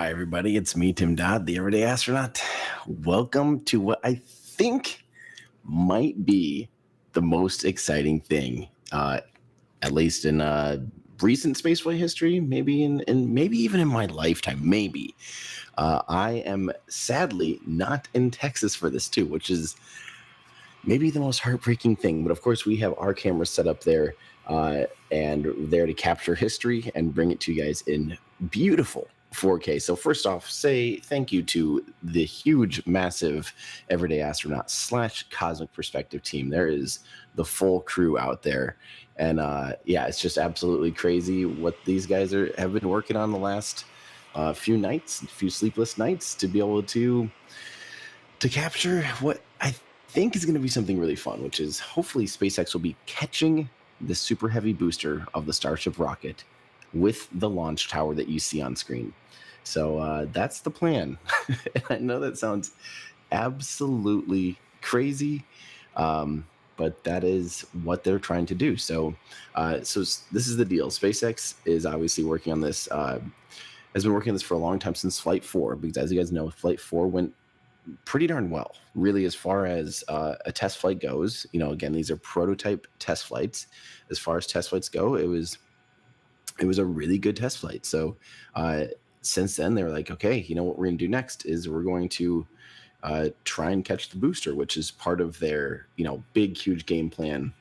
Hi, everybody. It's me, Tim Dodd, the Everyday Astronaut. Welcome to what I think might be the most exciting thing, at least in recent spaceflight history, maybe maybe even in my lifetime. Maybe I am sadly not in Texas for this too, which is maybe the most heartbreaking thing. But of course, we have our cameras set up there and there to capture history and bring it to you guys in beautiful 4K. So first off, say thank you to the huge, massive Everyday Astronaut / Cosmic Perspective team. There is the full crew out there. And yeah, it's just absolutely crazy what these guys have been working on the last few nights, few sleepless nights to be able to capture what I think is going to be something really fun, which is hopefully SpaceX will be catching the super heavy booster of the Starship rocket with the launch tower that you see on screen. So that's the plan. And I know that sounds absolutely crazy, but that is what they're trying to do. So this is the deal. SpaceX is obviously working on this, has been working on this for a long time, since Flight 4, because as you guys know, Flight 4 went pretty darn well, really, as far as a test flight goes. You know, again, these are prototype test flights. As far as test flights go, it was a really good test flight. So since then, they were like, okay, you know what we're going to do next is we're going to try and catch the booster, which is part of their, you know, big, huge game plan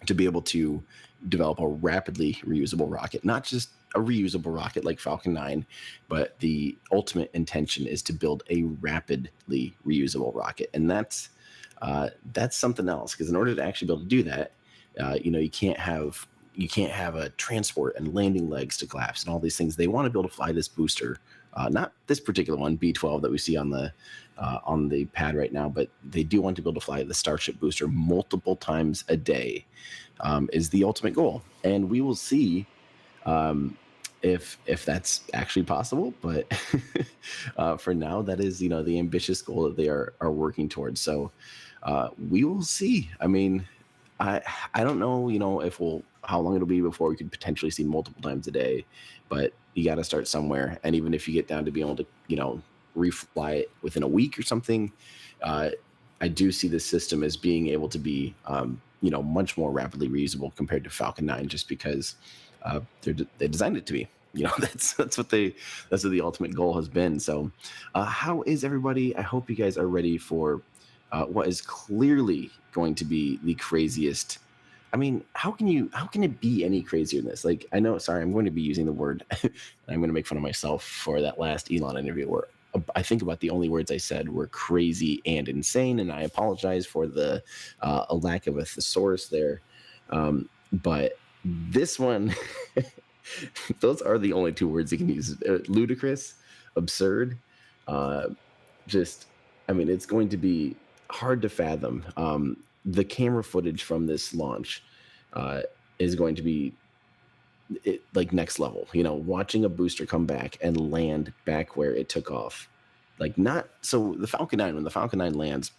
to be able to develop a rapidly reusable rocket, not just a reusable rocket like Falcon 9, but the ultimate intention is to build a rapidly reusable rocket. And that's something else, because in order to actually be able to do that, you know, you can't have a transport and landing legs to collapse and all these things. They want to be able to fly this booster, not this particular one, B12, that we see on the pad right now, but they do want to be able to fly the Starship booster multiple times a day, is the ultimate goal. And we will see if that's actually possible. But for now, that is, you know, the ambitious goal that they are working towards. So we will see. I mean, I don't know, you know, how long it'll be before we could potentially see multiple times a day, but you got to start somewhere. And even if you get down to being able to, you know, refly it within a week or something, I do see this system as being able to be, you know, much more rapidly reusable compared to Falcon 9, just because they designed it to be. You know, that's what the ultimate goal has been. So how is everybody? I hope you guys are ready for what is clearly going to be the craziest. I mean, how can it be any crazier than this? Like, I know, sorry, I'm going to be using the word, I'm going to make fun of myself for that last Elon interview where I think about the only words I said were crazy and insane, and I apologize for the a lack of a thesaurus there. But this one, those are the only two words you can use. Ludicrous, absurd, just, I mean, it's going to be hard to fathom. The camera footage from this launch is going to be like next level. You know, watching a booster come back and land back where it took off. Like, not so the Falcon 9, when the Falcon 9 lands,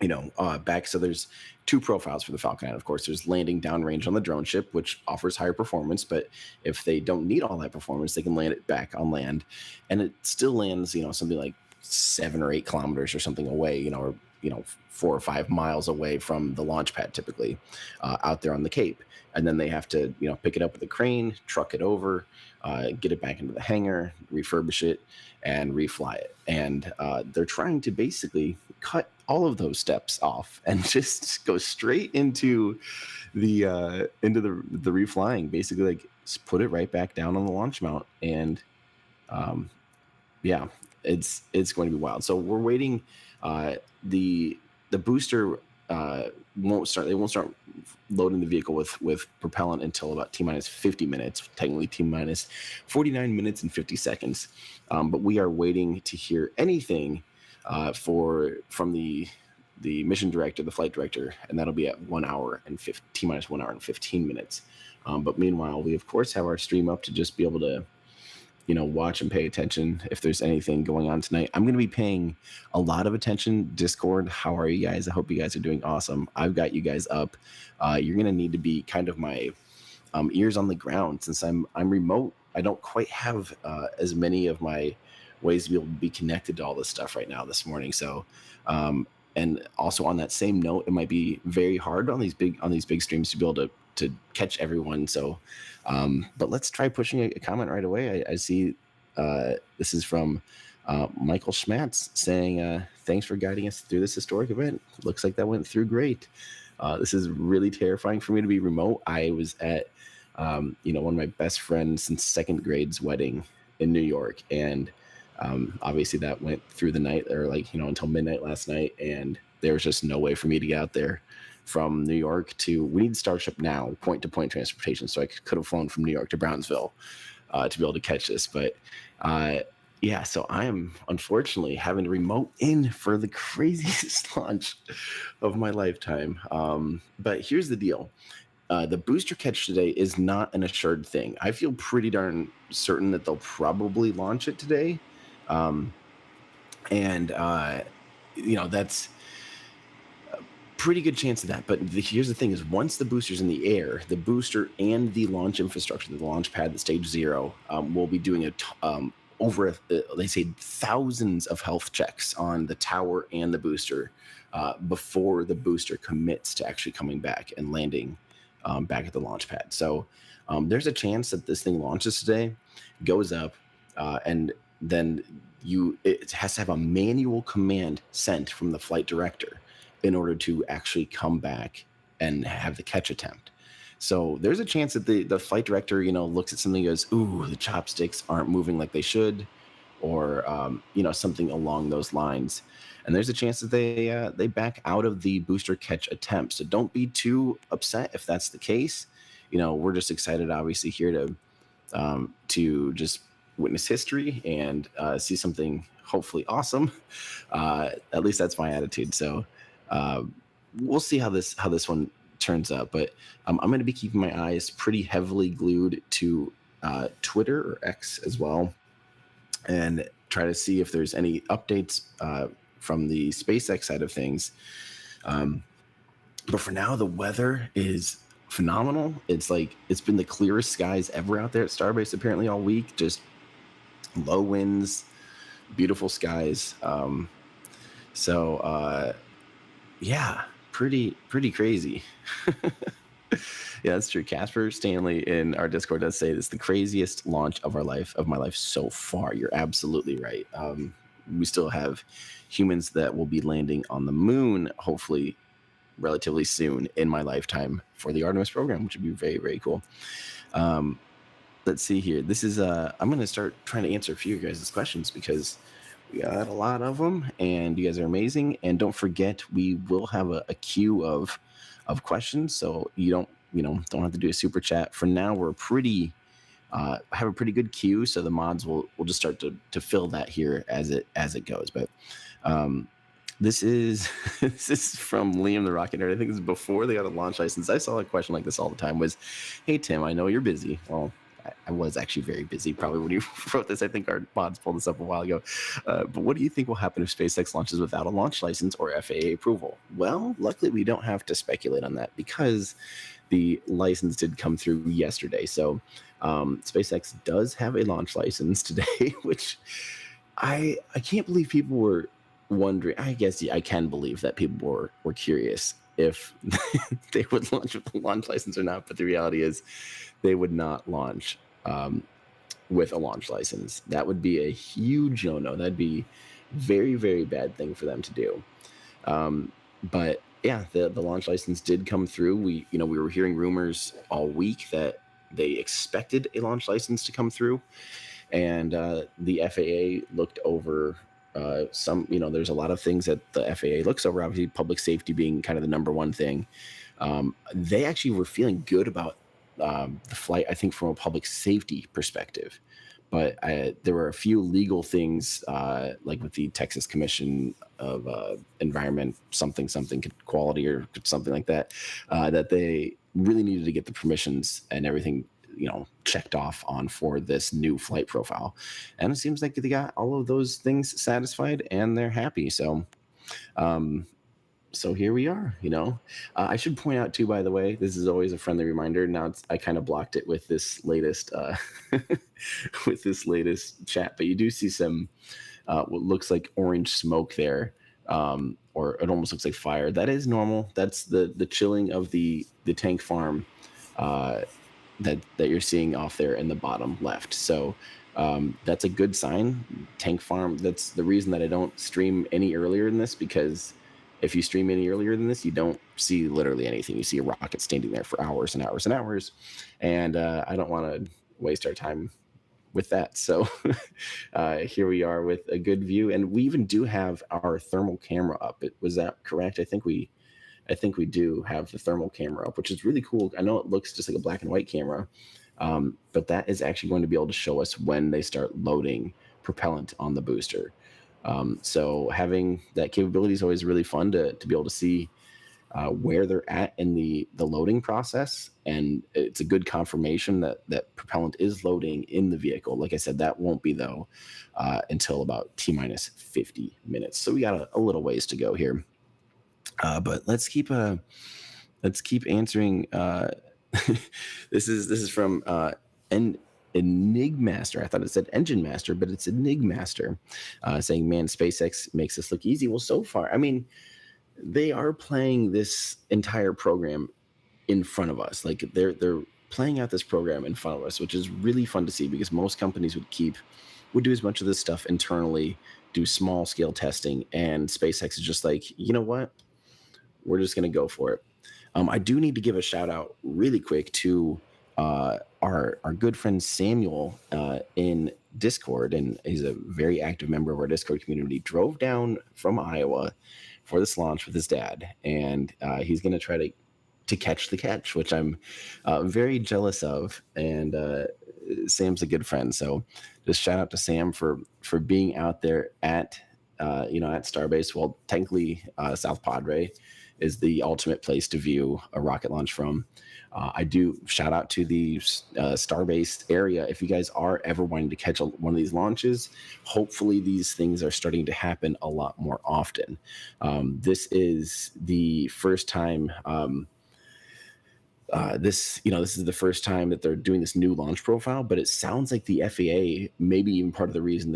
you know, back. So there's two profiles for the Falcon 9. Of course, there's landing downrange on the drone ship, which offers higher performance. But if they don't need all that performance, they can land it back on land, and it still lands, you know, something like 7 or 8 kilometers or something away, you know, or, you know, 4 or 5 miles away from the launch pad, typically out there on the Cape. And then they have to, you know, pick it up with a crane, truck it over, get it back into the hangar, refurbish it, and refly it. And they're trying to basically cut all of those steps off and just go straight into the reflying. Basically, like, just put it right back down on the launch mount, and yeah, it's going to be wild. So we're waiting. The booster won't start. They won't start loading the vehicle with propellant until about T-minus 50 minutes, technically T-minus 49 minutes and 50 seconds. But we are waiting to hear anything from the mission director, the flight director, and that'll be at 1 hour and T-minus 1 hour and 15 minutes. But meanwhile, we of course have our stream up to just be able to, you know, watch and pay attention if there's anything going on tonight. I'm going to be paying a lot of attention. Discord, how are you guys? I hope you guys are doing awesome. I've got you guys up. You're going to need to be kind of my ears on the ground, since I'm remote I don't quite have as many of my ways to be able to be connected to all this stuff right now this morning. So, um, and also on that same note, it might be very hard on these big streams to be able to catch everyone. So, but let's try pushing a comment right away. I see this is from Michael Schmatz saying, "Thanks for guiding us through this historic event. Looks like that went through great. This is really terrifying for me to be remote. I was at one of my best friends since second grade's wedding in New York, and obviously that went through the night, or until midnight last night, and there was just no way for me to get out there from New York to. We need Starship now, point to point transportation, so I could have flown from New York to Brownsville to be able to catch this, but. Yeah, so I am unfortunately having to remote in for the craziest launch of my lifetime. But here's the deal. The booster catch today is not an assured thing. I feel pretty darn certain that they'll probably launch it today. And that's a pretty good chance of that. But here's the thing is once the booster's in the air, the booster and the launch infrastructure, the launch pad, the stage 0, will be doing they say thousands of health checks on the tower and the booster before the booster commits to actually coming back and landing back at the launch pad. So there's a chance that this thing launches today, goes up, and then it has to have a manual command sent from the flight director in order to actually come back and have the catch attempt. So there's a chance that the flight director, looks at something and goes, "Ooh, the chopsticks aren't moving like they should," or something along those lines. And there's a chance that they back out of the booster catch attempt. So don't be too upset if that's the case. We're just excited, obviously, here to just witness history and see something hopefully awesome. At least that's my attitude. So we'll see how this one turns out, but I'm going to be keeping my eyes pretty heavily glued to Twitter or X as well, and try to see if there's any updates from the SpaceX side of things. But for now, the weather is phenomenal. It's been the clearest skies ever out there at Starbase apparently all week. Just low winds, beautiful skies. Yeah, pretty crazy. Yeah, that's true. Casper Stanley in our Discord does say this is the craziest launch of my life so far. You're absolutely right. We still have humans that will be landing on the moon, hopefully relatively soon in my lifetime for the Artemis program, which would be very, very cool. Let's see here. This is I'm going to start trying to answer a few of you guys' questions because we got a lot of them, and you guys are amazing. And don't forget, we will have a queue of questions, so you don't have to do a super chat. For now, we're have a pretty good queue, so the mods will just start to fill that here as it goes. But this is from Liam the Rocket Nerd. I think this is before they got a launch license. I saw a question like this all the time was, "Hey Tim, I know you're busy." Well, I was actually very busy probably when you wrote this. I think our mods pulled this up a while ago. But what do you think will happen if SpaceX launches without a launch license or FAA approval? Well, luckily we don't have to speculate on that because the license did come through yesterday. So SpaceX does have a launch license today, which I can't believe people were wondering. I guess I can believe that people were curious if they would launch with a launch license or not. But the reality is they would not launch with a launch license. That would be a huge no-no. That'd be very, very bad thing for them to do. But yeah, the launch license did come through. We were hearing rumors all week that they expected a launch license to come through, and the FAA looked over some. There's a lot of things that the FAA looks over. Obviously, public safety being kind of the number one thing. They actually were feeling good about the flight, I think, from a public safety perspective. But there were a few legal things, like with the Texas Commission of Environment, something quality or something like that, that they really needed to get the permissions and everything, checked off on for this new flight profile. And it seems like they got all of those things satisfied and they're happy. So so here we are, you know. I should point out too, by the way, this is always a friendly reminder. Now I kind of blocked it with this latest with this latest chat, but you do see some what looks like orange smoke there, or it almost looks like fire. That is normal. That's the chilling of the tank farm uh, that you're seeing off there in the bottom left. So that's a good sign. Tank farm. That's the reason that I don't stream any earlier than this, because if you stream any earlier than this, you don't see literally anything. You see a rocket standing there for hours and hours and hours, and I don't want to waste our time with that. So here we are with a good view, and we even do have our thermal camera up. Was that correct? I think we do have the thermal camera up, which is really cool. I know it looks just like a black and white camera, but that is actually going to be able to show us when they start loading propellant on the booster. So having that capability is always really fun to be able to see where they're at in the loading process, and it's a good confirmation that propellant is loading in the vehicle. Like I said, that won't be though until about T-minus 50 minutes. So we got a little ways to go here. But let's keep answering. This is from Enigmaster. I thought it said Engine Master, but it's Enigmaster, saying, "Man, SpaceX makes this look easy." Well, so far, I mean, they are playing this entire program in front of us. Like they're playing out this program in front of us, which is really fun to see, because most companies would do as much of this stuff internally, do small scale testing, and SpaceX is just like, you know what? We're just going to go for it. I do need to give a shout out really quick to our good friend Samuel in Discord, and he's a very active member of our Discord community. Drove down from Iowa for this launch with his dad, and he's going to try to catch the catch, which I'm very jealous of. And Sam's a good friend, so just shout out to Sam for being out there at at Starbase. Well, technically South Padre is the ultimate place to view a rocket launch from. I do shout out to the Starbase area. If you guys are ever wanting to catch one of these launches, hopefully these things are starting to happen a lot more often. This is the first time. This is the first time that they're doing this new launch profile, but it sounds like the FAA, maybe even part of the reason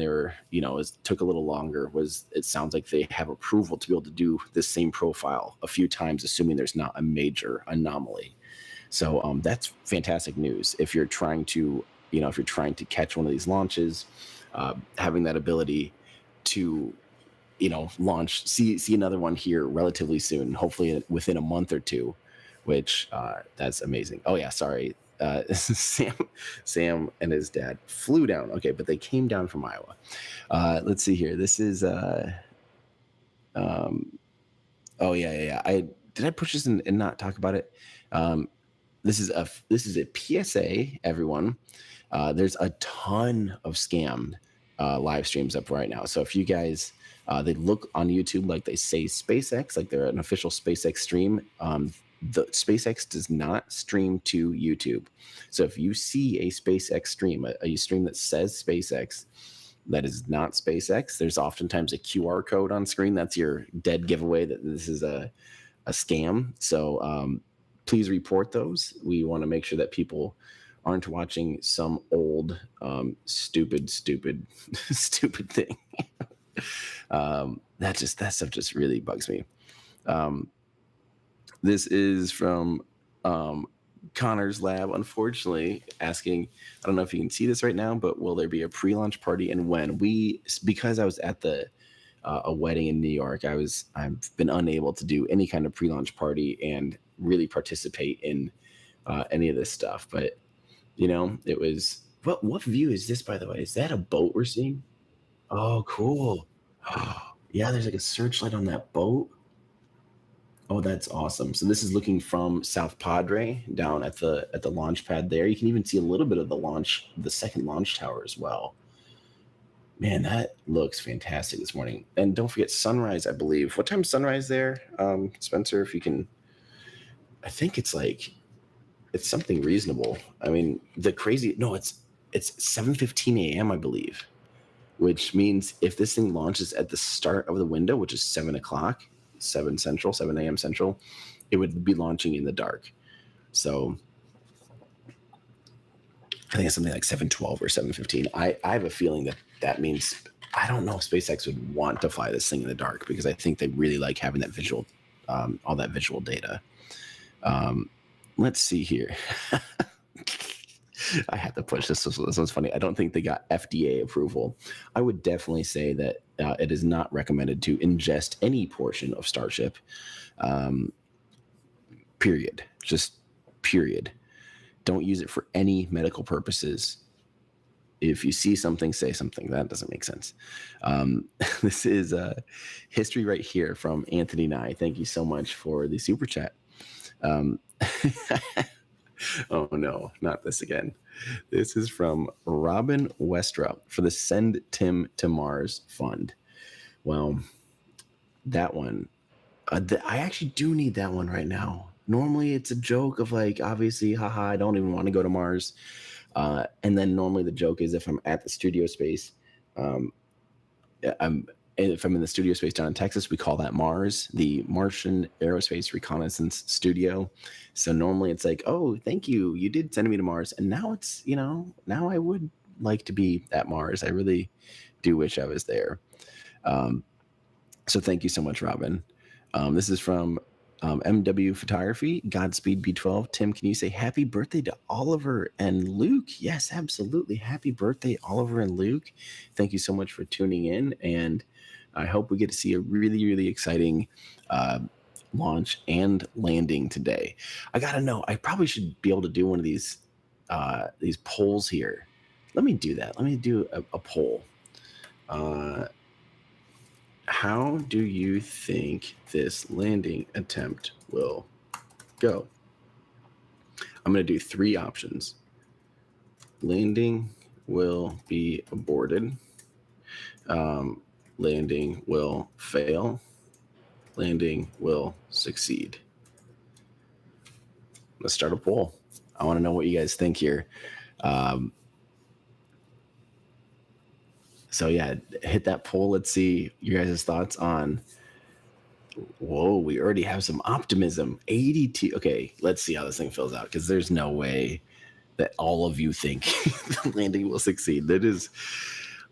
took a little longer, was it sounds like they have approval to be able to do this same profile a few times, assuming there's not a major anomaly. So that's fantastic news. If you're trying to, catch one of these launches, having that ability to, launch, see another one here relatively soon, hopefully within a month or two, which that's amazing. Oh yeah, sorry. Sam and his dad flew down. Okay, but they came down from Iowa. Let's see here. This is oh yeah. Did I push this and not talk about it? This is a PSA, everyone. There's a ton of scammed live streams up right now. So if you guys they look on YouTube like they say SpaceX, like they're an official SpaceX stream, the SpaceX does not stream to YouTube. So if you see a SpaceX stream, a stream that says SpaceX, that is not SpaceX. There's oftentimes a QR code on screen. That's your dead giveaway that this is a scam. So please report those. We want to make sure that people aren't watching some old stupid thing. That stuff just really bugs me. This is from Connor's lab, unfortunately, asking, I don't know if you can see this right now, but will there be a pre-launch party and when? Because I was at a wedding in New York, I've been unable to do any kind of pre-launch party and really participate in any of this stuff. But it was, what view is this, by the way? Is that a boat we're seeing? Oh, cool. Yeah, there's like a searchlight on that boat. Oh, that's awesome. So this is looking from South Padre down at the launch pad there. You can even see a little bit of the second launch tower as well. Man, that looks fantastic this morning. And don't forget sunrise, I believe. What time's sunrise there, Spencer? If you can, I think it's something reasonable. I mean, it's 7:15 a.m., I believe, which means if this thing launches at the start of the window, which is 7 o'clock, 7 Central, 7 a.m. Central, it would be launching in the dark. So I think it's something like 7:12 or 7:15. I have a feeling that means, I don't know if SpaceX would want to fly this thing in the dark, because I think they really like having that visual, all that visual data. Let's see here. I had to push this. This one's funny. I don't think they got FDA approval. I would definitely say that it is not recommended to ingest any portion of Starship. Period. Just period. Don't use it for any medical purposes. If you see something, say something. That doesn't make sense. This is history right here from Anthony Nye. Thank you so much for the super chat. Oh no, not this again. This is from Robin Westra for the Send Tim to Mars Fund. Well, that one, I actually do need that one right now. Normally it's a joke of like, obviously, haha, I don't even want to go to Mars. And then normally the joke is if I'm at the studio space, if I'm in the studio space down in Texas, we call that Mars, the Martian Aerospace Reconnaissance Studio. So normally it's like, oh, thank you. You did send me to Mars. And now it's, now I would like to be at Mars. I really do wish I was there. So thank you so much, Robin. This is from MW Photography, Godspeed B12. Tim, can you say happy birthday to Oliver and Luke? Yes, absolutely. Happy birthday, Oliver and Luke. Thank you so much for tuning in. And I hope we get to see a really, really exciting launch and landing today. I got to know, I probably should be able to do one of these polls here. Let me do that. Let me do a poll. How do you think this landing attempt will go? I'm going to do 3 options. Landing will be aborted. Landing will fail. Landing will succeed. Let's start a poll. I want to know what you guys think here. So yeah, hit that poll. Let's see your guys' thoughts on. Whoa, we already have some optimism. 82. Okay, let's see how this thing fills out, because there's no way that all of you think the landing will succeed. That is,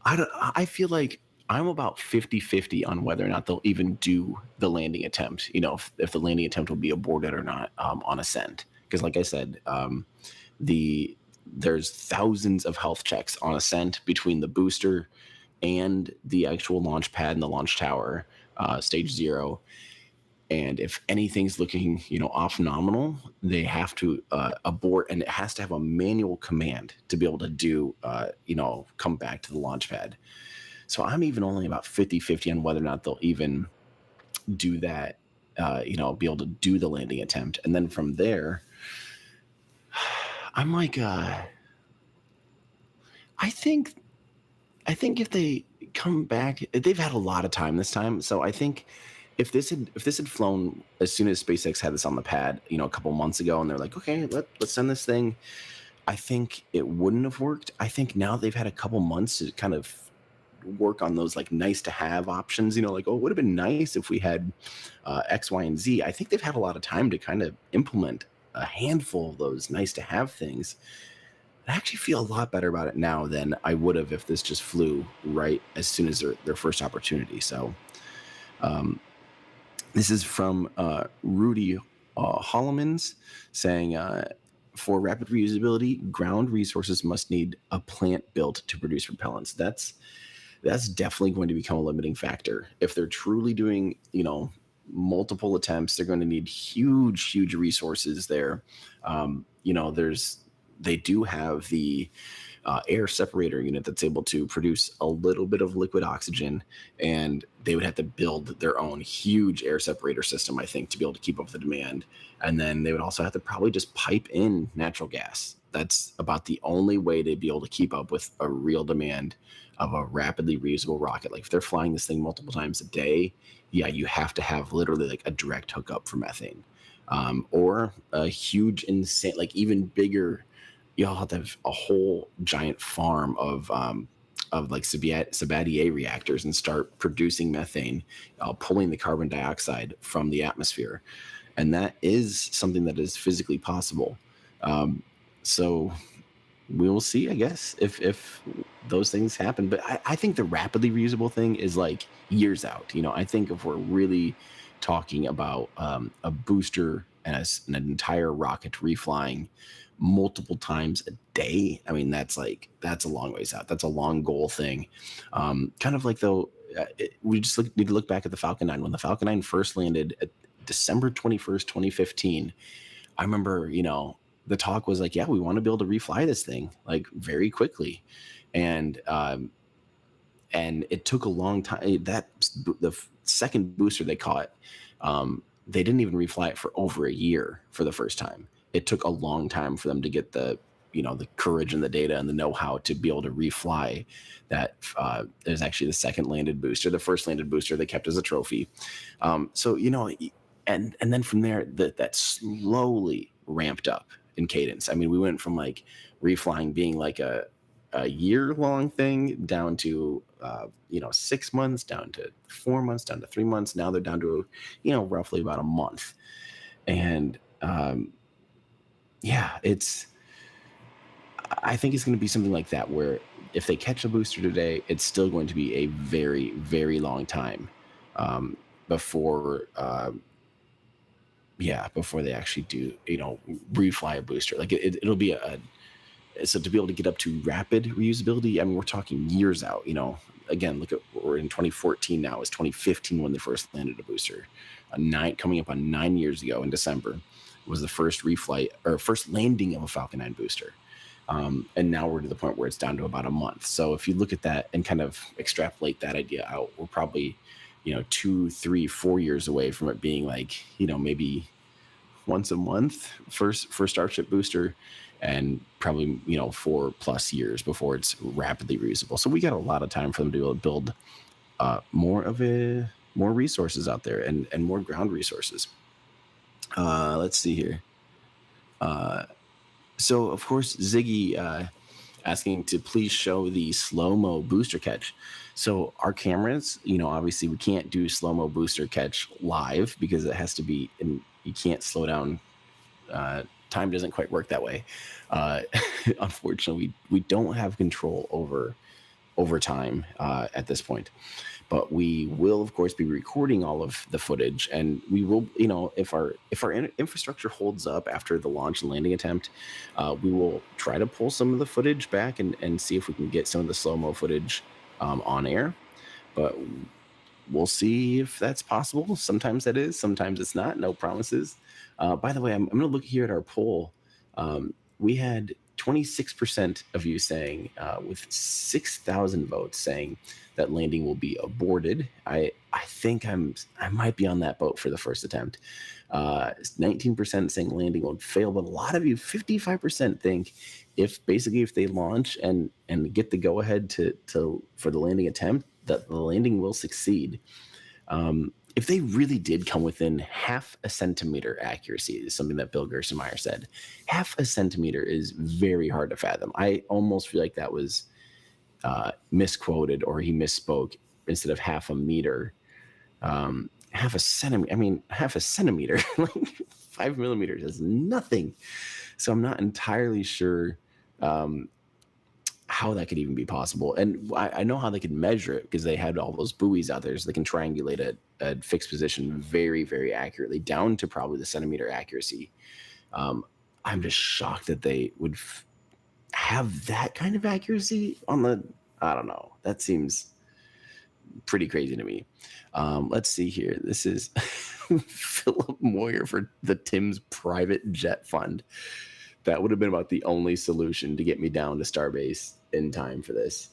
I feel like I'm about 50-50 on whether or not they'll even do the landing attempt. If the landing attempt will be aborted or not on ascent. Because like I said, there's thousands of health checks on ascent between the booster and the actual launch pad and the launch tower, stage 0. And if anything's looking, off nominal, they have to abort, and it has to have a manual command to be able to do, come back to the launch pad. So I'm even only about 50-50 on whether or not they'll even do that, be able to do the landing attempt. And then from there, I'm like, I think if they come back, they've had a lot of time this time. So I think if this had flown as soon as SpaceX had this on the pad, a couple months ago, and they're like, okay, let's send this thing, I think it wouldn't have worked. I think now they've had a couple months to kind of work on those like nice to have options, like, oh, it would have been nice if we had X, Y, and Z. I think they've had a lot of time to kind of implement a handful of those nice to have things. I actually feel a lot better about it now than I would have if this just flew right as soon as their first opportunity. So this is from Rudy Hollemans saying, for rapid reusability, ground resources must need a plant built to produce propellants. That's definitely going to become a limiting factor. If they're truly doing, multiple attempts, they're going to need huge resources there. They do have the air separator unit that's able to produce a little bit of liquid oxygen, and they would have to build their own huge air separator system, I think, to be able to keep up with the demand. And then they would also have to probably just pipe in natural gas. That's about the only way they'd be able to keep up with a real demand of a rapidly reusable rocket. Like if they're flying this thing multiple times a day, yeah, you have to have literally like a direct hookup for methane, or a huge, insane, like even bigger. You'll have to have a whole giant farm of of like Sabatier reactors and start producing methane, pulling the carbon dioxide from the atmosphere. And that is something that is physically possible. So we will see, I guess, if those things happen. But I think the rapidly reusable thing is like years out. I think if we're really talking about a booster and an entire rocket reflying multiple times a day, I mean, that's a long ways out. That's a long goal thing. Kind of like though, we just need to look back at the Falcon 9. When the Falcon 9 first landed at December 21st, 2015, I remember, the talk was like, yeah, we want to be able to refly this thing like very quickly. And it took a long time. The second booster they caught, they didn't even refly it for over a year for the first time. It took a long time for them to get the courage and the data and the know-how to be able to refly that. There's actually the second landed booster. The first landed booster they kept as a trophy. So and then from there that slowly ramped up in cadence. I mean, we went from like reflying being like a year-long thing down to 6 months, down to 4 months, down to 3 months. Now they're down to roughly about a month. And I think it's going to be something like that, where if they catch a booster today, it's still going to be a very, very long time before they actually do refly a booster. Like it'll be so to be able to get up to rapid reusability, I mean, we're talking years out. Again, look at, we're in 2014 now. It was 2015 when they first landed a booster. Coming up on 9 years ago in December was the first reflight or first landing of a Falcon 9 booster. And now we're to the point where it's down to about a month. So if you look at that and kind of extrapolate that idea out, we're probably 2, 3, 4 years away from it being like maybe once a month for Starship booster, and probably 4+ years before it's rapidly reusable. So we got a lot of time for them to be able to build more resources out there and more ground resources. Let's see here. So of course Ziggy asking to please show the slow-mo booster catch. So our cameras, obviously we can't do slow-mo booster catch live because it has to be, and you can't slow down. Time doesn't quite work that way. Unfortunately, we don't have control over time at this point. But we will, of course, be recording all of the footage, and we will, if our infrastructure holds up after the launch and landing attempt, we will try to pull some of the footage back and see if we can get some of the slow-mo footage on air. But we'll see if that's possible. Sometimes that is, sometimes it's not. No promises. By the way, I'm going to look here at our poll. We had 26% of you saying, with 6,000 votes, saying that landing will be aborted. I think I might be on that boat for the first attempt. 19% saying landing will fail, but a lot of you, 55%, think if they launch and get the go ahead for the landing attempt, that the landing will succeed. If they really did come within half a centimeter accuracy, is something that Bill Gerstenmaier said. Half a centimeter is very hard to fathom. I almost feel like that was misquoted, or he misspoke. Instead of half a meter, half a centimeter. I mean, half a centimeter, like 5 millimeters is nothing. So I'm not entirely sure how that could even be possible. And I know how they could measure it, because they had all those buoys out there, so they can triangulate a fixed position very, very accurately, down to probably the centimeter accuracy. I'm just shocked that they would have that kind of accuracy on I don't know. That seems pretty crazy to me. Let's see here. This is Philip Moyer for the Tim's Private Jet Fund. That would have been about the only solution to get me down to Starbase in time for this.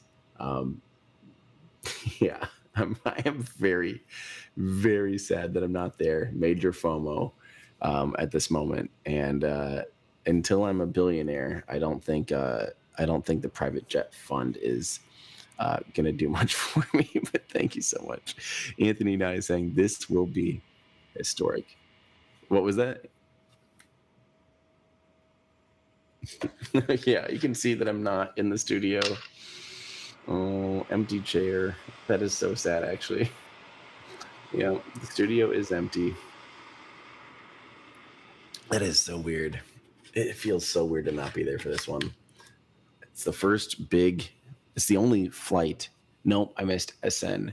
Yeah, I am very, very sad that I'm not there. Major FOMO at this moment, and until I'm a billionaire, I don't think the private jet fund is gonna do much for me. But thank you so much. Anthony Nye is saying this will be historic. What was that? Yeah, you can see that I'm not in the studio. Oh, empty chair. That is so sad, actually. Yeah, the studio is empty. That is so weird. It feels so weird to not be there for this one. It's the first big, it's the only flight. Nope, I missed SN.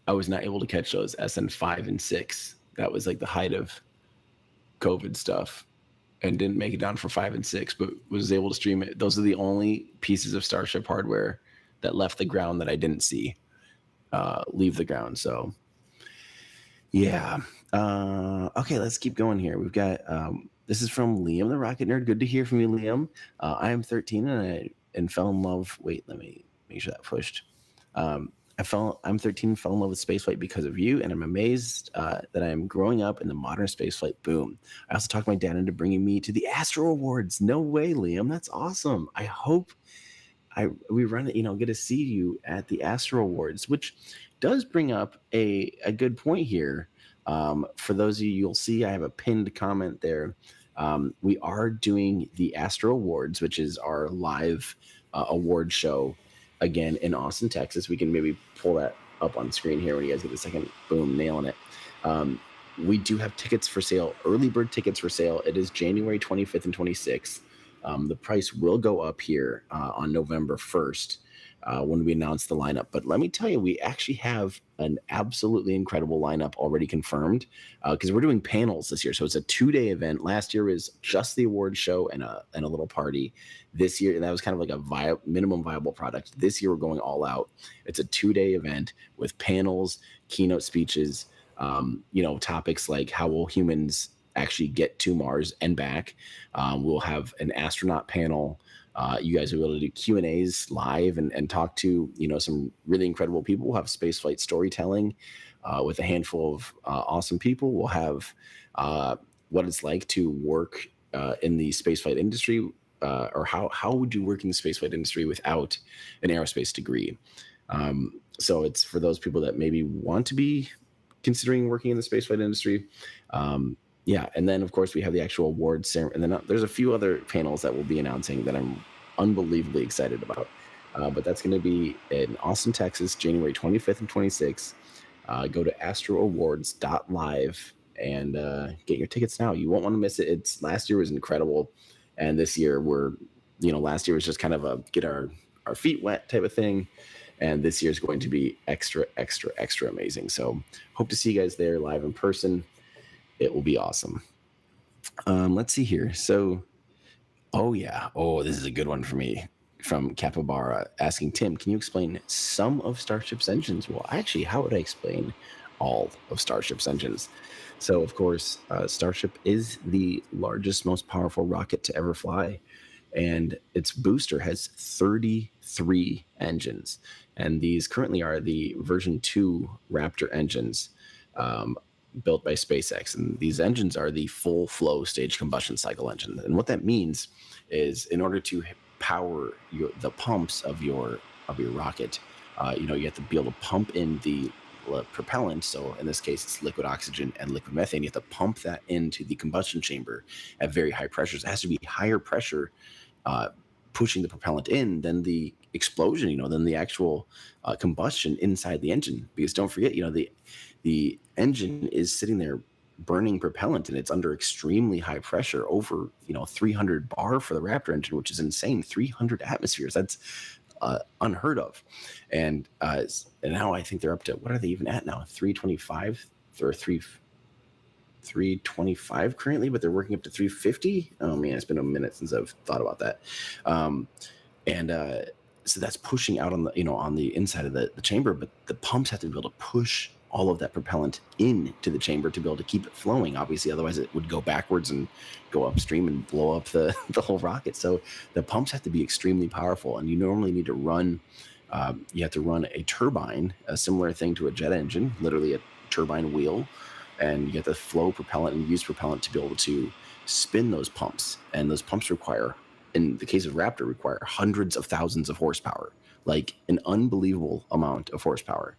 I was not able to catch those SN 5 and 6. That was like the height of COVID stuff, and didn't make it down for 5 and 6, but was able to stream it. Those are the only pieces of Starship hardware that left the ground that I didn't see leave the ground. So yeah. Okay, let's keep going here. We've got this is from Liam the Rocket Nerd. Good to hear from you, Liam. I am 13 and fell in love. Wait, let me make sure that pushed. I'm 13, fell in love with spaceflight because of you, and I'm amazed that I am growing up in the modern spaceflight boom. I also talked my dad into bringing me to the Astro Awards. No way, Liam. That's awesome. I hope we run it, get to see you at the Astro Awards, which does bring up a good point here. For those of you, you'll see I have a pinned comment there. We are doing the Astro Awards, which is our live award show again in Austin, Texas. We can maybe pull that up on screen here when you guys get a second. Boom, nailing it. We do have tickets for sale, early bird tickets for sale. It is January 25th and 26th. The price will go up here on November 1st when we announce the lineup. But let me tell you, we actually have an absolutely incredible lineup already confirmed because we're doing panels this year. So it's a 2-day event. Last year was just the award show and a little party. This year, and that was kind of like a minimum viable product. This year, we're going all out. It's a 2-day event with panels, keynote speeches, topics like how will humans actually get to Mars and back. We'll have an astronaut panel. You guys will be able to do Q&As live and talk to, some really incredible people. We'll have spaceflight storytelling with a handful of awesome people. We'll have what it's like to work in the spaceflight industry, or how would you work in the spaceflight industry without an aerospace degree? So it's for those people that maybe want to be considering working in the spaceflight industry. Yeah, and then of course we have the actual awards ceremony, and then there's a few other panels that we'll be announcing that I'm unbelievably excited about. But that's going to be in Austin, Texas, January 25th and 26th. Go to astroowards.live and get your tickets now. You won't want to miss it. Last year was incredible, and this year last year was just kind of a get our feet wet type of thing. And this year is going to be extra, extra, extra amazing. So hope to see you guys there live in person. It will be awesome. Let's see here. So, this is a good one for me from Capybara asking, Tim, can you explain some of Starship's engines? Well, actually, how would I explain all of Starship's engines? So, of course, Starship is the largest, most powerful rocket to ever fly. And its booster has 33 engines. And these currently are the version 2 Raptor engines built by SpaceX. And these engines are the full flow stage combustion cycle engine. And what that means is in order to power the pumps of your rocket, you have to be able to pump in the propellant. So in this case, it's liquid oxygen and liquid methane. You have to pump that into the combustion chamber at very high pressures. It has to be higher pressure pushing the propellant in than the explosion, than the actual combustion inside the engine. Because don't forget, the engine is sitting there burning propellant, and it's under extremely high pressure, over 300 bar for the Raptor engine, which is insane. 300 atmospheres. That's unheard of. And now I think they're up to, what are they even at now? 325 or 325 currently, but they're working up to 350. Oh man, it's been a minute since I've thought about that. So that's pushing out on the on the inside of the chamber, but the pumps have to be able to push all of that propellant into the chamber to be able to keep it flowing. Obviously, otherwise it would go backwards and go upstream and blow up the whole rocket. So the pumps have to be extremely powerful, and you normally need to run. You have to run a turbine, a similar thing to a jet engine, literally a turbine wheel, and you have to flow propellant and use propellant to be able to spin those pumps. And those pumps require, in the case of Raptor, require hundreds of thousands of horsepower, like an unbelievable amount of horsepower.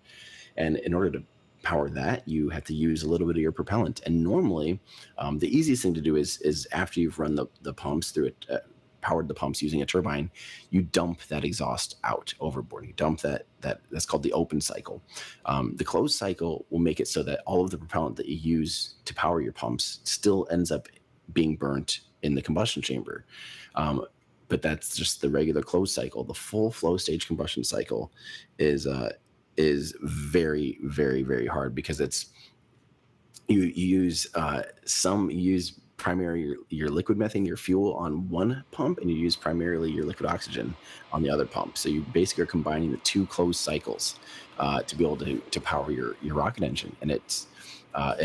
And in order to power that, you have to use a little bit of your propellant. And normally, the easiest thing to do is after you've run the pumps through it, powered the pumps using a turbine, you dump that exhaust out overboard. You dump that's called the open cycle. The closed cycle will make it so that all of the propellant that you use to power your pumps still ends up being burnt in the combustion chamber. But that's just the regular closed cycle. The full flow stage combustion cycle is very, very, very hard, because you use primarily your liquid methane, your fuel, on one pump, and you use primarily your liquid oxygen on the other pump. So you basically are combining the two closed cycles to be able to power your rocket engine. And it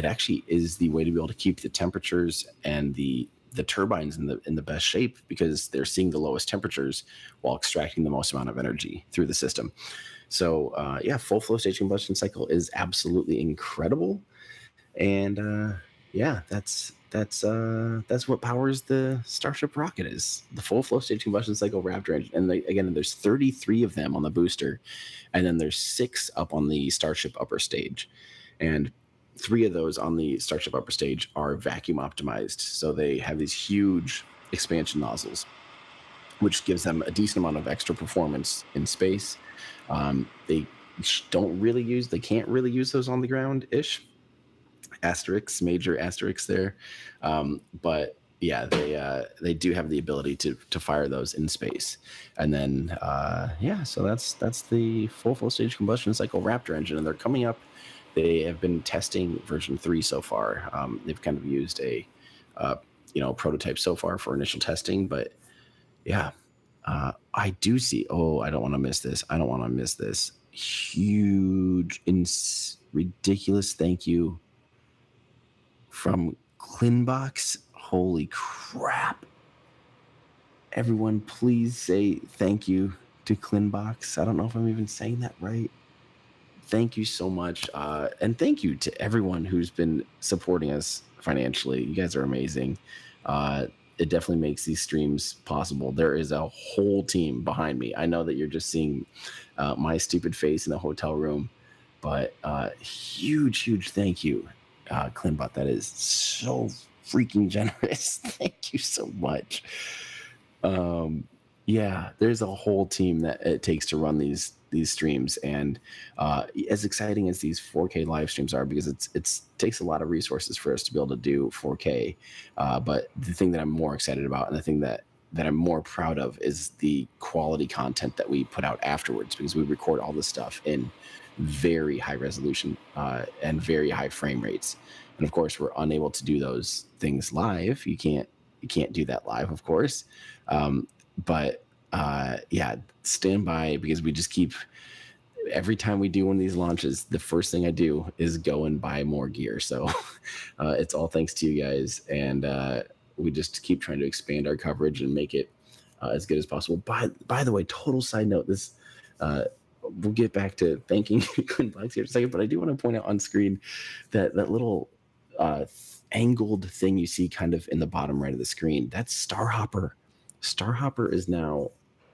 actually is the way to be able to keep the temperatures and the turbines in the best shape, because they're seeing the lowest temperatures while extracting the most amount of energy through the system. So full flow stage combustion cycle is absolutely incredible. And that's what powers the Starship rocket, is the full flow stage combustion cycle Raptor engine. And again, there's 33 of them on the booster, and then there's 6 up on the Starship upper stage, and 3 of those on the Starship upper stage are vacuum optimized. So they have these huge expansion nozzles, which gives them a decent amount of extra performance in space. They can't really use those on the ground ish. Major asterisks there. But yeah, they do have the ability to fire those in space. And then so that's the full flow stage combustion cycle Raptor engine, and they're coming up. They have been testing version 3 so far. They've kind of used a prototype so far for initial testing, but yeah, I do see. Oh, I don't want to miss this. Huge, ridiculous thank you from Clinbox. Holy crap! Everyone, please say thank you to Clinbox. I don't know if I'm even saying that right. Thank you so much. And thank you to everyone who's been supporting us financially. You guys are amazing. It definitely makes these streams possible. There is a whole team behind me. I know that you're just seeing my stupid face in the hotel room, but huge thank you, Clintbot. That is so freaking generous. Thank you so much. There's a whole team that it takes to run these streams, and as exciting as these 4K live streams are, because it takes a lot of resources for us to be able to do 4K. But the thing that I'm more excited about, and the thing that I'm more proud of, is the quality content that we put out afterwards, because we record all this stuff in very high resolution and very high frame rates. And of course, we're unable to do those things live. You can't do that live, of course. But stand by, because we just keep, every time we do one of these launches, the first thing I do is go and buy more gear. So it's all thanks to you guys, and we just keep trying to expand our coverage and make it as good as possible. By the way, total side note, this we'll get back to thanking Clintbox here in a second, but I do want to point out on screen that little angled thing you see kind of in the bottom right of the screen. That's Starhopper. Starhopper is now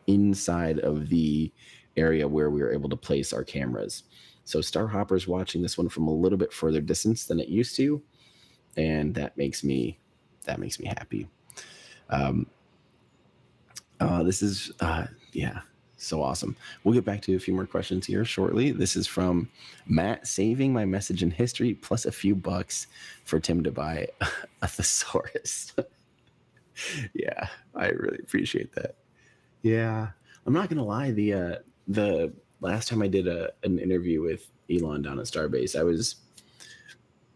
inside of the area where we were able to place our cameras. So Starhopper is watching this one from a little bit further distance than it used to, and that makes me happy. This is so awesome. We'll get back to a few more questions here shortly. This is from Matt: saving my message in history plus a few bucks for Tim to buy a thesaurus. Yeah, I really appreciate that. Yeah, I'm not gonna lie. The last time I did an interview with Elon down at Starbase, I was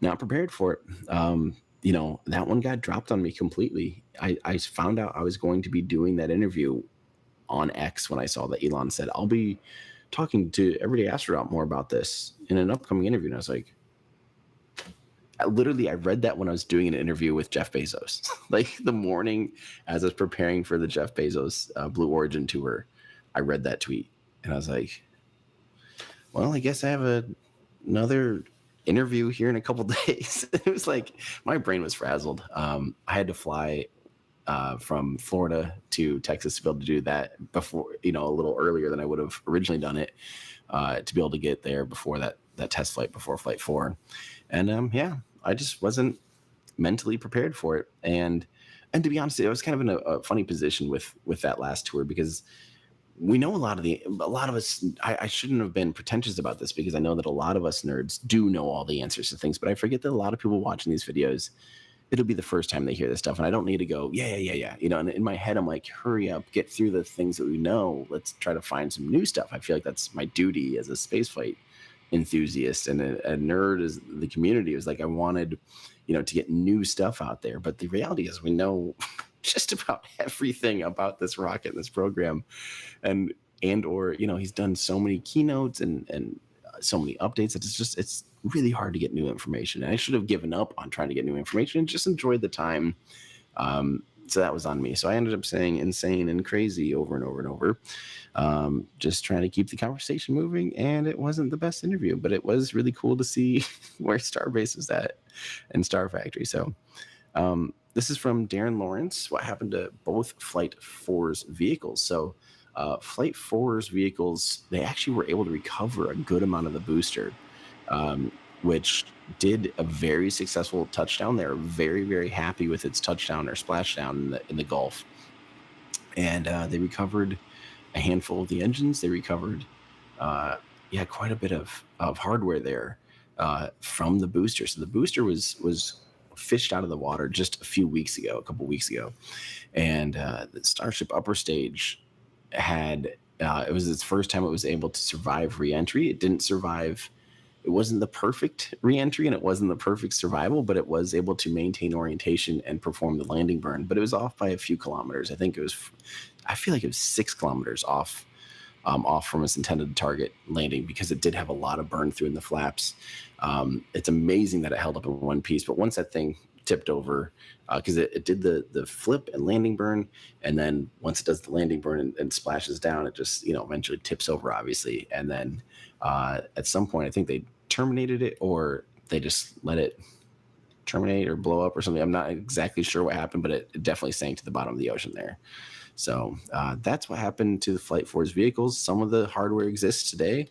not prepared for it. That one got dropped on me completely. I found out I was going to be doing that interview on X when I saw that Elon said, I'll be talking to Everyday Astronaut more about this in an upcoming interview. And I was like, I read that when I was doing an interview with Jeff Bezos, like the morning as I was preparing for the Jeff Bezos Blue Origin tour. I read that tweet and I was like, well, I guess I have another interview here in a couple days. It was like, my brain was frazzled. I had to fly from Florida to Texas to be able to do that before, a little earlier than I would have originally done it, to be able to get there before that test flight, before flight 4. And I just wasn't mentally prepared for it. And to be honest, I was kind of in a funny position with that last tour, because we know a lot of us. I shouldn't have been pretentious about this, because I know that a lot of us nerds do know all the answers to things, but I forget that a lot of people watching these videos, it'll be the first time they hear this stuff, and I don't need to go, yeah. And in my head, I'm like, hurry up, get through the things that we know. Let's try to find some new stuff. I feel like that's my duty as a spaceflight enthusiast and a nerd as the community. It was like I wanted, to get new stuff out there. But the reality is, we know just about everything about this rocket, this program, and or he's done so many keynotes and so many updates that it's really hard to get new information. And I should have given up on trying to get new information and just enjoyed the time. So that was on me. So I ended up saying insane and crazy over and over and over, just trying to keep the conversation moving. And it wasn't the best interview, but it was really cool to see where Starbase was at and Star Factory. So this is from Darren Lawrence. What happened to both Flight 4's vehicles? So Flight 4's vehicles, they actually were able to recover a good amount of the booster, which did a very successful touchdown. They're very, very happy with its touchdown or splashdown in the Gulf. And they recovered a handful of the engines. They recovered, quite a bit of hardware there from the booster. So the booster was fished out of the water just a couple weeks ago. And the Starship upper stage had, it was its first time it was able to survive reentry. It didn't survive. It wasn't the perfect reentry and it wasn't the perfect survival, but it was able to maintain orientation and perform the landing burn. But it was off by a few kilometers. I feel like it was 6 kilometers off from its intended target landing, because it did have a lot of burn through in the flaps. It's amazing that it held up in one piece, but once that thing tipped over, because it did the flip and landing burn, and then once it does the landing burn and splashes down, it just eventually tips over, obviously. And then at some point, I think they terminated it, or they just let it terminate or blow up or something. I'm not exactly sure what happened, but it definitely sank to the bottom of the ocean there. So that's what happened to the Flight 4's vehicles. Some of the hardware exists today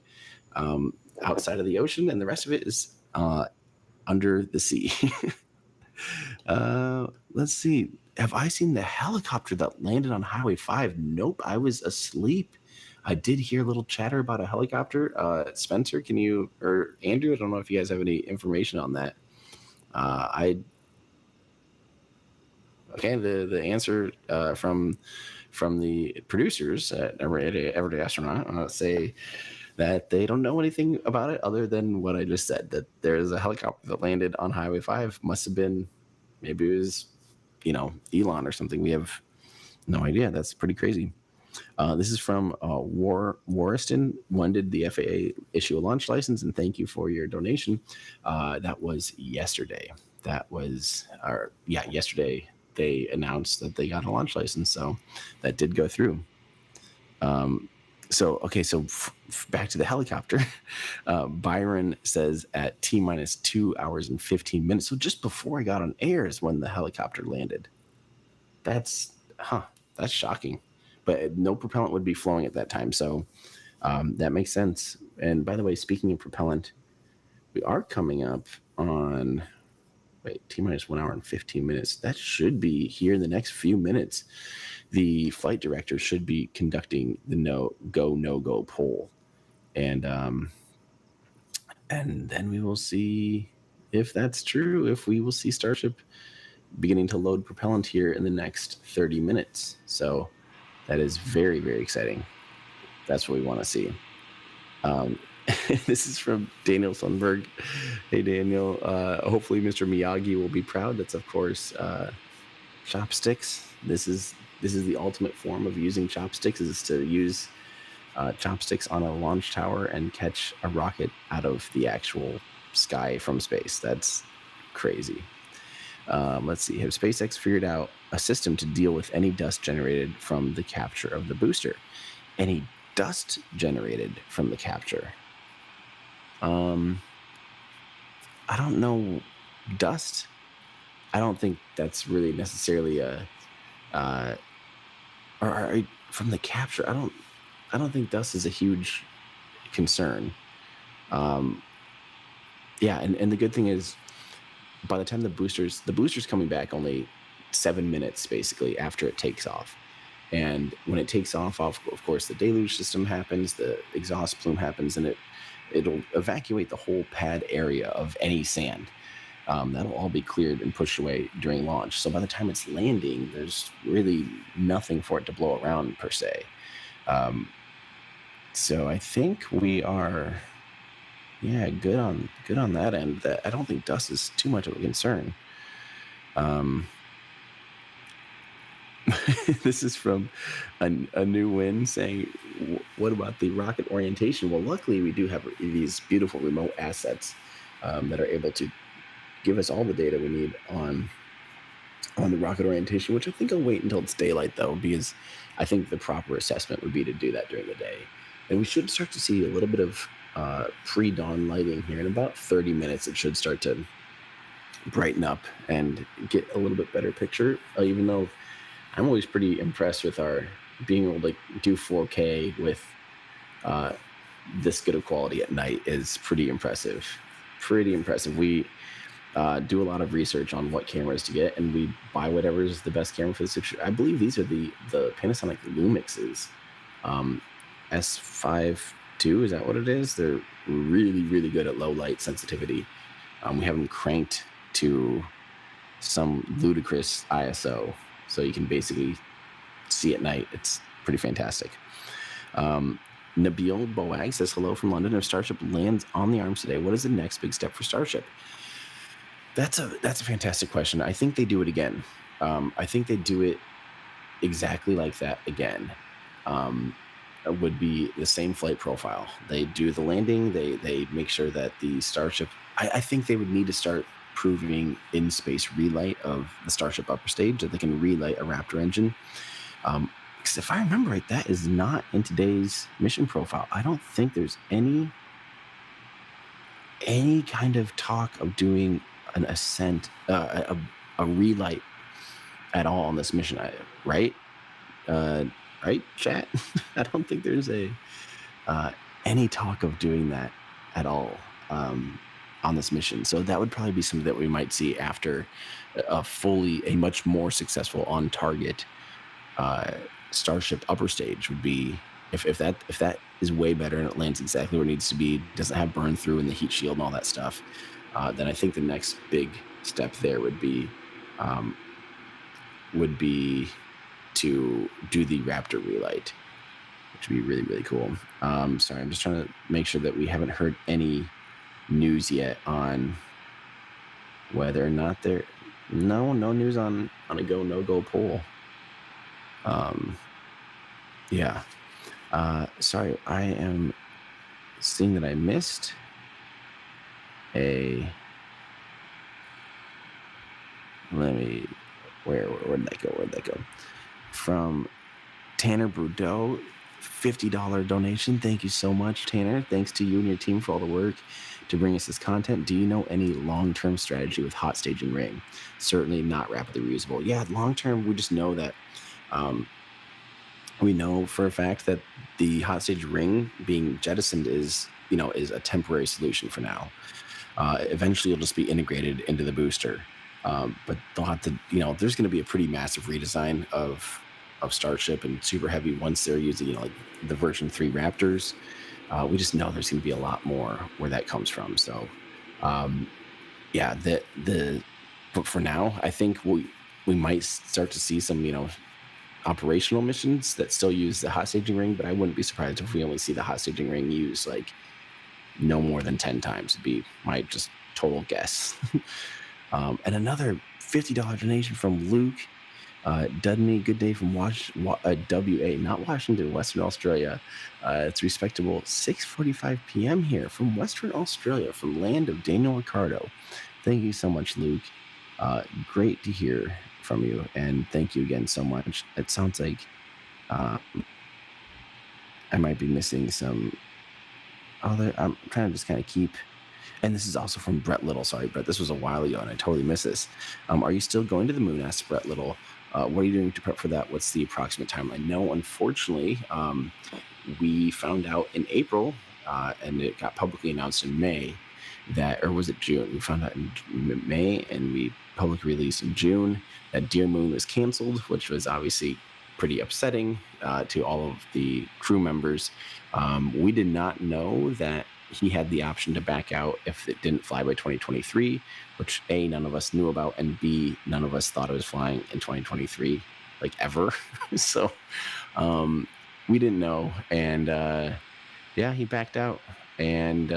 outside of the ocean, and the rest of it is under the sea. Let's see. Have I seen the helicopter that landed on Highway 5? Nope, I was asleep. I did hear a little chatter about a helicopter. Spencer, can you, or Andrew, I don't know if you guys have any information on that. The answer from the producers at Everyday Astronaut say that they don't know anything about it other than what I just said, that there's a helicopter that landed on Highway 5. Must have been, maybe it was, Elon or something. We have no idea. That's pretty crazy. This is from Warriston. When did the FAA issue a launch license? And thank you for your donation. That was yesterday. Yesterday they announced that they got a launch license. So that did go through. So back to the helicopter. Byron says at T-minus 2 hours and 15 minutes. So just before I got on air is when the helicopter landed. That's shocking. But no propellant would be flowing at that time. So that makes sense. And by the way, speaking of propellant, we are coming up on T-minus 1 hour and 15 minutes. That should be here in the next few minutes. The flight director should be conducting the no-go poll. And then we will see if that's true, if we will see Starship beginning to load propellant here in the next 30 minutes. So that is very, very exciting. That's what we want to see. This is from Daniel Sundberg. Hey, Daniel. Hopefully Mr. Miyagi will be proud. That's, of course, chopsticks. This is the ultimate form of using chopsticks, is to use chopsticks on a launch tower and catch a rocket out of the actual sky from space. That's crazy. Let's see. Have SpaceX figured out a system to deal with any dust generated from the capture of the booster? Any dust generated from the capture? I don't know. Dust? I don't think that's really necessarily from the capture. I don't think dust is a huge concern. And the good thing is, by the time the boosters coming back only 7 minutes basically after it takes off. And when it takes off, of course, the deluge system happens, the exhaust plume happens, and it'll evacuate the whole pad area of any sand. That'll all be cleared and pushed away during launch. So by the time it's landing, there's really nothing for it to blow around per se. So I think we are, yeah, good on that end. That I don't think dust is too much of a concern. This is from a new win saying, what about the rocket orientation? Well, luckily we do have these beautiful remote assets that are able to give us all the data we need on the rocket orientation, which I think I'll wait until it's daylight though, because I think the proper assessment would be to do that during the day. And we should start to see a little bit of pre-dawn lighting here. In about 30 minutes, it should start to brighten up and get a little bit better picture, even though I'm always pretty impressed with our being able to do 4K with this good of quality at night is pretty impressive. Pretty impressive. We do a lot of research on what cameras to get, and we buy whatever is the best camera for the situation. I believe these are the Panasonic Lumixes. S5 II, is that what it is? They're really, really good at low light sensitivity. We have them cranked to some ludicrous ISO, so you can basically see at night. It's pretty fantastic. Nabil Boag says, hello from London. If Starship lands on the arms today, what is the next big step for Starship? That's a fantastic question. I think they do it again. I think they do it exactly like that again. It would be the same flight profile. They do the landing. They make sure that the Starship, I think they would need to start proving in-space relight of the Starship upper stage, that they can relight a Raptor engine. Because if I remember right, that is not in today's mission profile. I don't think there's any kind of talk of doing an ascent, a relight at all on this mission, right? Right, chat? I don't think there's any talk of doing that at all on this mission. So that would probably be something that we might see after a much more successful on target Starship upper stage would be, if that is way better and it lands exactly where it needs to be, doesn't have burn through in the heat shield and all that stuff, then I think the next big step there would be to do the Raptor relight, which would be really, really cool. Sorry, I'm just trying to make sure that we haven't heard any news yet on whether or not no news on a go no go poll. Yeah. Sorry, I am seeing that I missed where'd that go? From Tanner Brudeau, $50 donation. Thank you so much, Tanner. Thanks to you and your team for all the work to bring us this content. Do you know any long-term strategy with hot staging ring? Certainly not rapidly reusable. Yeah, long-term, we just know that we know for a fact that the hot stage ring being jettisoned is a temporary solution for now. Eventually it'll just be integrated into the booster. But they'll have to, there's going to be a pretty massive redesign of Starship and Super Heavy once they're using, like the version 3 Raptors. We just know there's going to be a lot more where that comes from. So, yeah, but for now, I think we might start to see some, operational missions that still use the hot staging ring, but I wouldn't be surprised if we only see the hot staging ring used like no more than 10 times would be my just total guess. And another $50 donation from Luke Dudney. Good day from WA, not Washington, Western Australia. It's respectable 6:45 p.m. here from Western Australia, from land of Daniel Ricardo. Thank you so much, Luke. Great to hear from you, and thank you again so much. It sounds like I might be missing some other. I'm trying to just kind of keep. And this is also from Brett Little. Sorry, Brett, this was a while ago, and I totally missed this. Are you still going to the moon? Asked Brett Little. What are you doing to prep for that? What's the approximate timeline? No, unfortunately, we found out in April, and it got publicly announced in May, that, or was it June? We found out in May, and we public released in June that Dear Moon was canceled, which was obviously pretty upsetting to all of the crew members. We did not know that he had the option to back out if it didn't fly by 2023, which A, none of us knew about, and B, none of us thought it was flying in 2023, like ever. So we didn't know. And yeah, he backed out and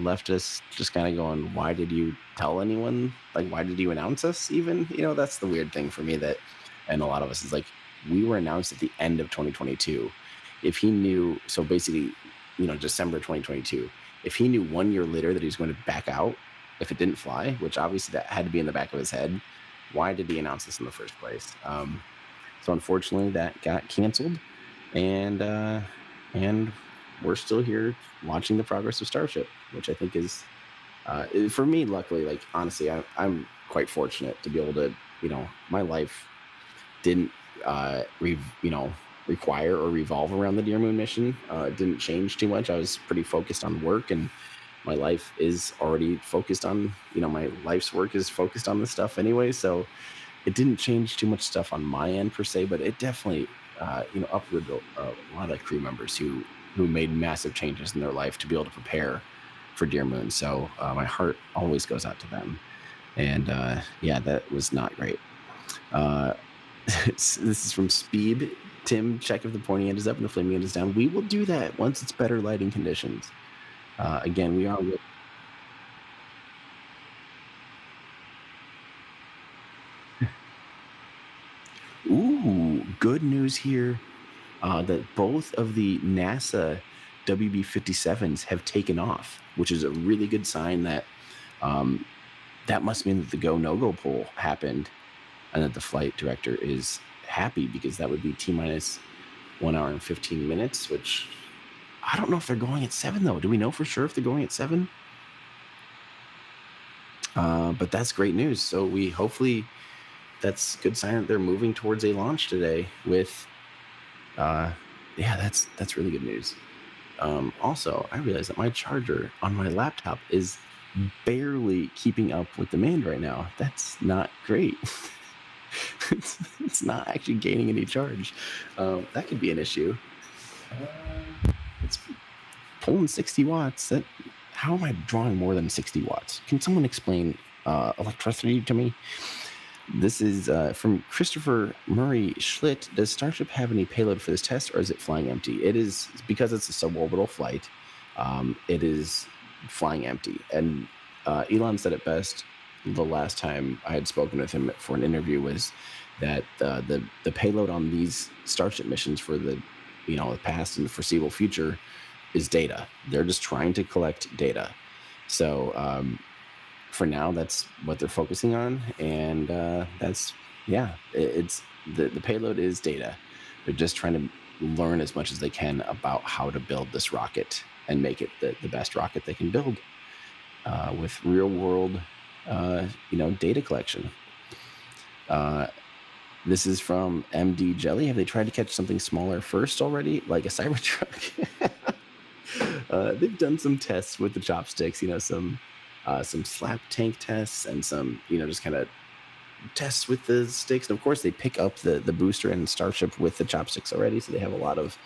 left us just kind of going, why did you tell anyone? Like, why did you announce us even? That's the weird thing for me, that, and a lot of us, is like, we were announced at the end of 2022. If he knew, so basically, December 2022, if he knew 1 year later that he was going to back out if it didn't fly, which obviously that had to be in the back of his head, why did he announce this in the first place? So unfortunately that got canceled, and we're still here watching the progress of Starship, which I think is, for me, luckily, like, honestly, I'm quite fortunate to be able to, my life didn't, require or revolve around the Dear Moon mission. It didn't change too much. I was pretty focused on work, and my life is already focused on, my life's work is focused on this stuff anyway. So it didn't change too much stuff on my end per se, but it definitely, uprooted a lot of crew members who made massive changes in their life to be able to prepare for Dear Moon. So my heart always goes out to them. And yeah, that was not great. This is from Speed. Tim, check if the pointy end is up and the flaming end is down. We will do that once it's better lighting conditions. Again, we are with. Ooh, good news here, that both of the NASA WB-57s have taken off, which is a really good sign that that must mean that the go no-go poll happened, and that the flight director is happy, because that would be T-minus 1 hour and 15 minutes, which I don't know if they're going at 7 though. Do we know for sure if they're going at 7? But that's great news. So hopefully that's good sign that they're moving towards a launch today with, yeah, that's really good news. Also, I realized that my charger on my laptop is barely keeping up with demand right now. That's not great. It's not actually gaining any charge. That could be an issue. It's pulling 60 watts. How am I drawing more than 60 watts? Can someone explain electricity to me? This is from Christopher Murray Schlitt. Does Starship have any payload for this test, or is it flying empty? It is, because it's a suborbital flight. It is flying empty. And Elon said it best the last time I had spoken with him for an interview, was that the payload on these Starship missions for the the past and the foreseeable future is data. They're just trying to collect data. So for now, that's what they're focusing on, and that's, yeah, it's the payload is data. They're just trying to learn as much as they can about how to build this rocket and make it the best rocket they can build with real world data collection. This is from MD Jelly. Have they tried to catch something smaller first already, like a Cybertruck? They've done some tests with the chopsticks, some slap tank tests, and some, just kind of tests with the sticks. And of course, they pick up the booster and Starship with the chopsticks already, so they have a lot of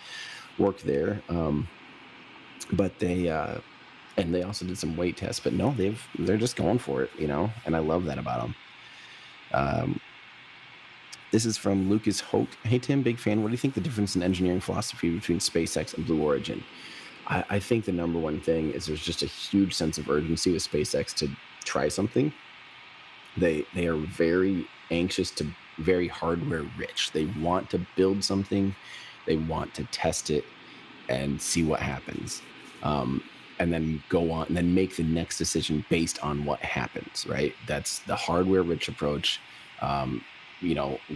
work there. But they and they also did some weight tests. But no, they're just going for it, and I love that about them. This is from Lucas Hoke. Hey, Tim, big fan. What do you think the difference in engineering philosophy between SpaceX and Blue Origin? I think the number one thing is there's just a huge sense of urgency with SpaceX to try something. They are very anxious to, very hardware rich. They want to build something. They want to test it and see what happens. And then go on and then make the next decision based on what happens, right? That's the hardware rich approach.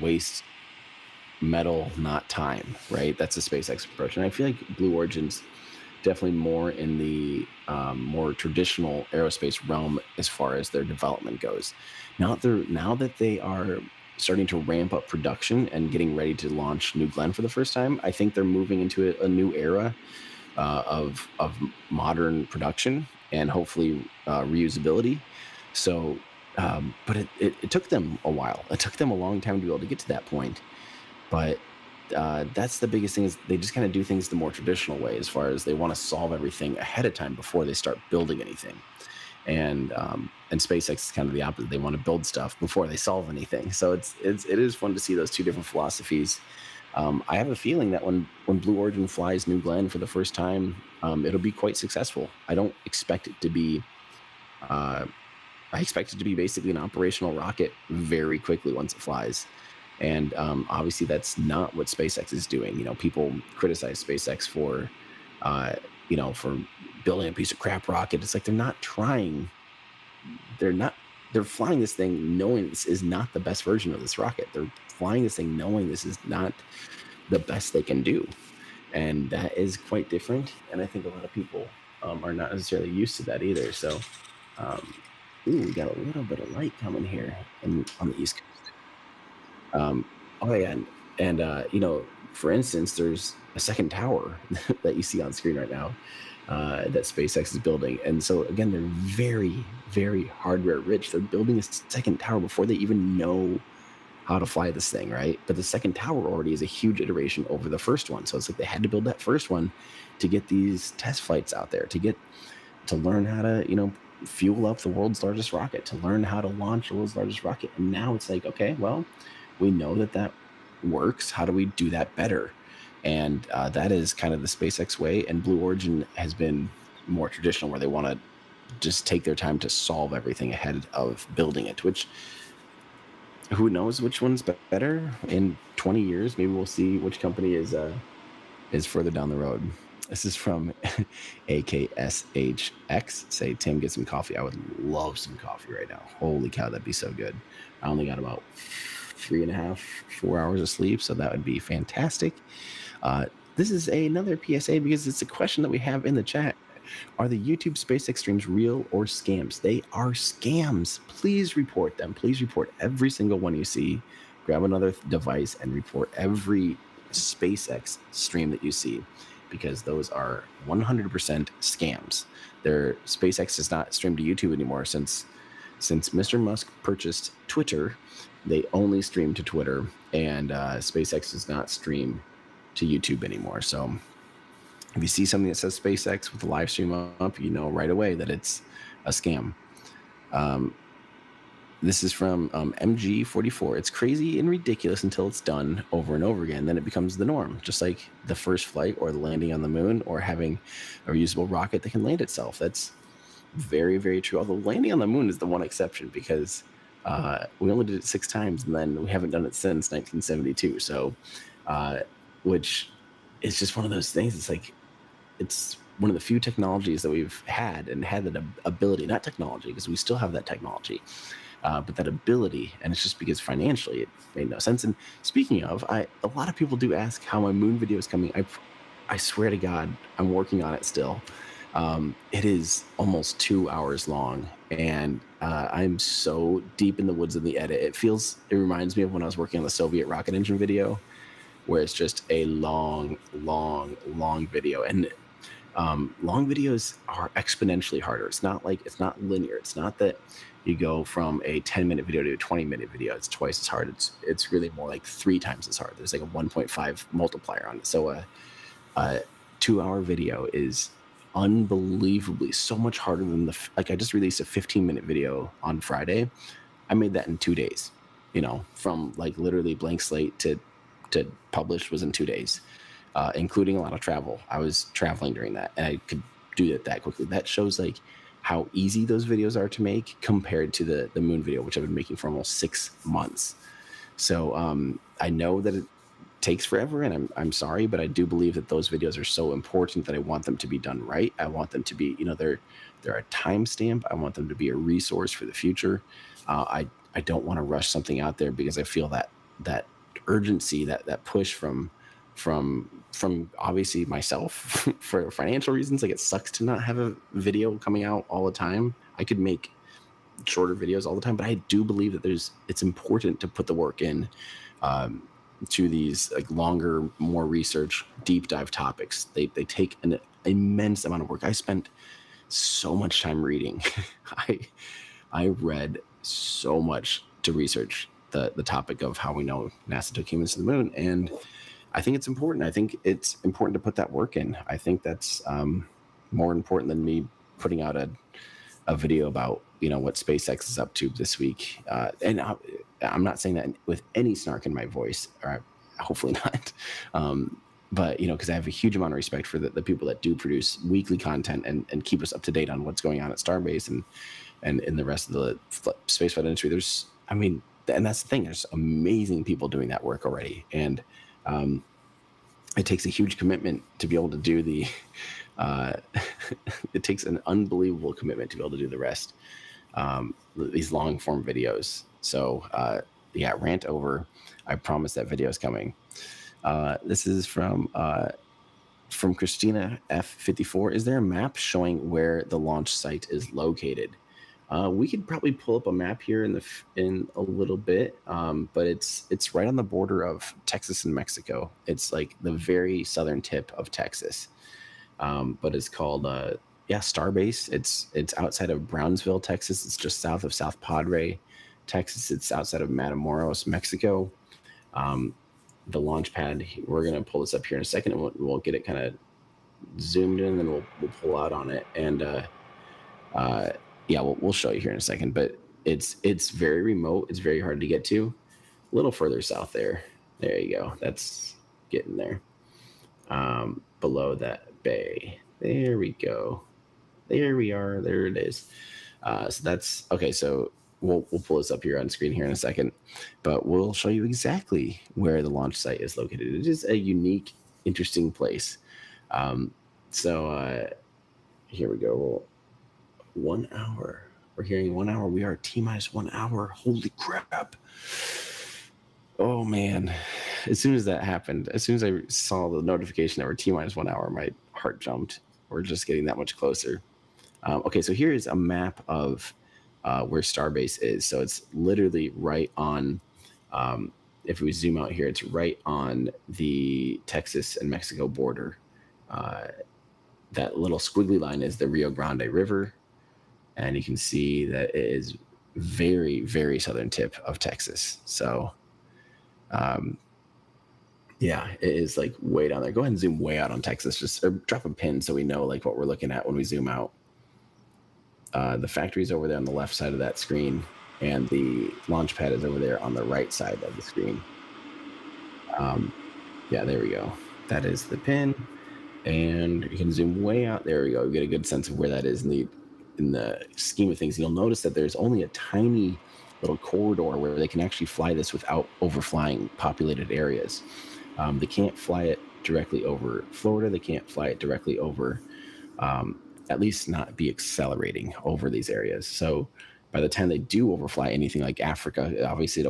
Waste metal, not time, right? That's a SpaceX approach. And I feel like Blue Origin's definitely more in the more traditional aerospace realm as far as their development goes. Now that they are starting to ramp up production and getting ready to launch New Glenn for the first time, I think they're moving into a new era of modern production. and hopefully reusability. So, but it took them a while. It took them a long time to be able to get to that point. But that's the biggest thing, is they just kind of do things the more traditional way, as far as they want to solve everything ahead of time before they start building anything. And SpaceX is kind of the opposite. They want to build stuff before they solve anything. So it is fun to see those two different philosophies. I have a feeling that when Blue Origin flies New Glenn for the first time, it'll be quite successful. I don't expect it to be. I expect it to be basically an operational rocket very quickly once it flies. And obviously, that's not what SpaceX is doing. People criticize SpaceX for, for building a piece of crap rocket. It's like they're not trying. They're not. They're flying this thing knowing this is not the best version of this rocket. They're flying this thing knowing this is not the best they can do, and that is quite different. And I think a lot of people are not necessarily used to that either. So, we got a little bit of light coming here on the East Coast. Oh yeah, and for instance, there's a second tower that you see on screen right now that SpaceX is building, and so again, they're very, very hardware rich. They're building a second tower before they even know how to fly this thing, right? But the second tower already is a huge iteration over the first one, so it's like they had to build that first one to get these test flights out there, to learn how to fuel up the world's largest rocket, to learn how to launch the world's largest rocket. And now it's like, okay, well, we know that works. How do we do that better? And that is kind of the SpaceX way. And Blue Origin has been more traditional, where they want to just take their time to solve everything ahead of building it, which, who knows which one's better in 20 years. Maybe we'll see which company is further down the road. This is from AKSHX. Say, Tim, get some coffee. I would love some coffee right now. Holy cow, that'd be so good. I only got about 3.5, 4 hours of sleep, so that would be fantastic. This is another PSA because it's a question that we have in the chat. Are the YouTube SpaceX streams real or scams? They are scams. Please report them. Please report every single one you see. Grab another device and report every SpaceX stream that you see, because those are 100% scams. SpaceX does not stream to YouTube anymore since Mr. Musk purchased Twitter. They only stream to Twitter, and SpaceX does not stream to YouTube anymore. So if you see something that says SpaceX with a live stream up, you know right away that it's a scam. This is from MG44. It's crazy and ridiculous until it's done over and over again. Then it becomes the norm, just like the first flight or the landing on the moon or having a reusable rocket that can land itself. That's very, very true. Although landing on the moon is the one exception, because we only did it 6 times, and then we haven't done it since 1972. So, which is just one of those things. It's like, it's one of the few technologies that we've had that ability, not technology, because we still have that technology, but that ability. And it's just because financially it made no sense. And speaking of, a lot of people do ask how my moon video is coming. I swear to God, I'm working on it still. It is almost 2 hours long, and I'm so deep in the woods of the edit. It reminds me of when I was working on the Soviet rocket engine video, where it's just a long video. And long videos are exponentially harder. It's not linear. It's not that you go from a 10-minute video to a 20-minute video. It's twice as hard. It's really more like 3 times as hard. There's like a 1.5 multiplier on it. So a 2-hour video is unbelievably so much harder than I just released a 15-minute video on Friday. I made that in 2 days. From like literally blank slate to published was in 2 days. Including a lot of travel. I was traveling during that, and I could do it that quickly. That shows like how easy those videos are to make compared to the moon video, which I've been making for almost 6 months. So I know that it takes forever, and I'm sorry, but I do believe that those videos are so important that I want them to be done right. I want them to be, they're a timestamp. I want them to be a resource for the future. I don't want to rush something out there because I feel that urgency, that push from obviously myself for financial reasons. Like, it sucks to not have a video coming out all the time. I could make shorter videos all the time, but I do believe that it's important to put the work in to these like longer, more research, deep dive topics. They take an immense amount of work. I spent so much time reading. I I read so much to research the topic of how we know NASA took humans to the moon, and I think it's important. I think it's important to put that work in. I think that's more important than me putting out a video about what SpaceX is up to this week. And I'm not saying that with any snark in my voice, or hopefully not. But because I have a huge amount of respect for the people that do produce weekly content and keep us up to date on what's going on at Starbase and in the rest of the spaceflight industry. And that's the thing. There's amazing people doing that work already, and it takes a huge commitment to be able to do the. It takes an unbelievable commitment to be able to do the rest. These long form videos. So rant over. I promise that video is coming. This is from Christina F54. Is there a map showing where the launch site is located? We could probably pull up a map here in a little bit, but it's right on the border of Texas and Mexico. It's like the very southern tip of Texas, but it's called Starbase. It's outside of Brownsville, Texas. It's just south of South Padre, Texas. It's outside of Matamoros, Mexico. The launch pad. We're gonna pull this up here in a second, and we'll get it kind of zoomed in, and then we'll pull out on it, and we'll show you here in a second. But it's very remote. It's very hard to get to. A little further south there. There you go. That's getting there. Below that bay. There we go. There we are. There it is. So that's okay. So we'll pull this up here on screen here in a second, but we'll show you exactly where the launch site is located. It is a unique, interesting place. Here we go. 1 hour. We're hearing 1 hour. We are T-minus 1 hour. Holy crap. Oh man. As soon as that happened, as soon as I saw the notification that we're T-minus 1 hour, my heart jumped. We're just getting that much closer. Okay, so here is a map of where Starbase is. So it's literally right on, if we zoom out here, it's right on the Texas and Mexico border. That little squiggly line is the Rio Grande River. And you can see that it is very, very southern tip of Texas. So, it is like way down there. Go ahead and zoom way out on Texas, or drop a pin so we know like what we're looking at when we zoom out. The factory's over there on the left side of that screen, and the launch pad is over there on the right side of the screen. There we go. That is the pin, and you can zoom way out. There we go. You get a good sense of where that is in the scheme of things. You'll notice that there's only a tiny little corridor where they can actually fly this without overflying populated areas. They can't fly it directly over Florida. They can't fly it directly over, at least not be accelerating over these areas. So by the time they do overfly anything like Africa, obviously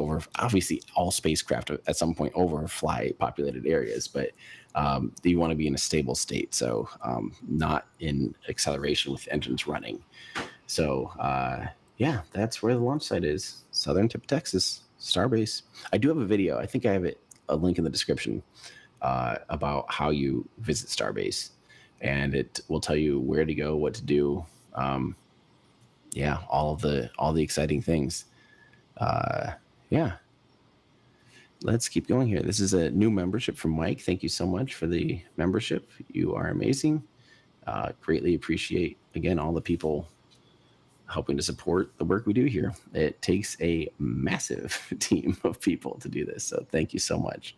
all spacecraft at some point overfly populated areas, but you want to be in a stable state. So not in acceleration with engines running. So that's where the launch site is. Southern tip of Texas, Starbase. I do have a video. I think I have a link in the description about how you visit Starbase, and it will tell you where to go, what to do. All the exciting things. Let's keep going here. This is a new membership from Mike. Thank you so much for the membership. You are amazing. Greatly appreciate, again, all the people helping to support the work we do here. It takes a massive team of people to do this. So thank you so much.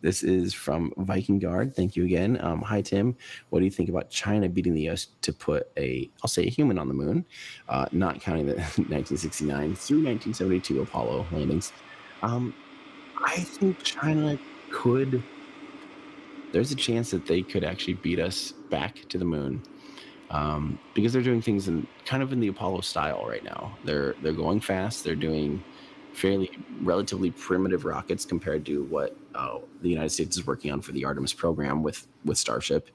This is from Viking Guard. Thank you again. Hi, Tim. What do you think about China beating the US to put a human on the moon, not counting the 1969 through 1972 Apollo landings? I think China could. There's a chance that they could actually beat us back to the moon, because they're doing things in the Apollo style right now. They're going fast. They're doing relatively primitive rockets compared to what the United States is working on for the Artemis program with Starship,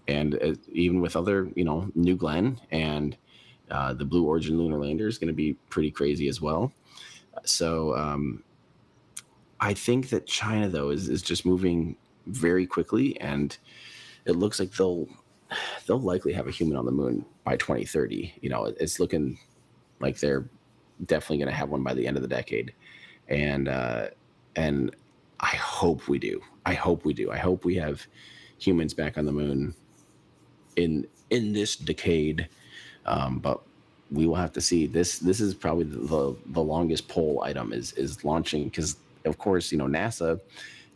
and even with other, New Glenn and the Blue Origin lunar lander is going to be pretty crazy as well. So I think that China, though, is just moving very quickly, and it looks like they'll they'll likely have a human on the moon by 2030. You know, it's looking like they're definitely going to have one by the end of the decade, and and I hope we do. I hope we do. I hope we have humans back on the moon in this decade. But we will have to see. This is probably the longest poll item is launching, because of course, you know, NASA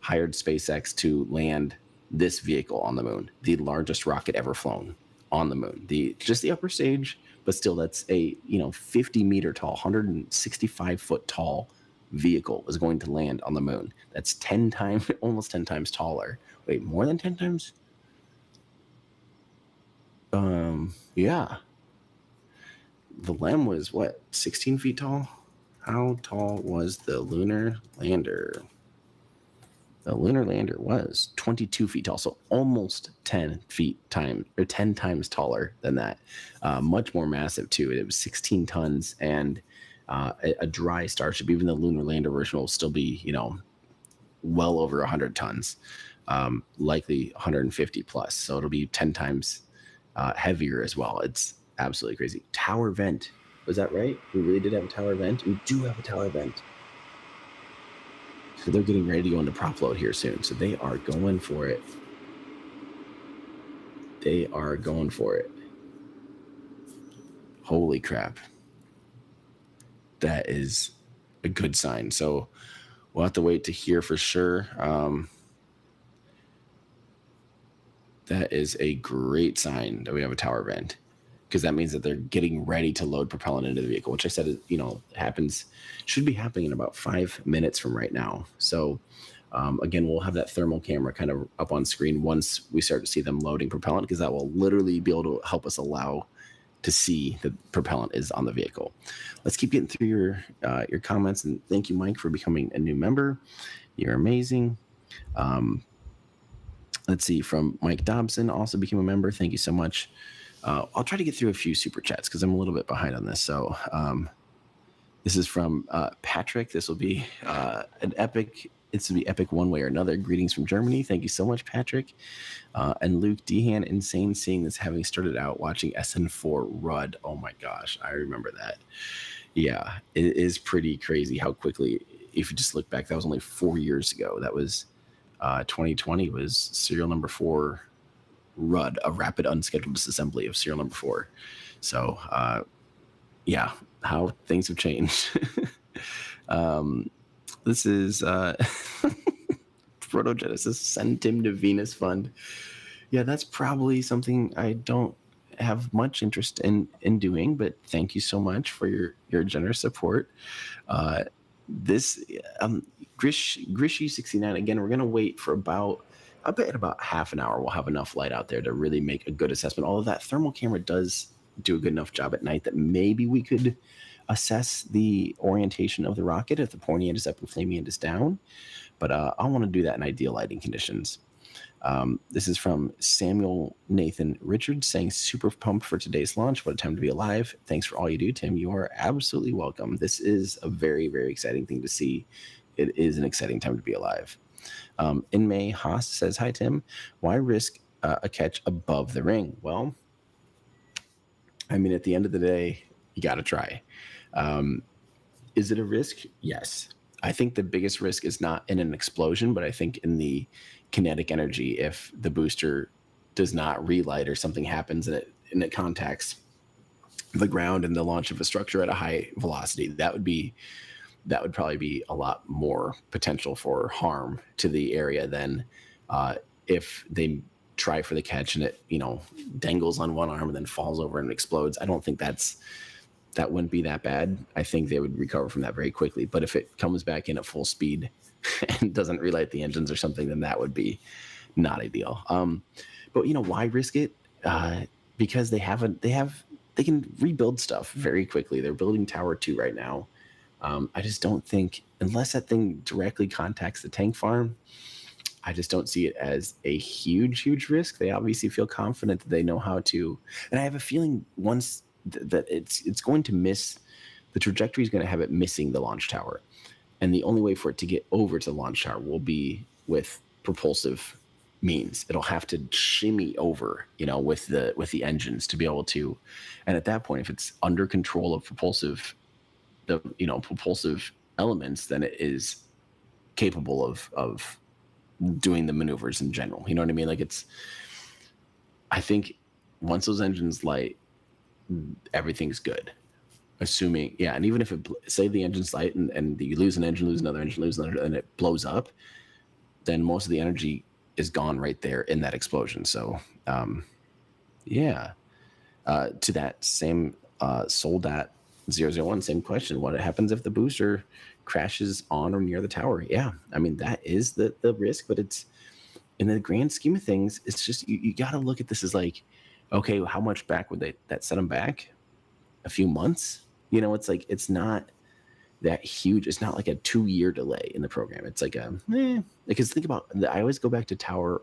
hired SpaceX to land this vehicle on the moon, the largest rocket ever flown on the moon. The just the upper stage, but still, that's a 50-meter tall, 165-foot tall vehicle is going to land on the moon. That's 10 times, almost 10 times taller. Wait, more than 10 times? Yeah. The LEM was what, 16 feet tall? How tall was the lunar lander? The lunar lander was 22 feet tall, so almost 10 feet time or 10 times taller than that. Much more massive too. It was 16 tons, and a dry Starship. Even the lunar lander version will still be, well over 100 tons, likely 150 plus. So it'll be 10 times heavier as well. It's absolutely crazy. Tower vent. Was that right? We really did have a tower vent. We do have a tower vent. So they're getting ready to go into prop load here soon. So they are going for it. They are going for it. Holy crap. That is a good sign. So we'll have to wait to hear for sure. That is a great sign that we have a tower vent, because that means that they're getting ready to load propellant into the vehicle, which I said, should be happening in about 5 minutes from right now. So again, we'll have that thermal camera kind of up on screen once we start to see them loading propellant, because that will literally be able to help us allow to see that propellant is on the vehicle. Let's keep getting through your comments, and thank you, Mike, for becoming a new member. You're amazing. Let's see, from Mike Dobson, also became a member. Thank you so much. I'll try to get through a few super chats because I'm a little bit behind on this. So this is from Patrick. This will be an epic. It's to be epic one way or another. Greetings from Germany. Thank you so much, Patrick. And Luke Dehan, insane seeing this, having started out watching SN4 Rudd. Oh my gosh, I remember that. Yeah, it is pretty crazy how quickly, if you just look back, that was only 4 years ago. That was 2020 was serial number 4 Rudd, a rapid unscheduled disassembly of serial number 4. So yeah, how things have changed. This is Protogenesis, send Tim to Venus Fund. Yeah, that's probably something I don't have much interest in doing, but thank you so much for your generous support. This Grishy69, again, we're going to wait for about half an hour. We'll have enough light out there to really make a good assessment. Although that thermal camera does do a good enough job at night that maybe we could assess the orientation of the rocket if the pointy end is up and flaming end is down. But I want to do that in ideal lighting conditions. This is from Samuel Nathan Richards saying, super pumped for today's launch. What a time to be alive. Thanks for all you do, Tim. You are absolutely welcome. This is a very, very exciting thing to see. It is an exciting time to be alive. In May, Haas says, hi, Tim. Why risk a catch above the ring? Well, I mean, at the end of the day, you got to try. Is it a risk? Yes. I think the biggest risk is not in an explosion, but I think in the kinetic energy. If the booster does not relight or something happens and it contacts the ground and the launch of a structure at a high velocity, that would probably be a lot more potential for harm to the area than if they try for the catch and it dangles on one arm and then falls over and explodes. I don't think that wouldn't be that bad. I think they would recover from that very quickly. But if it comes back in at full speed and doesn't relight the engines or something, then that would be not ideal. But why risk it? Because they can rebuild stuff very quickly. They're building Tower 2 right now. I just don't think, unless that thing directly contacts the tank farm, I just don't see it as a huge risk. They obviously feel confident that they know how to, and I have a feeling once that it's going to miss, the trajectory is going to have it missing the launch tower. And the only way for it to get over to the launch tower will be with propulsive means. It'll have to shimmy over, with the engines to be able to. And at that point, if it's under control of propulsive elements, then it is capable of doing the maneuvers in general. You know what I mean? Like I think once those engines light, everything's good. Assuming, yeah, and even if say the engine's light and you lose an engine, lose another engine, lose another, and it blows up, then most of the energy is gone right there in that explosion. So, yeah. To that same Soldat 001, same question. What happens if the booster crashes on or near the tower? Yeah, I mean, that is the risk, but it's in the grand scheme of things, it's just you got to look at this as like, okay, how much back would that set them back? A few months? It's like, it's not that huge. It's not like a 2-year delay in the program. It's like because think about, I always go back to the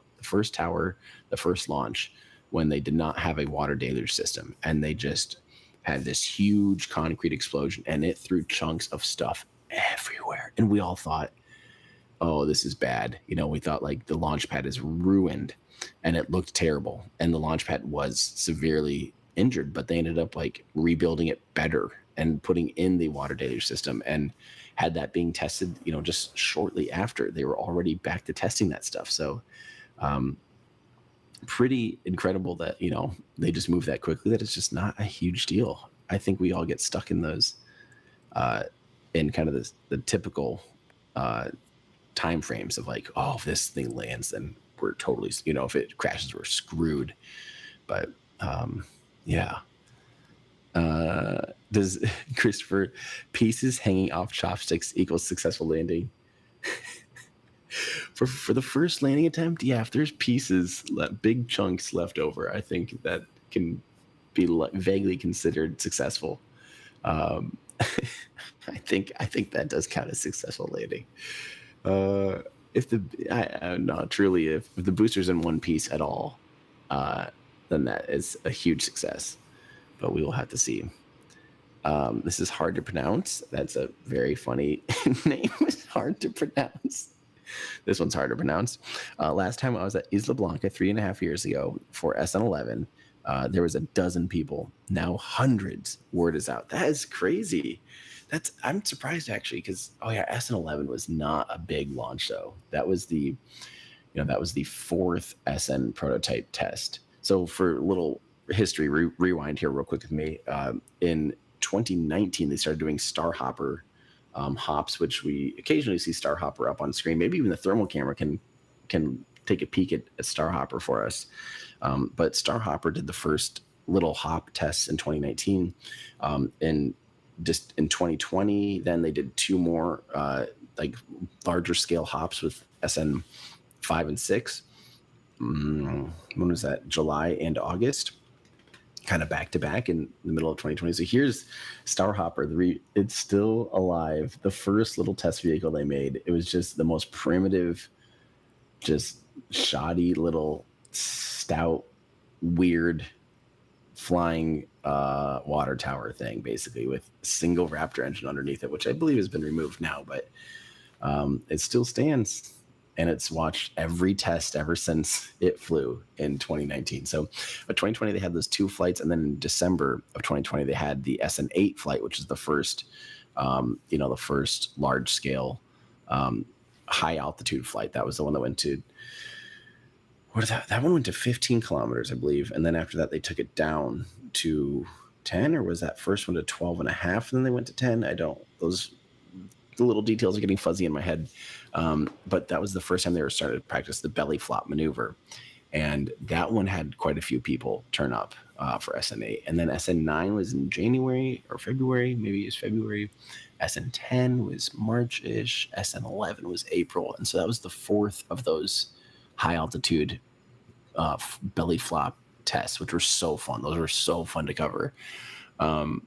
first launch, when they did not have a water deluge system, and they just had this huge concrete explosion, and it threw chunks of stuff everywhere. And we all thought, oh, this is bad. We thought like the launch pad is ruined, and it looked terrible. And the launch pad was severely injured, but they ended up like rebuilding it better and putting in the water deluge system. And had that being tested, just shortly after, they were already back to testing that stuff. So, pretty incredible that, they just move that quickly, that it's just not a huge deal. I think we all get stuck in those, in kind of the typical, time frames of like, oh, if this thing lands, then we're totally, if it crashes, we're screwed. But yeah. Does Christopher, pieces hanging off chopsticks equals successful landing? For the first landing attempt, yeah, if there's pieces, big chunks left over, I think that can be vaguely considered successful. I think that does count as successful landing. If the booster's in one piece at all, then that is a huge success. But we will have to see. This is hard to pronounce. That's a very funny name. It's hard to pronounce. This one's hard to pronounce. Last time I was at Isla Blanca 3.5 years ago for SN11, there was a dozen people. Now hundreds. Word is out. That is crazy. I'm surprised actually, because SN11 was not a big launch though. That was the fourth SN prototype test. So for a little history rewind here real quick with me, in 2019 they started doing Starhopper hops, which we occasionally see Starhopper up on screen. Maybe even the thermal camera can take a peek at Starhopper for us. But Starhopper did the first little hop tests in 2019. And just in 2020, then they did 2 more like larger scale hops with SN 5 and 6. When was that? July and August, kind of back to back in the middle of 2020. So here's Starhopper. It's still alive. The first little test vehicle they made. It was just the most primitive, just shoddy little stout, weird flying water tower thing, basically, with a single Raptor engine underneath it, which I believe has been removed now, but it still stands. And it's watched every test ever since it flew in 2019. So, 2020 they had those 2 flights, and then in December of 2020 they had the SN8 flight, which is the first, the first large scale, high altitude flight. That was the one that went to that one went to 15 kilometers, I believe, and then after that they took it down to 10, or was that first one to 12 and a half, and then they went to 10? The little details are getting fuzzy in my head. But that was the first time they were started to practice the belly flop maneuver. And that one had quite a few people turn up for SN8. And then SN9 was in January or February, maybe it was February. SN10 was March-ish. SN11 was April. And so that was the 4th of those high altitude belly flop tests, which were so fun. Those were so fun to cover. And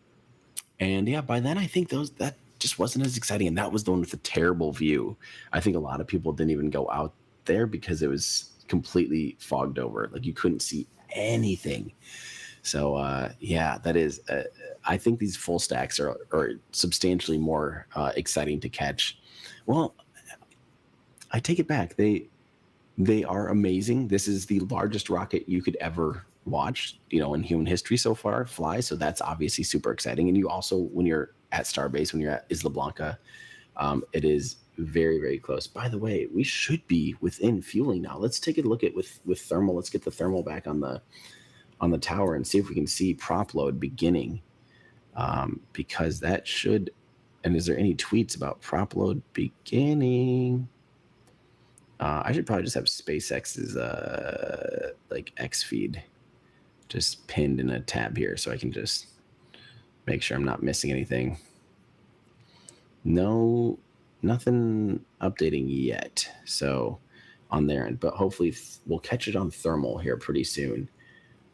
yeah, by then I think that just wasn't as exciting. And that was the one with the terrible view. I think a lot of people didn't even go out there because it was completely fogged over. Like you couldn't see anything. So yeah, that is, I think these full stacks are substantially more exciting to catch. Well, I take it back. They are amazing. This is the largest rocket you could ever watch, in human history so far fly. So that's obviously super exciting. And you also, when you're at Starbase, when you're at Isla Blanca, it is very, very close. By the way, we should be within fueling now. Let's take a look at with thermal. Let's get the thermal back on the tower and see if we can see prop load beginning, because that should. And is there any tweets about prop load beginning? I should probably just have SpaceX's like X feed just pinned in a tab here, so I can just make sure I'm not missing anything. No, nothing updating yet. So on their end, but hopefully we'll catch it on thermal here pretty soon.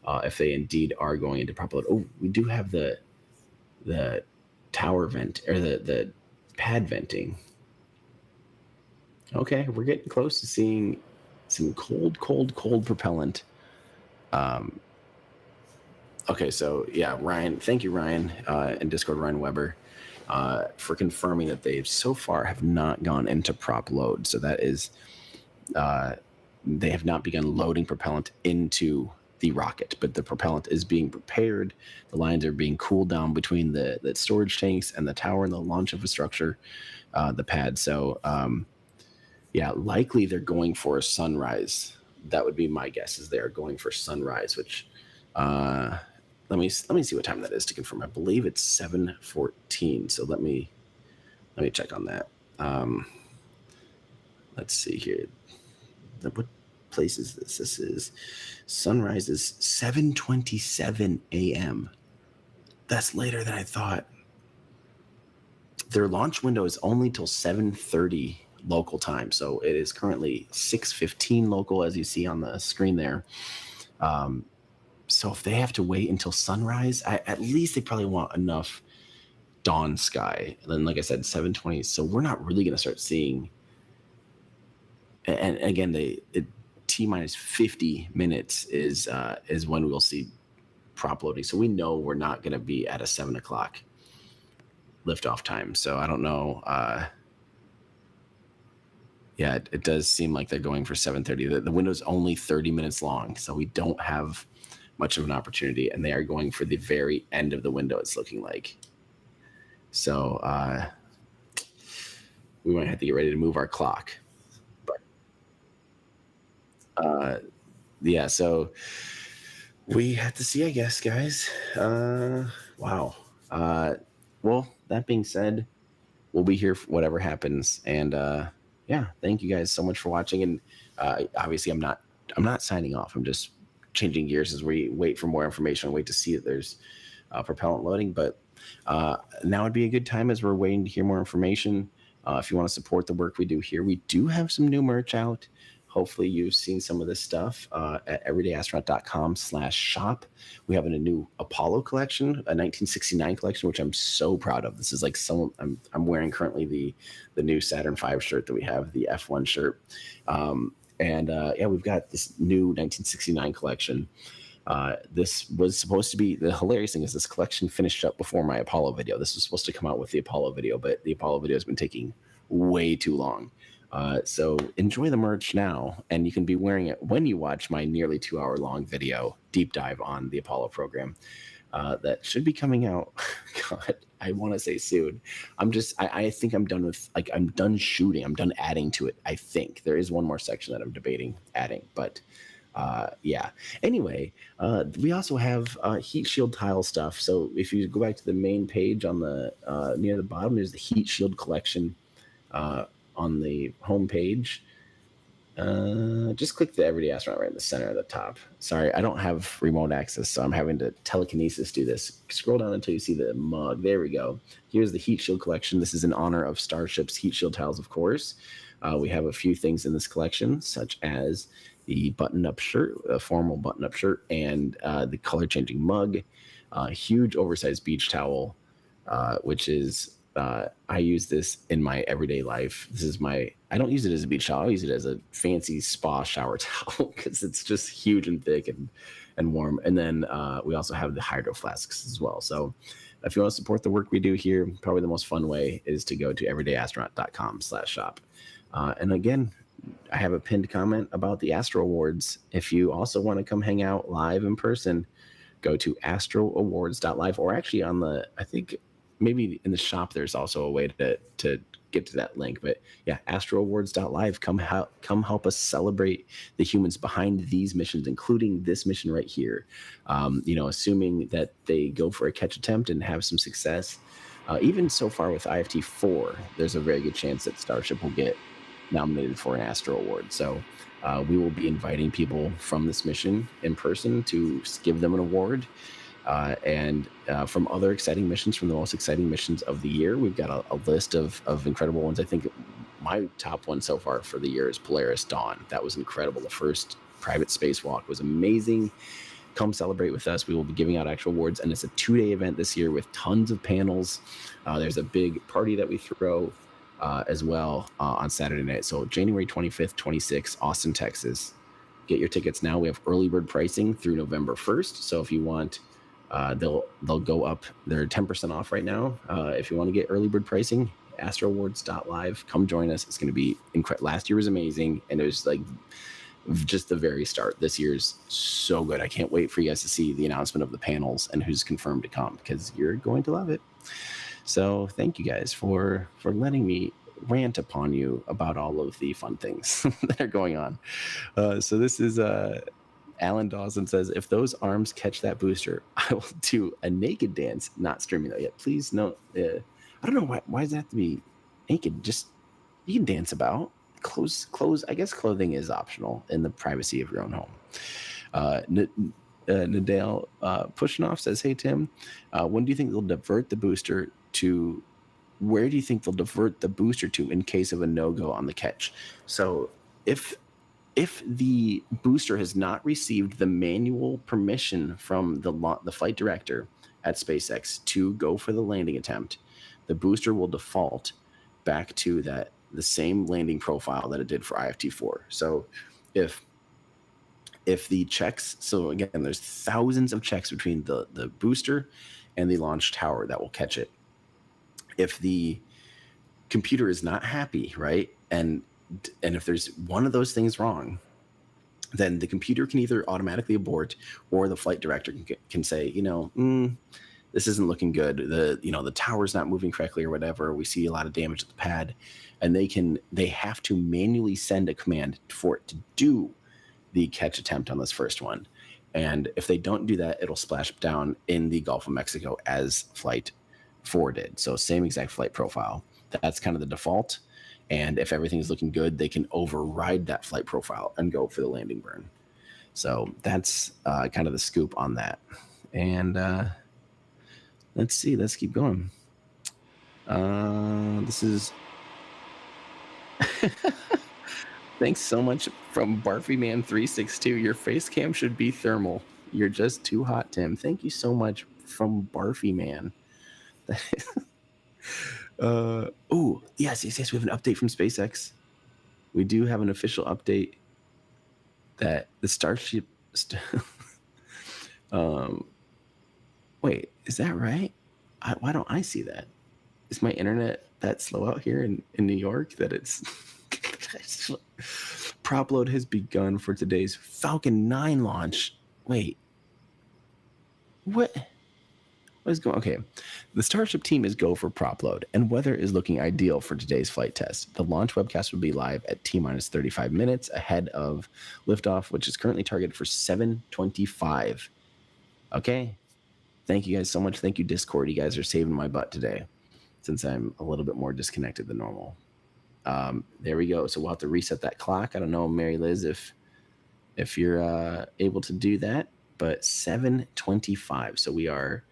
If they indeed are going into prop load. Oh, we do have the tower vent, or the pad venting. Okay, we're getting close to seeing some cold propellant. Okay, so yeah, Ryan, thank you, Ryan, in Discord, Ryan Weber, for confirming that they so far have not gone into prop load. So that is, they have not begun loading propellant into the rocket, but the propellant is being prepared. The lines are being cooled down between the storage tanks and the tower and the launch infrastructure, the pad. So, yeah, likely they're going for a sunrise. That would be my guess, is they're going for sunrise, which let me see what time that is to confirm. I believe it's 7:14. So let me check on that. Let's see here. What place is this? This is sunrise is 7:27 a.m. That's later than I thought. Their launch window is only till 7:30 local time. So it is currently 6:15 local, as you see on the screen there. So if they have to wait until sunrise, at least they probably want enough dawn sky. And then, like I said, 7:20. So we're not really going to start seeing. And again, T-minus 50 minutes is when we'll see prop loading. So we know we're not going to be at a 7 o'clock liftoff time. So I don't know. Yeah, it does seem like they're going for 7:30. The window's only 30 minutes long, so we don't have much of an opportunity, and they are going for the very end of the window, it's looking like. So we might have to get ready to move our clock. But yeah, so we have to see, I guess, guys. Wow. Well, that being said, we'll be here for whatever happens. And yeah, thank you guys so much for watching. And obviously, I'm not signing off. I'm just changing gears as we wait for more information, wait to see that there's propellant loading. But now would be a good time as we're waiting to hear more information. If you want to support the work we do here, we do have some new merch out. Hopefully you've seen some of this stuff at everydayastronaut.com/shop. We have a new Apollo collection, a 1969 collection, which I'm so proud of. This is like I'm wearing currently the new Saturn V shirt that we have, the F1 shirt. Yeah, we've got this new 1969 collection. This was supposed to be, the hilarious thing is this collection finished up before my Apollo video. This was supposed to come out with the Apollo video, but the Apollo video has been taking way too long. So enjoy the merch now, and you can be wearing it when you watch my nearly 2-hour-long video deep dive on the Apollo program. That should be coming out. God, I want to say soon. I think I'm done with, like, I'm done shooting. I'm done adding to it. I think there is one more section that I'm debating adding, but yeah. Anyway, we also have heat shield tile stuff. So if you go back to the main page on the near the bottom, there's the heat shield collection on the home page. Just click the Everyday Astronaut right in the center of the top. Sorry, I don't have remote access, so I'm having to telekinesis do this. Scroll down until you see the mug. There we go. Here's the heat shield collection. This is in honor of Starship's heat shield tiles, of course. We have a few things in this collection, such as the button-up shirt, a formal button-up shirt, and the color-changing mug, huge oversized beach towel, which is I use this in my everyday life. This is I don't use it as a beach towel. I use it as a fancy spa shower towel because it's just huge and thick and warm. And then we also have the hydro flasks as well. So if you want to support the work we do here, probably the most fun way is to go to everydayastronaut.com/shop. And again, I have a pinned comment about the Astro Awards. If you also want to come hang out live in person, go to astrooawards.live, or actually on the, I think maybe in the shop there's also a way to get to that link. But yeah, astrooawards.live. Come help us celebrate the humans behind these missions, including this mission right here. Assuming that they go for a catch attempt and have some success. Even so far with IFT 4, there's a very good chance that Starship will get nominated for an Astro Award. So we will be inviting people from this mission in person to give them an award. And from other exciting missions, from the most exciting missions of the year, we've got a list of incredible ones. I think my top one so far for the year is Polaris Dawn. That was incredible. The first private spacewalk was amazing. Come celebrate with us. We will be giving out actual awards, and it's a 2-day event this year with tons of panels. There's a big party that we throw as well on Saturday night. So January 25th, 26th, Austin, Texas. Get your tickets now. We have early bird pricing through November 1st. So if you want, they'll go up. They're 10% off right now. If you want to get early bird pricing, astrooawards.live. Come join us. It's going to be incredible. Last year was amazing, and it was like just the very start. This year's so good. I can't wait for you guys to see the announcement of the panels and who's confirmed to come, because you're going to love it. So thank you guys for letting me rant upon you about all of the fun things that are going on. So this is Alan Dawson says, if those arms catch that booster, I will do a naked dance, not streaming though yet. Please no. I don't know why does it have to be naked? Just, you can dance about. Clothes. I guess clothing is optional in the privacy of your own home. Nadal Pushnoff says, hey Tim, when do you think they'll divert the booster to? Where do you think they'll divert the booster to in case of a no-go on the catch? So if the booster has not received the manual permission from the flight director at SpaceX to go for the landing attempt, the booster will default back to the same landing profile that it did for IFT4. So if the checks, so again, there's thousands of checks between the booster and the launch tower that will catch it. If the computer is not happy, right, and if there's one of those things wrong, then the computer can either automatically abort, or the flight director can say, this isn't looking good. The tower's not moving correctly or whatever. We see a lot of damage at the pad, and they have to manually send a command for it to do the catch attempt on this first one. And if they don't do that, it'll splash down in the Gulf of Mexico as Flight 4 did. So same exact flight profile. That's kind of the default. And if everything's looking good, they can override that flight profile and go for the landing burn. So that's kind of the scoop on that. And let's see. Let's keep going. This is... Thanks so much from BarfyMan362. Your face cam should be thermal. You're just too hot, Tim. Thank you so much from BarfyMan. Oh, yes. We have an update from SpaceX. We do have an official update that the Starship... wait, is that right? Why don't I see that? Is my internet that slow out here in New York that it's... Prop load has begun for today's Falcon 9 launch. Wait. What is going on? Okay. The Starship team is go for prop load, and weather is looking ideal for today's flight test. The launch webcast will be live at T-minus 35 minutes ahead of liftoff, which is currently targeted for 7:25. Okay. Thank you guys so much. Thank you, Discord. You guys are saving my butt today, since I'm a little bit more disconnected than normal. There we go. So we'll have to reset that clock. I don't know, Mary Liz, if you're able to do that, but 7:25. So we are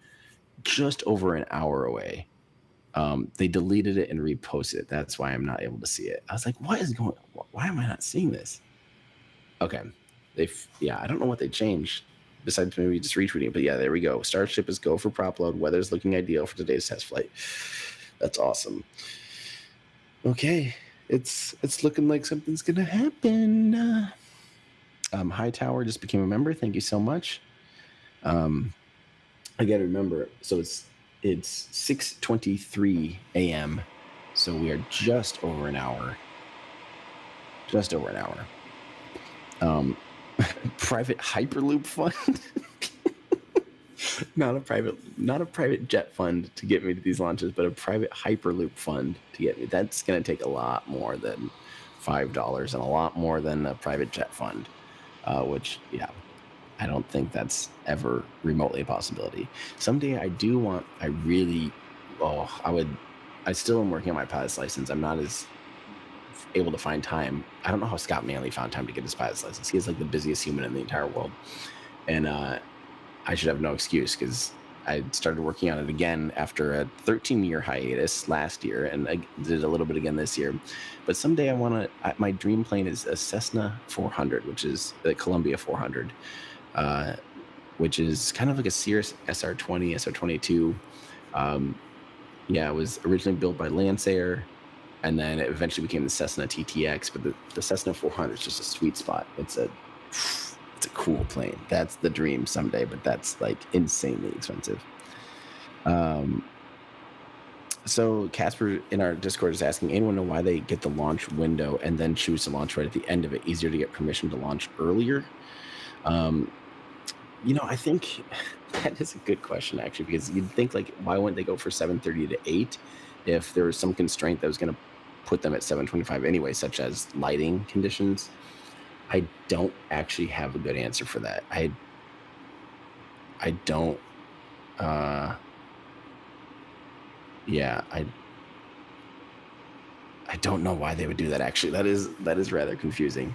just over an hour away. They deleted it and reposted it. That's why I'm not able to see it. I was like, what is going on? Why am I not seeing this? Okay. I don't know what they changed besides maybe just retweeting, but yeah, there we go. Starship is go for prop load. Weather's looking ideal for today's test flight. That's awesome. Okay. It's looking like something's gonna happen. Hightower just became a member. Thank you so much. I gotta remember. So it's 6:23 a.m. So we are just over an hour Just over an hour. Private Hyperloop fund. Not a private jet fund to get me to these launches, but a private Hyperloop fund to get me. That's going to take a lot more than $5 and a lot more than a private jet fund, which, yeah, I don't think that's ever remotely a possibility. Someday I still am working on my pilot's license. I'm not as able to find time. I don't know how Scott Manley found time to get his pilot's license. He is like the busiest human in the entire world. And I should have no excuse because I started working on it again after a 13-year hiatus last year, and I did a little bit again this year. But someday my dream plane is a Cessna 400, which is the Columbia 400, which is kind of like a Cirrus SR-20, SR-22. Yeah, it was originally built by Lancair, and then it eventually became the Cessna TTX. But the Cessna 400 is just a sweet spot. It's a cool plane. That's the dream someday, but that's like insanely expensive. So Casper in our Discord is asking, anyone know why they get the launch window and then choose to launch right at the end of it? Easier to get permission to launch earlier? I think that is a good question, actually, because you'd think, like, why wouldn't they go for 7:30 to 8 if there was some constraint that was going to put them at 7:25 anyway, such as lighting conditions? I don't actually have a good answer for that. I don't. I don't know why they would do that. Actually, that is rather confusing.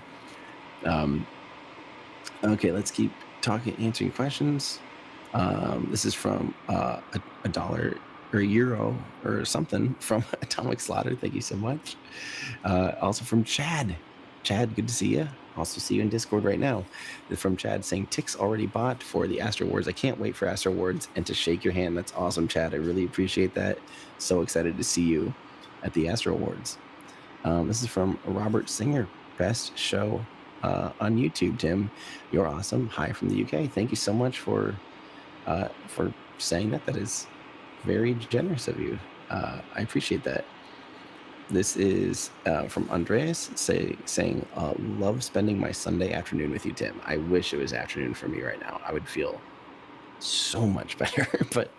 Okay, let's keep talking, answering questions. This is from $1 or €1 or something from Atomic Slaughter. Thank you so much. Also from Chad. Chad, good to see you. Also see you in Discord right now. From Chad saying, Tick's already bought for the Astro Awards. I can't wait for Astro Awards and to shake your hand. That's awesome, Chad. I really appreciate that. So excited to see you at the Astro Awards. This is from Robert Singer. Best show on YouTube, Tim. You're awesome. Hi from the UK. Thank you so much for saying that. That is very generous of you. I appreciate that. This is from Andreas saying, love spending my Sunday afternoon with you, Tim. I wish it was afternoon for me right now. I would feel so much better. But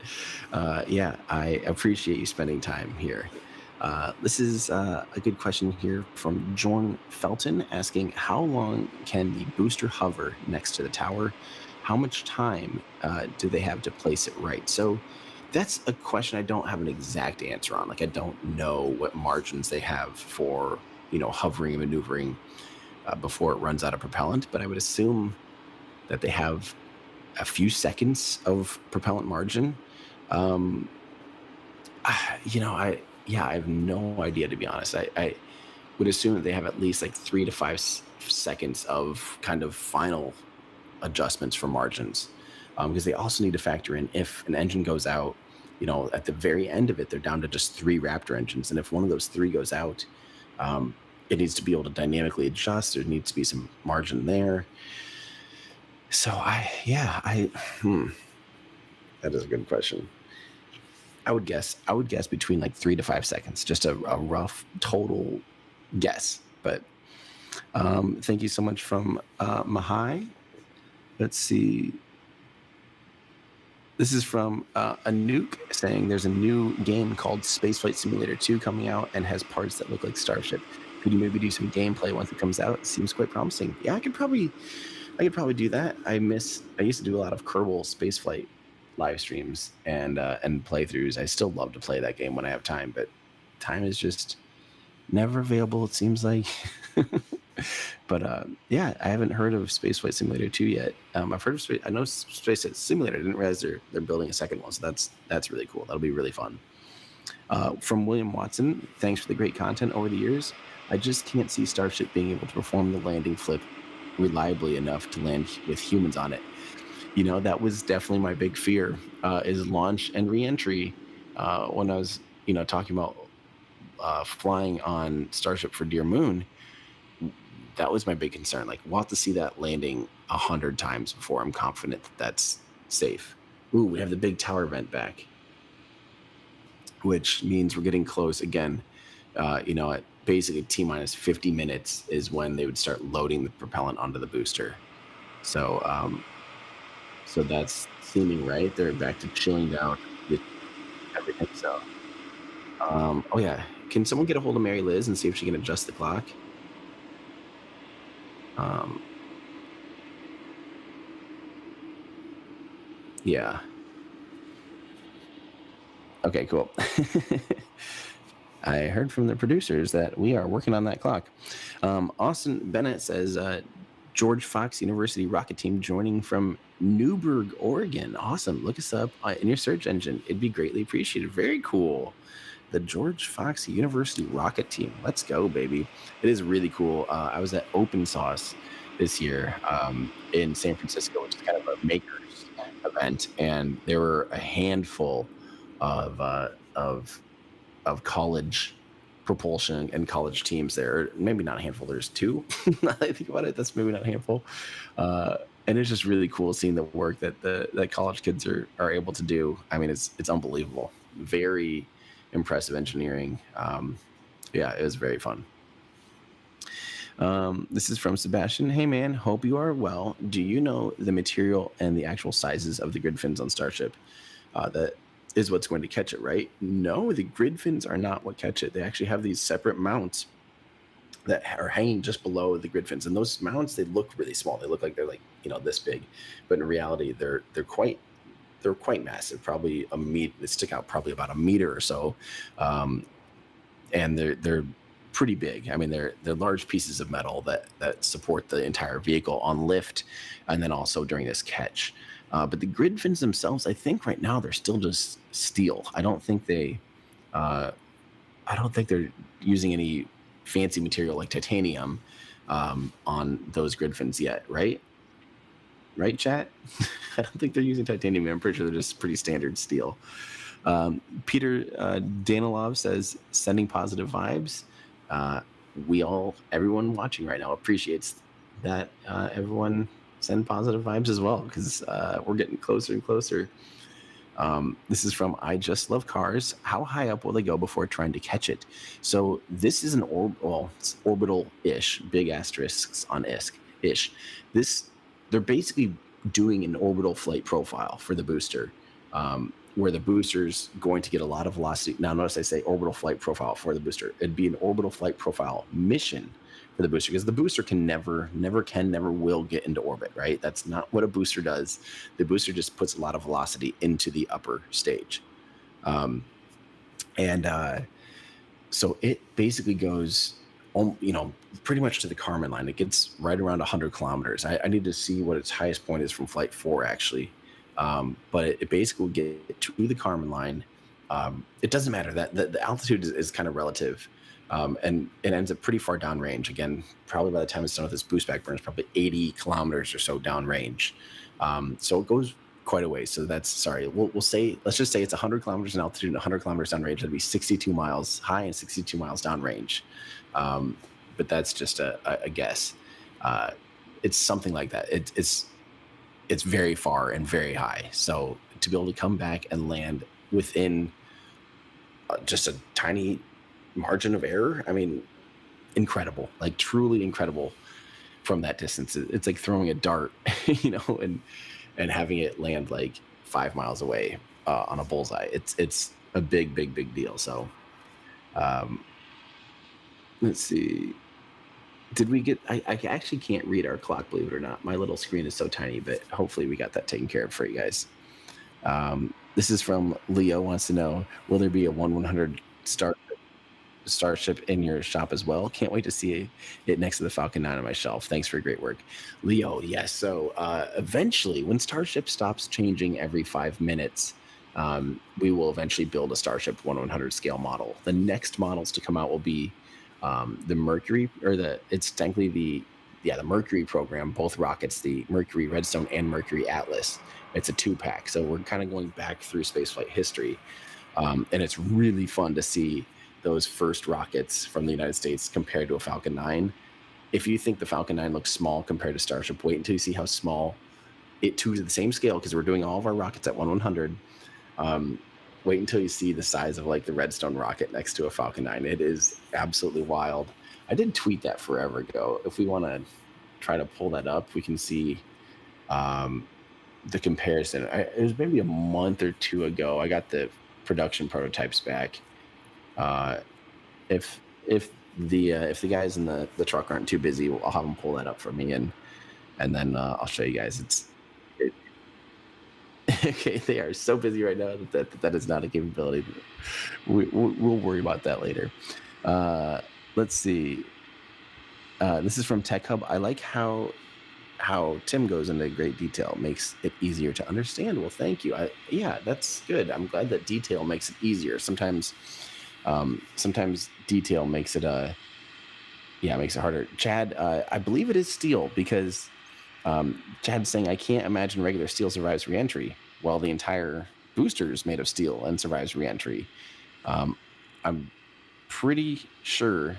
yeah, I appreciate you spending time here. This is a good question here from Jorn Felton asking, how long can the booster hover next to the tower? How much time do they have to place it right? So that's a question I don't have an exact answer on. Like, I don't know what margins they have for, hovering and maneuvering before it runs out of propellant, but I would assume that they have a few seconds of propellant margin. I have no idea, to be honest. I would assume that they have at least like 3 to 5 seconds of kind of final adjustments for margins, because they also need to factor in if an engine goes out, at the very end of it, they're down to just 3 Raptor engines. And if one of those 3 goes out, it needs to be able to dynamically adjust. There needs to be some margin there. So that is a good question. I would guess between like 3 to 5 seconds, just a rough total guess. But thank you so much from Mahai. Let's see. This is from Anouk saying there's a new game called Spaceflight Simulator 2 coming out and has parts that look like Starship. Could you maybe do some gameplay once it comes out? It seems quite promising. Yeah, I could probably do that. I used to do a lot of Kerbal Spaceflight live streams and playthroughs. I still love to play that game when I have time, but time is just never available, it seems like. But I haven't heard of Spaceflight Simulator 2 yet. I've heard of I know Spaceflight Simulator. I didn't realize they're building a second one, so that's really cool. That'll be really fun. From William Watson, thanks for the great content over the years. I just can't see Starship being able to perform the landing flip reliably enough to land with humans on it. That was definitely my big fear, is launch and reentry. When I was, talking about flying on Starship for Dear Moon, that was my big concern. Like, we'll have to see that landing 100 times before I'm confident that that's safe. Ooh, we have the big tower vent back, which means we're getting close again. basically T minus 50 minutes is when they would start loading the propellant onto the booster. So, so that's seeming right. They're back to chilling down everything. So, oh yeah, can someone get a hold of Mary Liz and see if she can adjust the clock? Um, yeah. Okay, cool. I heard from the producers that we are working on that clock. Austin Bennett says George Fox University rocket team joining from Newberg, Oregon. Awesome. Look us up in your search engine. It'd be greatly appreciated. Very cool. The George Fox University rocket team. Let's go, baby. It is really cool. I was at Open Sauce this year in San Francisco, which is kind of a makers event, and there were a handful of college propulsion and college teams there. Maybe not a handful. There's two. Now that I think about it, that's maybe not a handful. And it's just really cool seeing the work that that college kids are able to do. I mean, it's unbelievable. Very impressive engineering. Yeah, it was very fun. This is from Sebastian. Hey man, hope you are well. Do you know the material and the actual sizes of the grid fins on Starship? That is what's going to catch it, right? No, the grid fins are not what catch it. They actually have these separate mounts that are hanging just below the grid fins, and those mounts, they look really small. They look like they're like, you know, this big, but in reality, they're quite massive. Probably a meter. They stick out probably about a meter or so, and they're pretty big. I mean, they're large pieces of metal that support the entire vehicle on lift, and then also during this catch. But the grid fins themselves, I think right now they're still just steel. I don't think they're using any fancy material like titanium on those grid fins yet, right? Right, chat? I don't think they're using titanium. I'm pretty sure they're just pretty standard steel. Peter Danilov says, sending positive vibes. Everyone watching right now appreciates that. Everyone send positive vibes as well, because we're getting closer and closer. This is from I Just Love Cars. How high up will they go before trying to catch it? So this is it's orbital-ish, big asterisks on ish. They're basically doing an orbital flight profile for the booster, where the booster's going to get a lot of velocity. Now, notice I say orbital flight profile for the booster. It'd be an orbital flight profile mission for the booster, because the booster can never will get into orbit, right? That's not what a booster does. The booster just puts a lot of velocity into the upper stage. So it basically goes, pretty much to the Kármán line. It gets right around 100 kilometers. I need to see what its highest point is from Flight 4, actually. But it basically will get to the Kármán line. It doesn't matter. That the altitude is kind of relative. And it ends up pretty far downrange. Again, probably by the time it's done with this boost back burn, it's probably 80 kilometers or so downrange. So it goes quite a ways. So let's just say it's 100 kilometers in altitude and 100 kilometers downrange. That'd be 62 miles high and 62 miles downrange. But that's just a guess. It's something like that. It's very far and very high. So to be able to come back and land within just a tiny margin of error, I mean, incredible, like truly incredible from that distance. It's like throwing a dart, and having it land like 5 miles away on a bullseye. It's a big deal. So let's see. Did we get, I actually can't read our clock, believe it or not. My little screen is so tiny, but hopefully we got that taken care of for you guys. This is from Leo, wants to know, will there be a 1/100 Starship in your shop as well? Can't wait to see it next to the Falcon 9 on my shelf. Thanks for great work, Leo. Yes. So eventually, when Starship stops changing every 5 minutes, we will eventually build a Starship 1/100 scale model. The next models to come out will be the Mercury, it's technically the Mercury program, both rockets, the Mercury Redstone and Mercury Atlas. It's a 2-pack. So we're kind of going back through spaceflight history. And it's really fun to see those first rockets from the United States compared to a Falcon 9. If you think the Falcon 9 looks small compared to Starship, wait until you see how small it, to the same scale, because we're doing all of our rockets at 1/100. wait until you see the size of like the Redstone rocket next to a Falcon 9. It is absolutely wild. I did tweet that forever ago. If we want to try to pull that up, we can see um, the comparison. It was maybe a month or two ago. I got the production prototypes back. Uh, if the guys in the truck aren't too busy, I'll have them pull that up for me, and then I'll show you guys. Okay, they are so busy right now that is not a capability. We'll worry about that later. Let's see. This is from Tech Hub. I like how Tim goes into great detail, makes it easier to understand. Well, thank you. Yeah, that's good. I'm glad that detail makes it easier. Sometimes detail makes it makes it harder. Chad, I believe it is steel because Chad's saying I can't imagine regular steel survives reentry. Well, the entire booster is made of steel and survives reentry. I'm pretty sure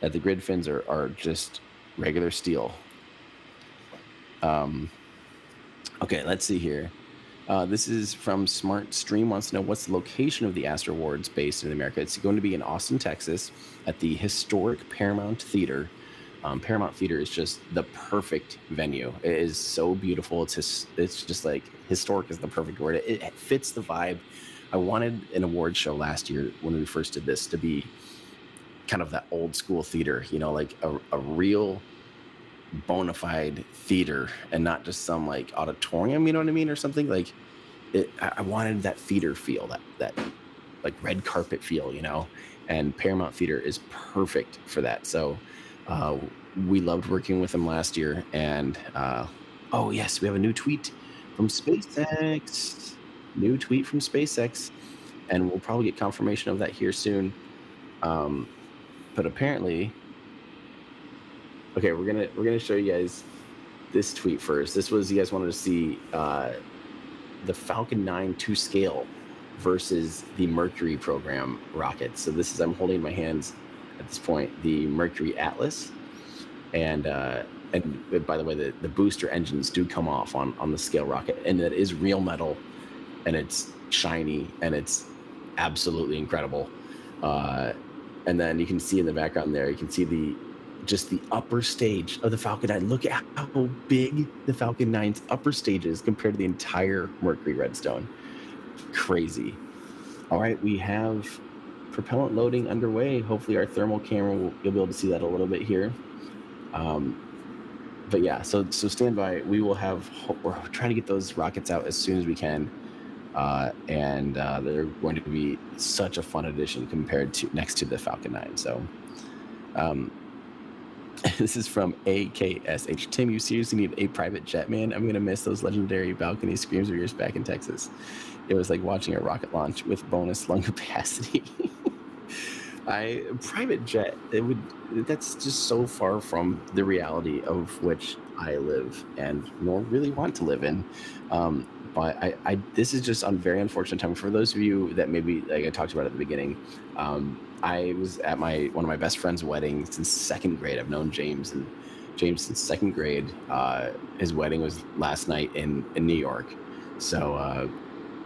that the grid fins are just regular steel. Okay, let's see here. This is from Smart Stream, wants to know what's the location of the Astro Awards based in America. It's going to be in Austin, Texas, at the historic Paramount Theater. Paramount Theater is just the perfect venue. It is so beautiful. It's just like historic is the perfect word. It fits the vibe. I wanted an award show last year when we first did this to be kind of that old school theater, like a real bona fide theater and not just some like auditorium, you know what I mean, or something like it. I wanted that theater feel, that like red carpet feel, and Paramount Theater is perfect for that. So we loved working with them last year, and oh yes, we have a new tweet from SpaceX. And we'll probably get confirmation of that here soon. But apparently, okay, we're gonna show you guys this tweet first. This was, you guys wanted to see the Falcon 9 to scale versus the Mercury program rockets. So this is, I'm holding in my hands at this point the Mercury Atlas, and by the way, the booster engines do come off on the scale rocket, and that is real metal, and it's shiny, and it's absolutely incredible. And then you can see in the background there, you can see the upper stage of the Falcon 9. Look at how big the Falcon 9's upper stage is compared to the entire Mercury Redstone. Crazy. All right, we have propellant loading underway. Hopefully our thermal camera, you'll be able to see that a little bit here. But yeah, so stand by. We're trying to get those rockets out as soon as we can. And they're going to be such a fun addition next to the Falcon 9. So this is from AKSH. Tim, you seriously need a private jet, man? I'm going to miss those legendary balcony screams of yours back in Texas. It was like watching a rocket launch with bonus lung capacity. Private jet, that's just so far from the reality of which I live and nor really want to live in. But this is just a very unfortunate time for those of you that maybe, like I talked about at the beginning. I was at one of my best friend's wedding since second grade. I've known James since second grade. His wedding was last night in New York. So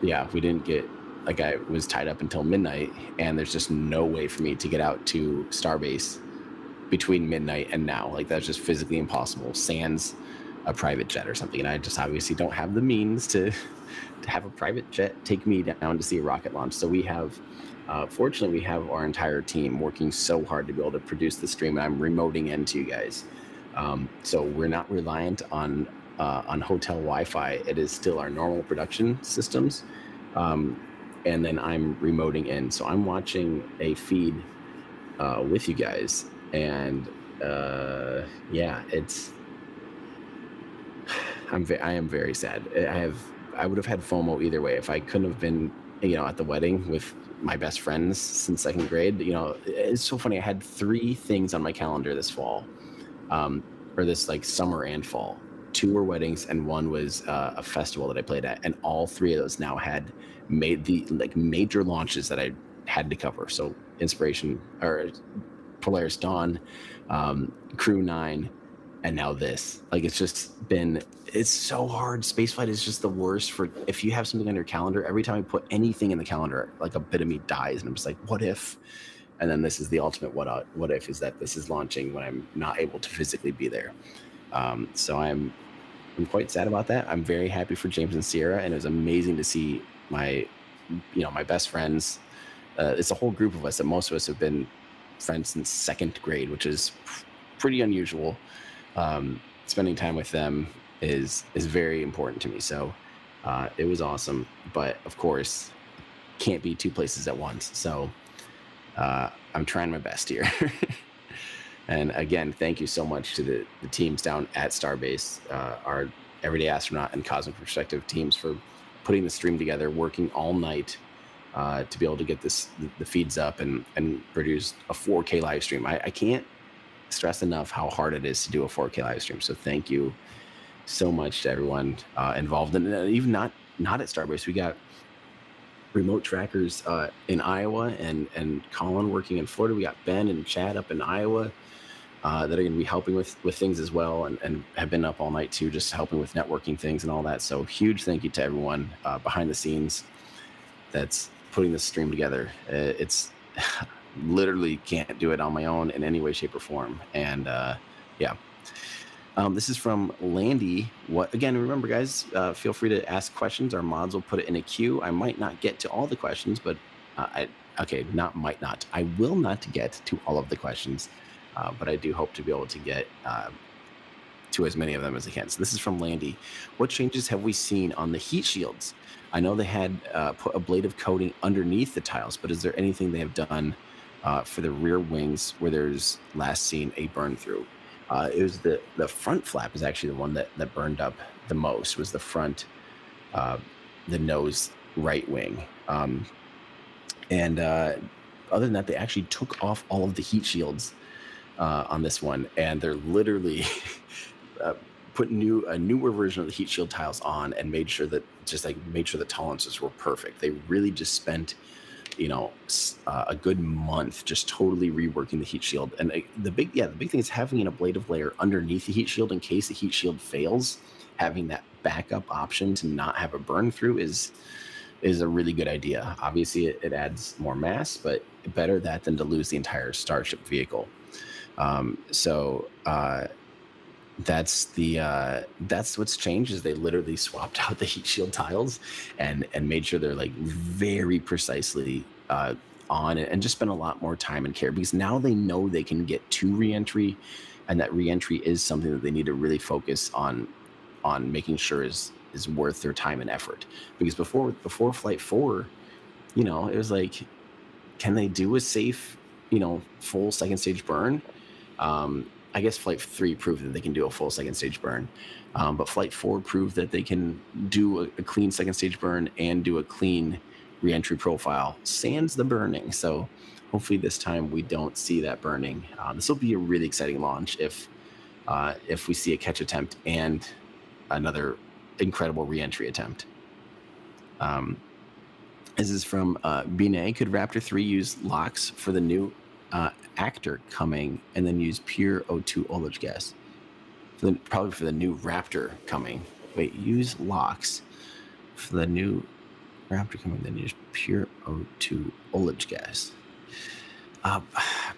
yeah, we didn't get, like, I was tied up until midnight, and there's just no way for me to get out to Starbase between midnight and now. Like, that's just physically impossible, sans a private jet or something. And I just obviously don't have the means to have a private jet take me down to see a rocket launch. So we have, fortunately, we have our entire team working so hard to be able to produce the stream, and I'm remoting in to you guys. So we're not reliant on hotel Wi-Fi. It is still our normal production systems. And then I'm remoting in. So I'm watching a feed with you guys. And yeah, I am very sad. I would have had FOMO either way if I couldn't have been, at the wedding with my best friends since second grade. It's so funny. I had 3 things on my calendar this fall, or this like summer and fall. 2 were weddings, and 1 was a festival that I played at, and all 3 of those now had made the major launches that I had to cover. So Inspiration, or Polaris Dawn, Crew 9, and now this. Like, it's so hard. Spaceflight is just the worst for if you have something on your calendar. Every time I put anything in the calendar, like a bit of me dies, and I'm just like, what if? And then this is the ultimate what if, is that this is launching when I'm not able to physically be there. So I'm quite sad about that. I'm very happy for James and Sierra, and it was amazing to see my best friends. It's a whole group of us that most of us have been friends since second grade, which is pretty unusual. Spending time with them is very important to me. So it was awesome, but of course, can't be two places at once. So I'm trying my best here. And again, thank you so much to the teams down at Starbase, our Everyday Astronaut and Cosmic Perspective teams, for putting the stream together, working all night to be able to get the feeds up and produce a 4K live stream. I can't stress enough how hard it is to do a 4K live stream. So thank you so much to everyone involved, and even not at Starbase. We got remote trackers in Iowa, and Colin working in Florida. We got Ben and Chad up in Iowa that are going to be helping with things as well, and have been up all night too, just helping with networking things and all that. So huge thank you to everyone behind the scenes that's putting this stream together. It's literally can't do it on my own in any way, shape, or form. And yeah. This is from Landy. Again, remember, guys, feel free to ask questions. Our mods will put it in a queue. I might not get to all the questions, but I will not get to all of the questions, but I do hope to be able to get to as many of them as I can. So this is from Landy. What changes have we seen on the heat shields? I know they had put ablative coating underneath the tiles, but is there anything they have done for the rear wings where there's last seen a burn through? It was the front flap is actually the one that burned up the most, was the front, the nose right wing. And other than that, they actually took off all of the heat shields on this one, and they're literally put a newer version of the heat shield tiles on, and made sure that the tolerances were perfect. They really just spent a good month just totally reworking the heat shield. And the big thing is having an ablative layer underneath the heat shield in case the heat shield fails. Having that backup option to not have a burn through is a really good idea. Obviously, it adds more mass, but better that than to lose the entire Starship vehicle. That's what's changed, is they literally swapped out the heat shield tiles and made sure they're like very precisely on it, and just spent a lot more time and care, because now they know they can get to reentry, and that reentry is something that they need to really focus on making sure is worth their time and effort. Because before Flight 4, it was like, can they do a safe, full second stage burn? I guess Flight 3 proved that they can do a full second stage burn, but Flight 4 proved that they can do a clean second stage burn and do a clean reentry profile, sans the burning. So hopefully this time we don't see that burning. This will be a really exciting launch if we see a catch attempt and another incredible reentry attempt. This is from Binay. Could Raptor 3 use locks for the new actor coming, and then use pure O2 ullage gas? Probably for the new Raptor coming. Wait, use locks for the new Raptor coming, then use pure O2 ullage gas.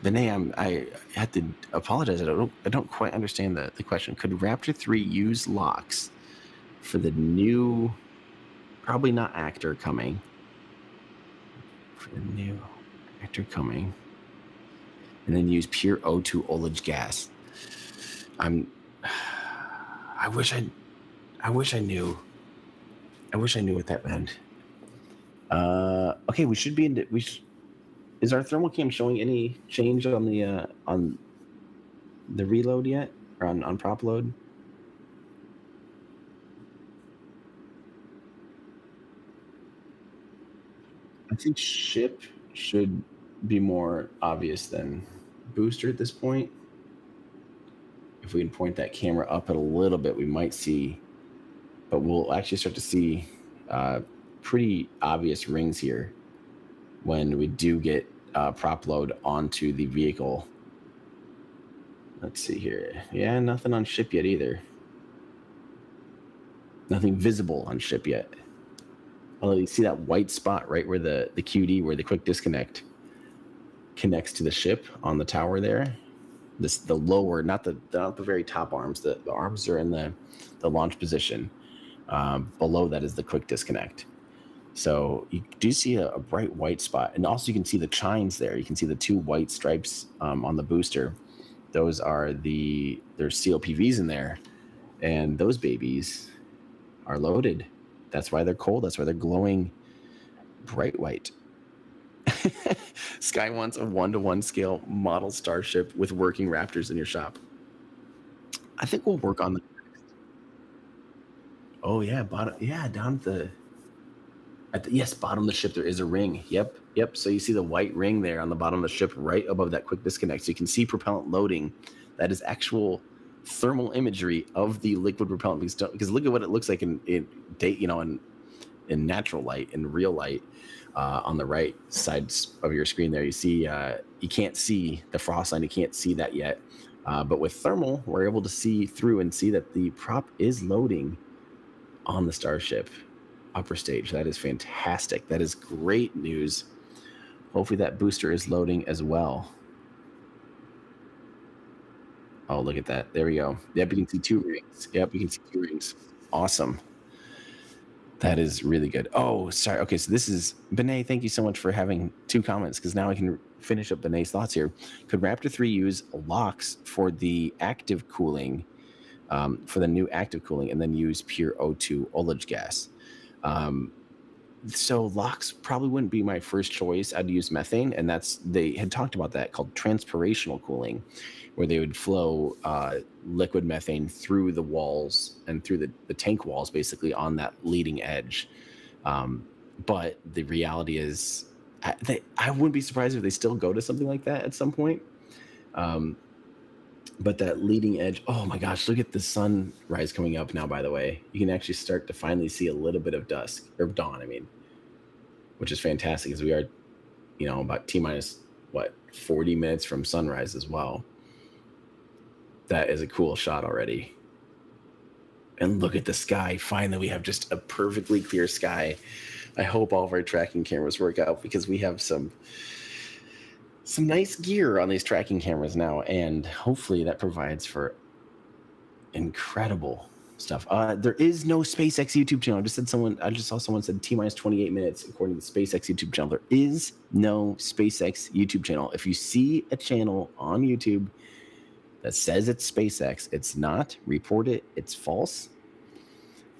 Binay, I have to apologize. I don't quite understand the question. Could Raptor 3 use locks for the new, probably not actor coming, for the new actor coming, and then use pure O2 ullage gas? I wish I knew. I wish I knew what that meant. Okay, we should be in. Is our thermal cam showing any change on the reload yet, or on prop load? I think ship should be more obvious than booster at this point. If we can point that camera up a little bit, we might see, but we'll actually start to see pretty obvious rings here when we do get prop load onto the vehicle. Let's see here. Yeah, nothing on ship yet either. Nothing visible on ship yet. Although you see that white spot right where the QD, where the quick disconnect connects to the ship on the tower there. The lower, not the very top arms. The arms are in the launch position. Below that is the quick disconnect. So you do see a bright white spot, and also you can see the chines there. You can see the two white stripes on the booster. Those are there's CLPVs in there, and those babies are loaded. That's why they're cold. That's why they're glowing bright white. Sky wants a 1-to-1 scale model Starship with working Raptors in your shop. I think we'll work on the. Oh yeah, bottom. Yeah, down yes, bottom of the ship there is a ring. Yep. So you see the white ring there on the bottom of the ship, right above that quick disconnect. So you can see propellant loading. That is actual thermal imagery of the liquid propellant. Because look at what it looks like in natural light, in real light. On the right side of your screen there, you see you can't see the frost line. You can't see that yet. But with thermal, we're able to see through and see that the prop is loading on the Starship upper stage. That is fantastic. That is great news. Hopefully that booster is loading as well. Oh, look at that. There we go. Yep, you can see 2 rings. Yep, you can see 2 rings. Awesome. That is really good. Oh, sorry. Okay, so this is Benet. Thank you so much for having 2 comments, because now I can finish up Benet's thoughts here. Could Raptor 3 use locks for the active cooling, for the new active cooling, and then use pure O2 ullage gas? So locks probably wouldn't be my first choice. I'd use methane, and they had talked about that, called transpirational cooling, where they would flow liquid methane through the walls and through the tank walls, basically on that leading edge. But the reality is, I wouldn't be surprised if they still go to something like that at some point. But that leading edge, oh my gosh, look at the sunrise coming up now, by the way. You can actually start to finally see a little bit of dusk, or dawn, which is fantastic, because we are, about T-minus, 40 minutes from sunrise as well. That is a cool shot already. And look at the sky. Finally, we have just a perfectly clear sky. I hope all of our tracking cameras work out, because we have some nice gear on these tracking cameras now, and hopefully that provides for incredible stuff. There is no SpaceX YouTube channel. I just saw someone said T-minus 28 minutes according to the SpaceX YouTube channel. There is no SpaceX YouTube channel. If you see a channel on YouTube that says it's SpaceX, it's not. Report it. It's false.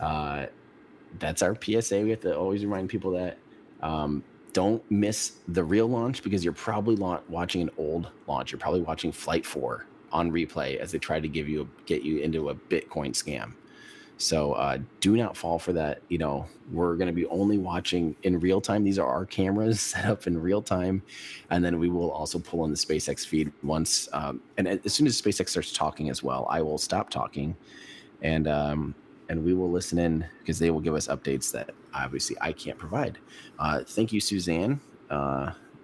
That's our PSA. We have to always remind people that. Don't miss the real launch, because you're probably watching an old launch. You're probably watching Flight 4 on replay as they try to get you into a Bitcoin scam. So do not fall for that. We're going to be only watching in real time. These are our cameras set up in real time. And then we will also pull in the SpaceX feed once. And as soon as SpaceX starts talking as well, I will stop talking. And we will listen in, because they will give us updates that obviously I can't provide. Thank you, Suzanne.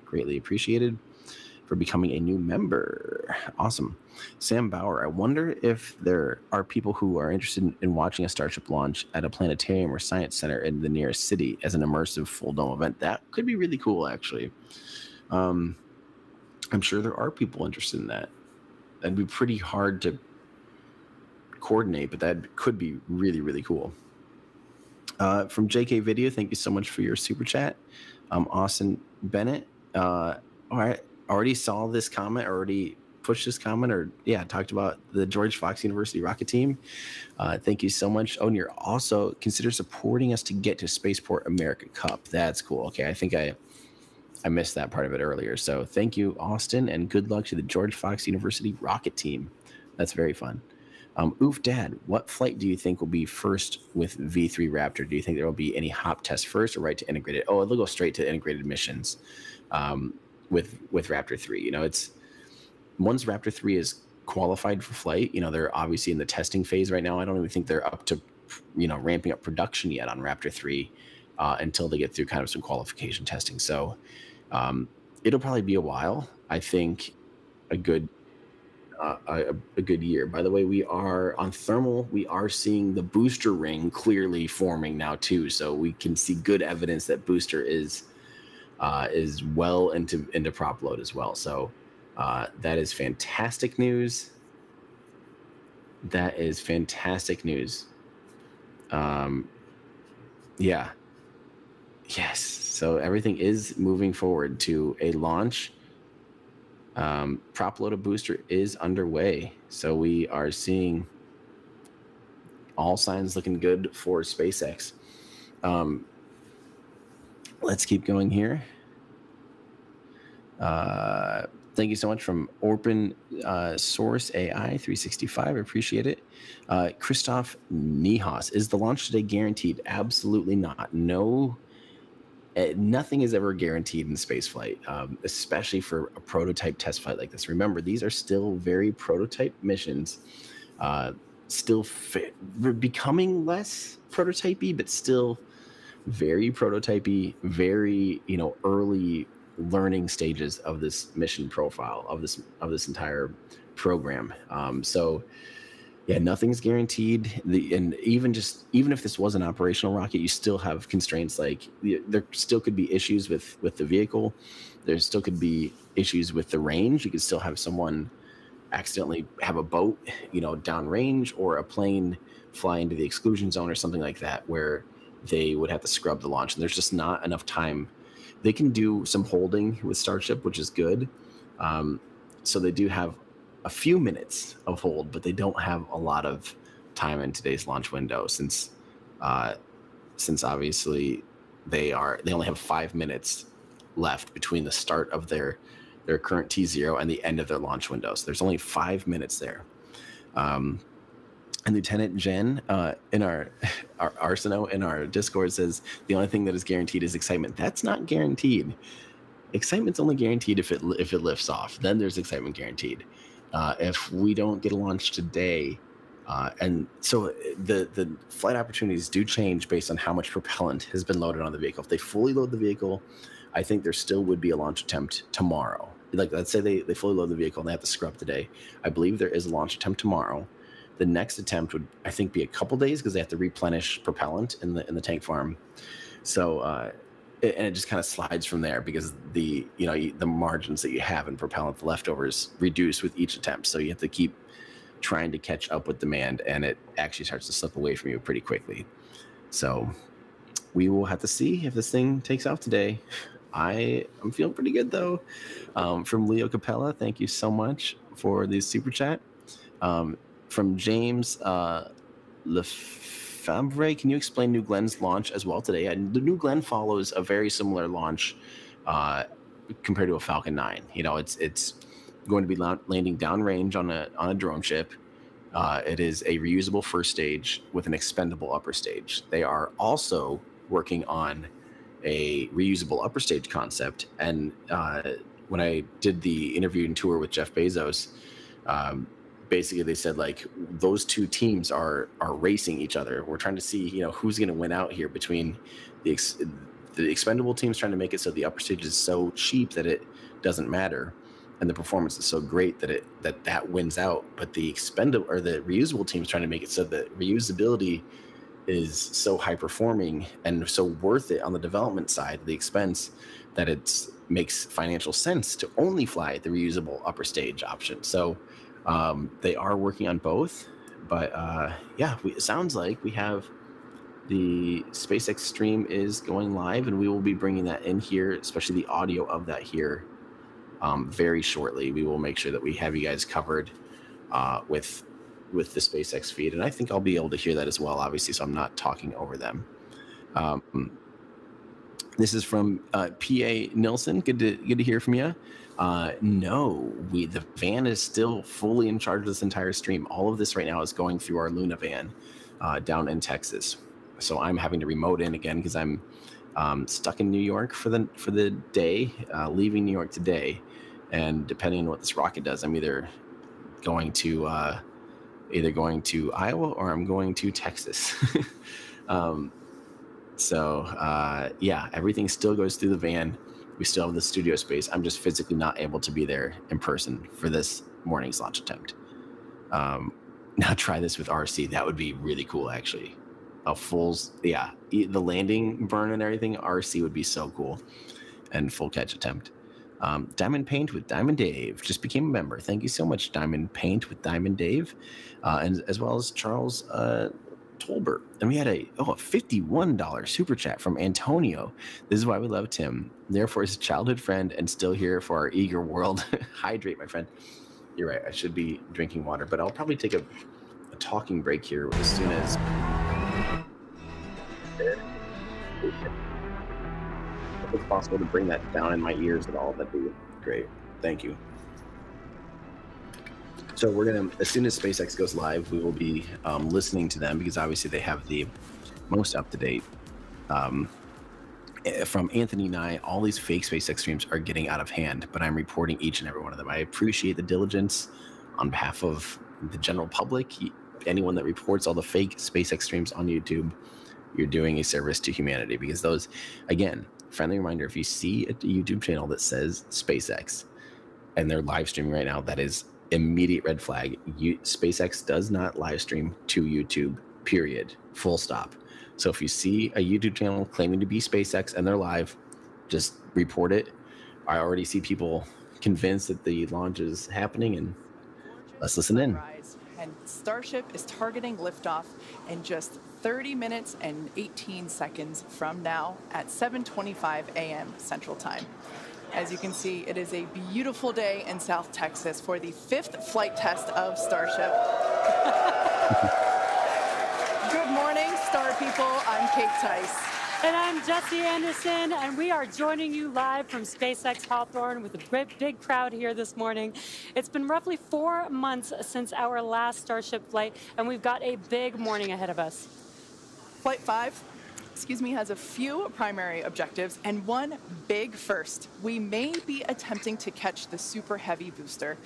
Greatly appreciated for becoming a new member. Awesome. Sam Bauer, I wonder if there are people who are interested in watching a Starship launch at a planetarium or science center in the nearest city as an immersive full dome event. That could be really cool, actually. I'm sure there are people interested in that. That'd be pretty hard to coordinate, but that could be really, really cool. From JK Video, thank you so much for your super chat. Austin Bennett, all right, already saw this comment, already pushed this comment, talked about the George Fox University rocket team. Thank you so much. Oh, and you're also consider supporting us to get to Spaceport America Cup. That's cool. Okay, I think I missed that part of it earlier. So thank you, Austin, and good luck to the George Fox University rocket team. That's very fun. Oof, Dad, what flight do you think will be first with V3 Raptor? Do you think there will be any hop tests first, or right to integrated? Oh, it'll go straight to integrated missions with Raptor 3. It's once Raptor 3 is qualified for flight, they're obviously in the testing phase right now. I don't even think they're up to, ramping up production yet on Raptor 3 until they get through kind of some qualification testing. So it'll probably be a while. I think a good a good year. By the way, we are on thermal. We are seeing the booster ring clearly forming now too, so we can see good evidence that booster is well into prop load as well. So that is fantastic news. That is fantastic news. Um, yeah. Yes. So everything is moving forward to a launch. Prop load booster is underway. So we are seeing all signs looking good for SpaceX. Let's keep going here. Thank you so much from Open Source AI 365. I appreciate it. Christoph Nihas, is the launch today guaranteed? Absolutely not. No, nothing is ever guaranteed in spaceflight, especially for a prototype test flight like this. Remember, these are still very prototype missions, still becoming less prototypey, but still very prototypey, very early learning stages of this mission profile of this entire program. So yeah, nothing's guaranteed. And even if this was an operational rocket, you still have constraints. Like there still could be issues with the vehicle. There still could be issues with the range. You could still have someone accidentally have a boat, downrange, or a plane fly into the exclusion zone or something like that, where they would have to scrub the launch. And there's just not enough time. They can do some holding with Starship, which is good. So they do have a few minutes of hold, but they don't have a lot of time in today's launch window, since obviously they only have 5 minutes left between the start of their current T0 and the end of their launch window. So there's only 5 minutes there. And Lieutenant Jen in our Arsenaut in our Discord says the only thing that is guaranteed is excitement. That's not guaranteed. Excitement's only guaranteed if it lifts off. Then there's excitement guaranteed. If we don't get a launch today, and so the flight opportunities do change based on how much propellant has been loaded on the vehicle. If they fully load the vehicle, I think there still would be a launch attempt tomorrow. Like, let's say they fully load the vehicle and they have to scrub today. I believe there is a launch attempt tomorrow. The next attempt would, I think, be a couple days, because they have to replenish propellant in the tank farm. So and it just kind of slides from there, because the margins that you have in propellant, the leftovers, reduce with each attempt. So you have to keep trying to catch up with demand, and it actually starts to slip away from you pretty quickly. So we will have to see if this thing takes off today. I'm feeling pretty good though. From Leo Capella, thank you so much for the super chat. From James Lefebvre, can you explain New Glenn's launch as well today? And the New Glenn follows a very similar launch compared to a Falcon 9. It's going to be landing downrange on a drone ship. It is a reusable first stage with an expendable upper stage. They are also working on a reusable upper stage concept. And when I did the interview and tour with Jeff Bezos, basically they said, like, those two teams are racing each other. We're trying to see who's going to win out here between the expendable teams, trying to make it so the upper stage is so cheap that it doesn't matter, and the performance is so great that wins out. But the expendable or the reusable teams trying to make it so that reusability is so high performing and so worth it on the development side, the expense, that it makes financial sense to only fly the reusable upper stage option. So they are working on both, but it sounds like we have the SpaceX stream is going live, and we will be bringing that in here, especially the audio of that here, very shortly. We will make sure that we have you guys covered with the SpaceX feed, and I think I'll be able to hear that as well, obviously, so I'm not talking over them. This is from P.A. Nilsson. Good to hear from you. No, the van is still fully in charge of this entire stream. All of this right now is going through our Luna van down in Texas. So I'm having to remote in again because I'm stuck in New York for the day, leaving New York today. And depending on what this rocket does, I'm either going to Iowa or I'm going to Texas. Everything still goes through the van. We still have the studio space. I'm just physically not able to be there in person for this morning's launch attempt. Now try this with RC. That would be really cool, actually. A full, yeah, the landing burn and everything. RC would be so cool, and full catch attempt. Diamond Paint with Diamond Dave just became a member. Thank you so much, Diamond Paint with Diamond Dave, and as well as Charles Tolbert. And we had a $51 super chat from Antonio. This is why we love Tim. Therefore, his childhood friend and still here for our eager world. Hydrate, my friend. You're right. I should be drinking water, but I'll probably take a talking break here as soon as. If it's possible to bring that down in my ears at all, that'd be great. Thank you. So we're gonna, as soon as SpaceX goes live, we will be listening to them because obviously they have the most up to date. From Anthony and I, all these fake SpaceX streams are getting out of hand, but I'm reporting each and every one of them. I appreciate the diligence on behalf of the general public. Anyone that reports all the fake SpaceX streams on YouTube, you're doing a service to humanity, because those, again, friendly reminder, if you see a YouTube channel that says SpaceX and they're live streaming right now, that is immediate red flag. SpaceX does not live stream to YouTube, period, full stop. So if you see a YouTube channel claiming to be SpaceX and they're live, just report it. I already see people convinced that the launch is happening, and let's listen in. And Starship is targeting liftoff in just 30 minutes and 18 seconds from now at 7:25 a.m. Central Time. As you can see, it is a beautiful day in South Texas for the 5th flight test of Starship. Good morning, Star people. I'm Kate Tice. And I'm Jesse Anderson, and we are joining you live from SpaceX Hawthorne with a big crowd here this morning. It's been roughly 4 months since our last Starship flight, and we've got a big morning ahead of us. Flight 5, has a few primary objectives and one big first. We may be attempting to catch the Super Heavy booster.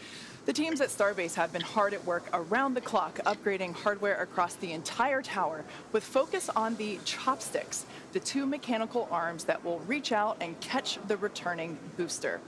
The teams at Starbase have been hard at work around the clock, upgrading hardware across the entire tower with focus on the chopsticks, the 2 mechanical arms that will reach out and catch the returning booster.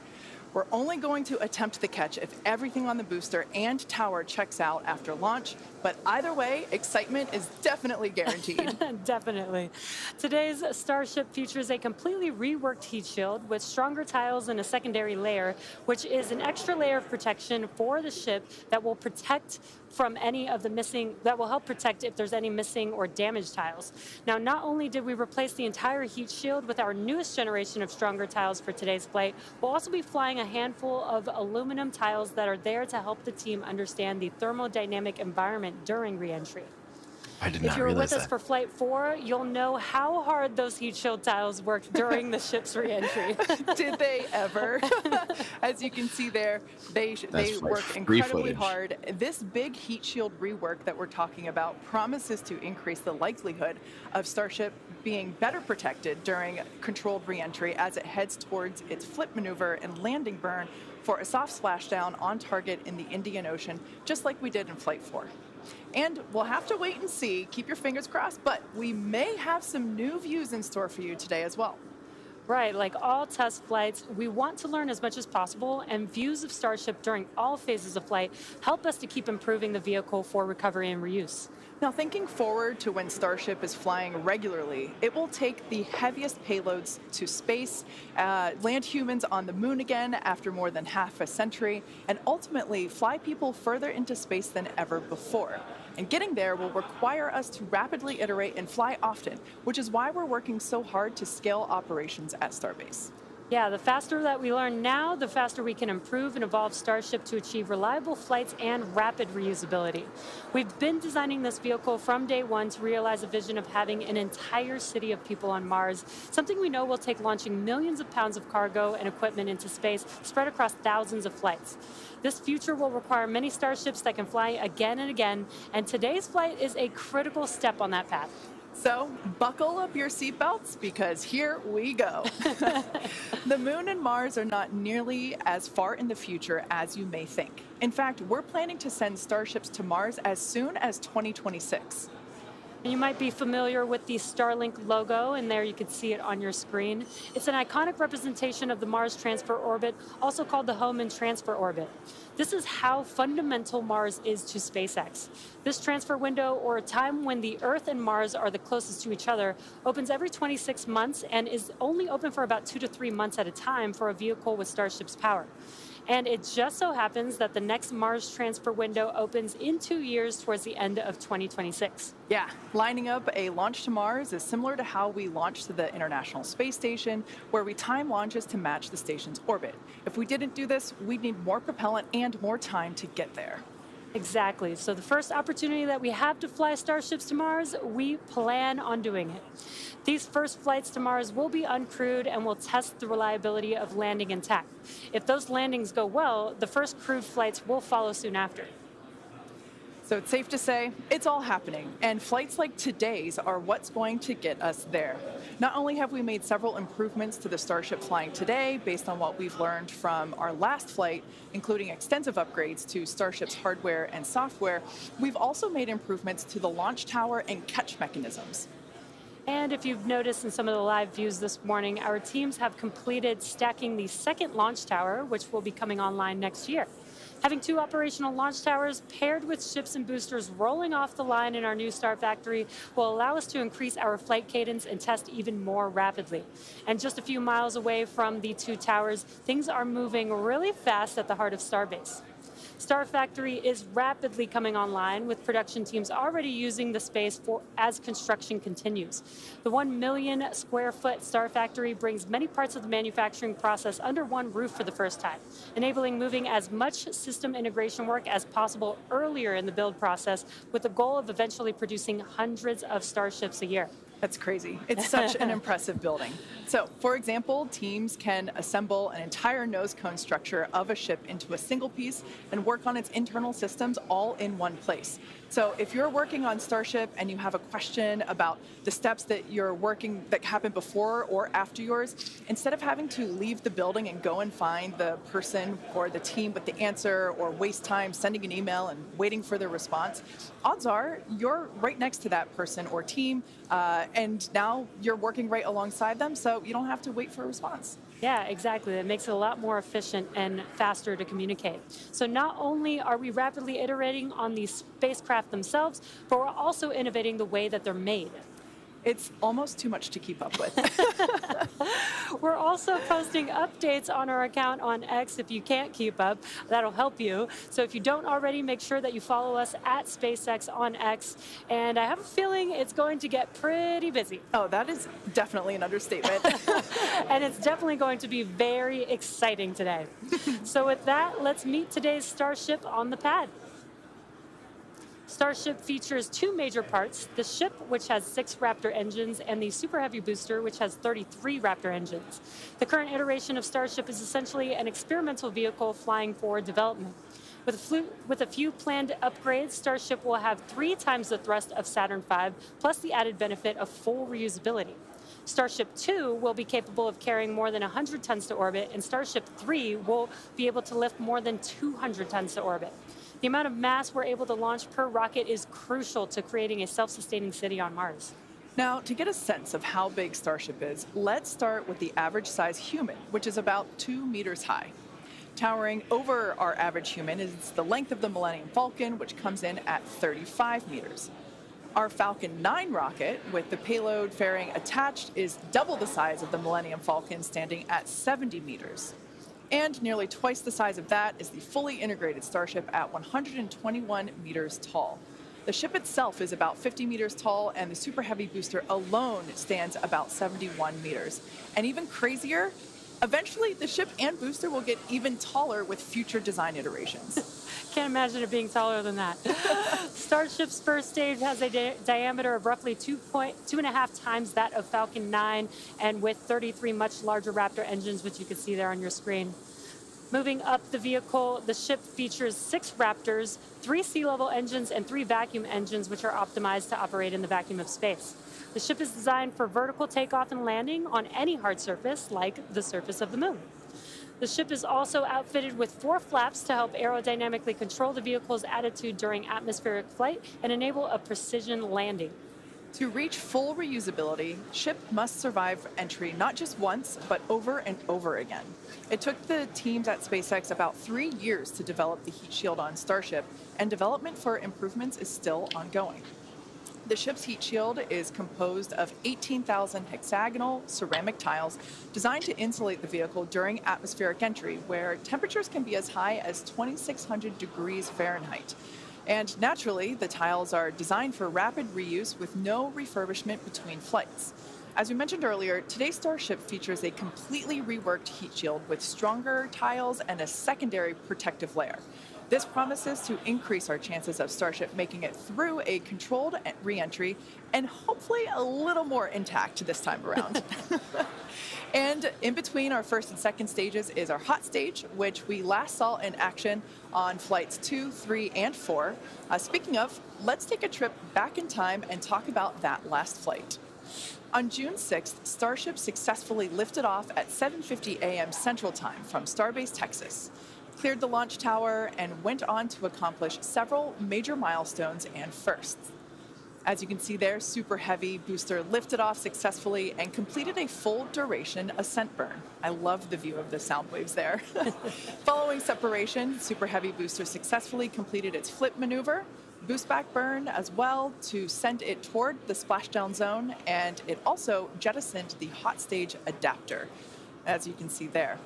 We're only going to attempt the catch if everything on the booster and tower checks out after launch, but either way, excitement is definitely guaranteed. Definitely. Today's Starship features a completely reworked heat shield with stronger tiles and a secondary layer, which is an extra layer of protection for the ship that will protect from any of the missing, that will help protect if there's any missing or damaged tiles. Now, not only did we replace the entire heat shield with our newest generation of stronger tiles for today's flight, we'll also be flying a handful of aluminum tiles that are there to help the team understand the thermodynamic environment during reentry. I did not If you were realize with us that. for Flight 4, you'll know how hard those heat shield tiles worked during the ship's reentry. Did they ever? As you can see there, they work incredibly hard. This big heat shield rework that we're talking about promises to increase the likelihood of Starship being better protected during controlled reentry as it heads towards its flip maneuver and landing burn for a soft splashdown on target in the Indian Ocean, just like we did in Flight 4. And we'll have to wait and see, keep your fingers crossed, but we may have some new views in store for you today as well. Right, like all test flights, we want to learn as much as possible, and views of Starship during all phases of flight help us to keep improving the vehicle for recovery and reuse. Now, thinking forward to when Starship is flying regularly, it will take the heaviest payloads to space, land humans on the moon again after more than half a century, and ultimately fly people further into space than ever before. And getting there will require us to rapidly iterate and fly often, which is why we're working so hard to scale operations at Starbase. Yeah, the faster that we learn now, the faster we can improve and evolve Starship to achieve reliable flights and rapid reusability. We've been designing this vehicle from day one to realize a vision of having an entire city of people on Mars, something we know will take launching millions of pounds of cargo and equipment into space spread across thousands of flights. This future will require many Starships that can fly again and again, and today's flight is a critical step on that path. So buckle up your seatbelts because here we go. The moon and Mars are not nearly as far in the future as you may think. In fact, we're planning to send Starships to Mars as soon as 2026. You might be familiar with the Starlink logo, and there you can see it on your screen. It's an iconic representation of the Mars transfer orbit, also called the Hohmann transfer orbit. This is how fundamental Mars is to SpaceX. This transfer window, or a time when the Earth and Mars are the closest to each other, opens every 26 months and is only open for about 2 to 3 months at a time for a vehicle with Starship's power. And it just so happens that the next Mars transfer window opens in 2 years towards the end of 2026. Yeah, lining up a launch to Mars is similar to how we launched to the International Space Station, where we time launches to match the station's orbit. If we didn't do this, we'd need more propellant and more time to get there. Exactly. So the first opportunity that we have to fly starships to Mars, we plan on doing it. These first flights to Mars will be uncrewed and will test the reliability of landing intact. If those landings go well, the first crewed flights will follow soon after. So it's safe to say it's all happening, and flights like today's are what's going to get us there. Not only have we made several improvements to the Starship flying today based on what we've learned from our last flight, including extensive upgrades to Starship's hardware and software, we've also made improvements to the launch tower and catch mechanisms. And if you've noticed in some of the live views this morning, our teams have completed stacking the second launch tower, which will be coming online next year. Having 2 operational launch towers paired with ships and boosters rolling off the line in our new Star Factory will allow us to increase our flight cadence and test even more rapidly. And just a few miles away from the 2 towers, things are moving really fast at the heart of Starbase. Star Factory is rapidly coming online, with production teams already using the space as construction continues. The 1 million square foot Star Factory brings many parts of the manufacturing process under one roof for the first time, enabling moving as much system integration work as possible earlier in the build process, with the goal of eventually producing hundreds of starships a year. That's crazy. It's such an impressive building. So, for example, teams can assemble an entire nose cone structure of a ship into a single piece and work on its internal systems all in one place. So if you're working on Starship and you have a question about the steps that you're working that happen before or after yours, instead of having to leave the building and go and find the person or the team with the answer, or waste time sending an email and waiting for their response, odds are you're right next to that person or team, and now you're working right alongside them, so you don't have to wait for a response. Yeah, exactly. It makes it a lot more efficient and faster to communicate. So not only are we rapidly iterating on these spacecraft themselves, but we're also innovating the way that they're made. It's almost too much to keep up with. We're also posting updates on our account on X. If you can't keep up, that'll help you. So if you don't already, make sure that you follow us at SpaceX on X. And I have a feeling it's going to get pretty busy. Oh, that is definitely an understatement. And it's definitely going to be very exciting today. So with that, let's meet today's Starship on the pad. Starship features 2 major parts: the ship, which has 6 Raptor engines, and the Super Heavy booster, which has 33 Raptor engines. The current iteration of Starship is essentially an experimental vehicle flying forward development. With a few planned upgrades, Starship will have 3 times the thrust of Saturn V, plus the added benefit of full reusability. Starship 2 will be capable of carrying more than 100 tons to orbit, and Starship 3 will be able to lift more than 200 tons to orbit. The amount of mass we're able to launch per rocket is crucial to creating a self-sustaining city on Mars. Now, to get a sense of how big Starship is, let's start with the average size human, which is about 2 meters high. Towering over our average human is the length of the Millennium Falcon, which comes in at 35 meters. Our Falcon 9 rocket, with the payload fairing attached, is double the size of the Millennium Falcon, standing at 70 meters. And nearly twice the size of that is the fully integrated Starship at 121 meters tall. The ship itself is about 50 meters tall, and the Super Heavy booster alone stands about 71 meters. And even crazier, eventually the ship and booster will get even taller with future design iterations. Can't imagine it being taller than that. Starship's first stage has a diameter of roughly 2.5 times that of Falcon 9, and with 33 much larger Raptor engines, which you can see there on your screen. Moving up the vehicle, the ship features 6 Raptors, 3 sea-level engines, and 3 vacuum engines, which are optimized to operate in the vacuum of space. The ship is designed for vertical takeoff and landing on any hard surface, like the surface of the moon. The ship is also outfitted with 4 flaps to help aerodynamically control the vehicle's attitude during atmospheric flight and enable a precision landing. To reach full reusability, ship must survive entry not just once, but over and over again. It took the teams at SpaceX about 3 years to develop the heat shield on Starship, and development for improvements is still ongoing. The ship's heat shield is composed of 18,000 hexagonal ceramic tiles designed to insulate the vehicle during atmospheric entry, where temperatures can be as high as 2,600 degrees Fahrenheit. And naturally, the tiles are designed for rapid reuse with no refurbishment between flights. As we mentioned earlier, today's Starship features a completely reworked heat shield with stronger tiles and a secondary protective layer. This promises to increase our chances of Starship making it through a controlled re-entry and hopefully a little more intact this time around. And in between our first and second stages is our hot stage, which we last saw in action on flights 2, 3, and 4. Speaking of, let's take a trip back in time and talk about that last flight. On June 6th, Starship successfully lifted off at 7:50 a.m. Central Time from Starbase, Texas, cleared the launch tower, and went on to accomplish several major milestones and firsts. As you can see there, Super Heavy booster lifted off successfully and completed a full duration ascent burn. I love the view of the sound waves there. Following separation, Super Heavy booster successfully completed its flip maneuver, boost back burn as well to send it toward the splashdown zone, and it also jettisoned the hot stage adapter, as you can see there.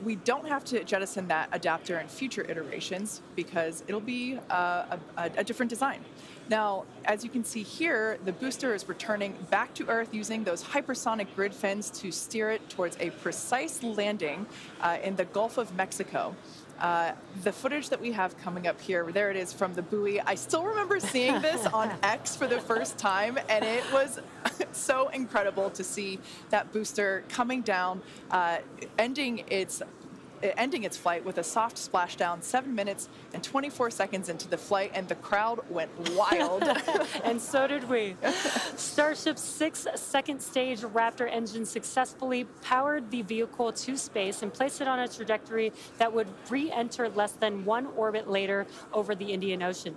We don't have to jettison that adapter in future iterations because it'll be a different design. Now, as you can see here, the booster is returning back to Earth using those hypersonic grid fins to steer it towards a precise landing in the Gulf of Mexico. The footage that we have coming up here, there it is from the buoy. I still remember seeing this on X for the first time, and it was so incredible to see that booster coming down, ending its flight with a soft splashdown 7 minutes and 24 seconds into the flight, and the crowd went wild. And so did we. Starship's 6 second stage Raptor engine successfully powered the vehicle to space and placed it on a trajectory that would re-enter less than 1 orbit later over the Indian Ocean.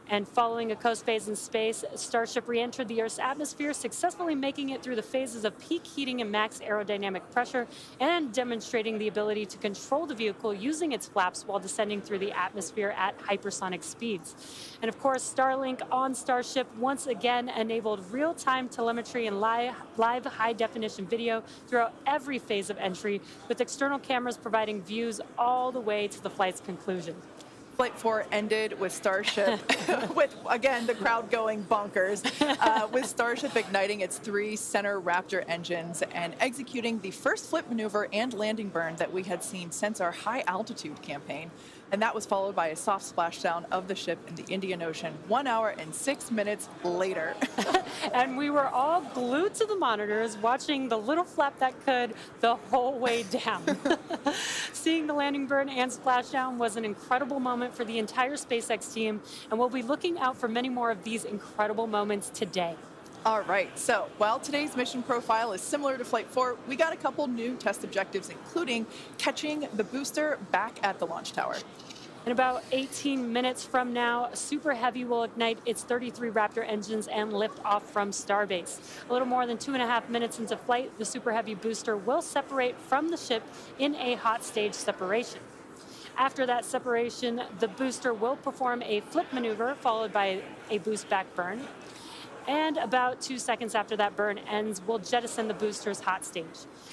And following a coast phase in space, Starship re-entered the Earth's atmosphere, successfully making it through the phases of peak heating and max aerodynamic pressure, and demonstrating the ability to control the vehicle using its flaps while descending through the atmosphere at hypersonic speeds. And of course, Starlink on Starship once again enabled real-time telemetry and live high-definition video throughout every phase of entry, with external cameras providing views all the way to the flight's conclusion. Flight 4 ended with Starship, with, again, the crowd going bonkers, with Starship igniting its 3 center Raptor engines and executing the first flip maneuver and landing burn that we had seen since our high-altitude campaign. And that was followed by a soft splashdown of the ship in the Indian Ocean 1 hour and 6 minutes later. And we were all glued to the monitors, watching the little flap that could the whole way down. Seeing the landing burn and splashdown was an incredible moment for the entire SpaceX team, and we'll be looking out for many more of these incredible moments today. All right, so while today's mission profile is similar to Flight 4, we got a couple new test objectives, including catching the booster back at the launch tower. In about 18 minutes from now, Super Heavy will ignite its 33 Raptor engines and lift off from Starbase. A little more than 2.5 minutes into flight, the Super Heavy booster will separate from the ship in a hot stage separation. After that separation, the booster will perform a flip maneuver followed by a boost back burn. And about 2 seconds after that burn ends, we'll jettison the booster's hot stage.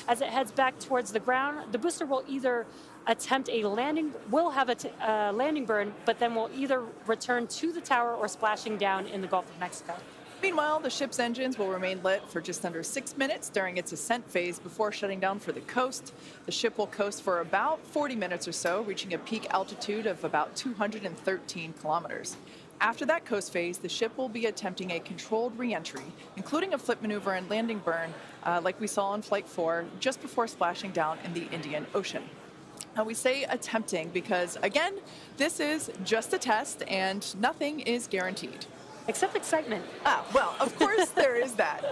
As it heads back towards the ground, the booster will either attempt a landing, landing burn, but then will either return to the tower or splashing down in the Gulf of Mexico. Meanwhile, the ship's engines will remain lit for just under 6 minutes during its ascent phase before shutting down for the coast. The ship will coast for about 40 minutes or so, reaching a peak altitude of about 213 kilometers. After that coast phase, the ship will be attempting a controlled re-entry, including a flip maneuver and landing burn, like we saw on Flight 4, just before splashing down in the Indian Ocean. Now, we say attempting because, again, this is just a test and nothing is guaranteed. Except excitement. Well, of course there is that.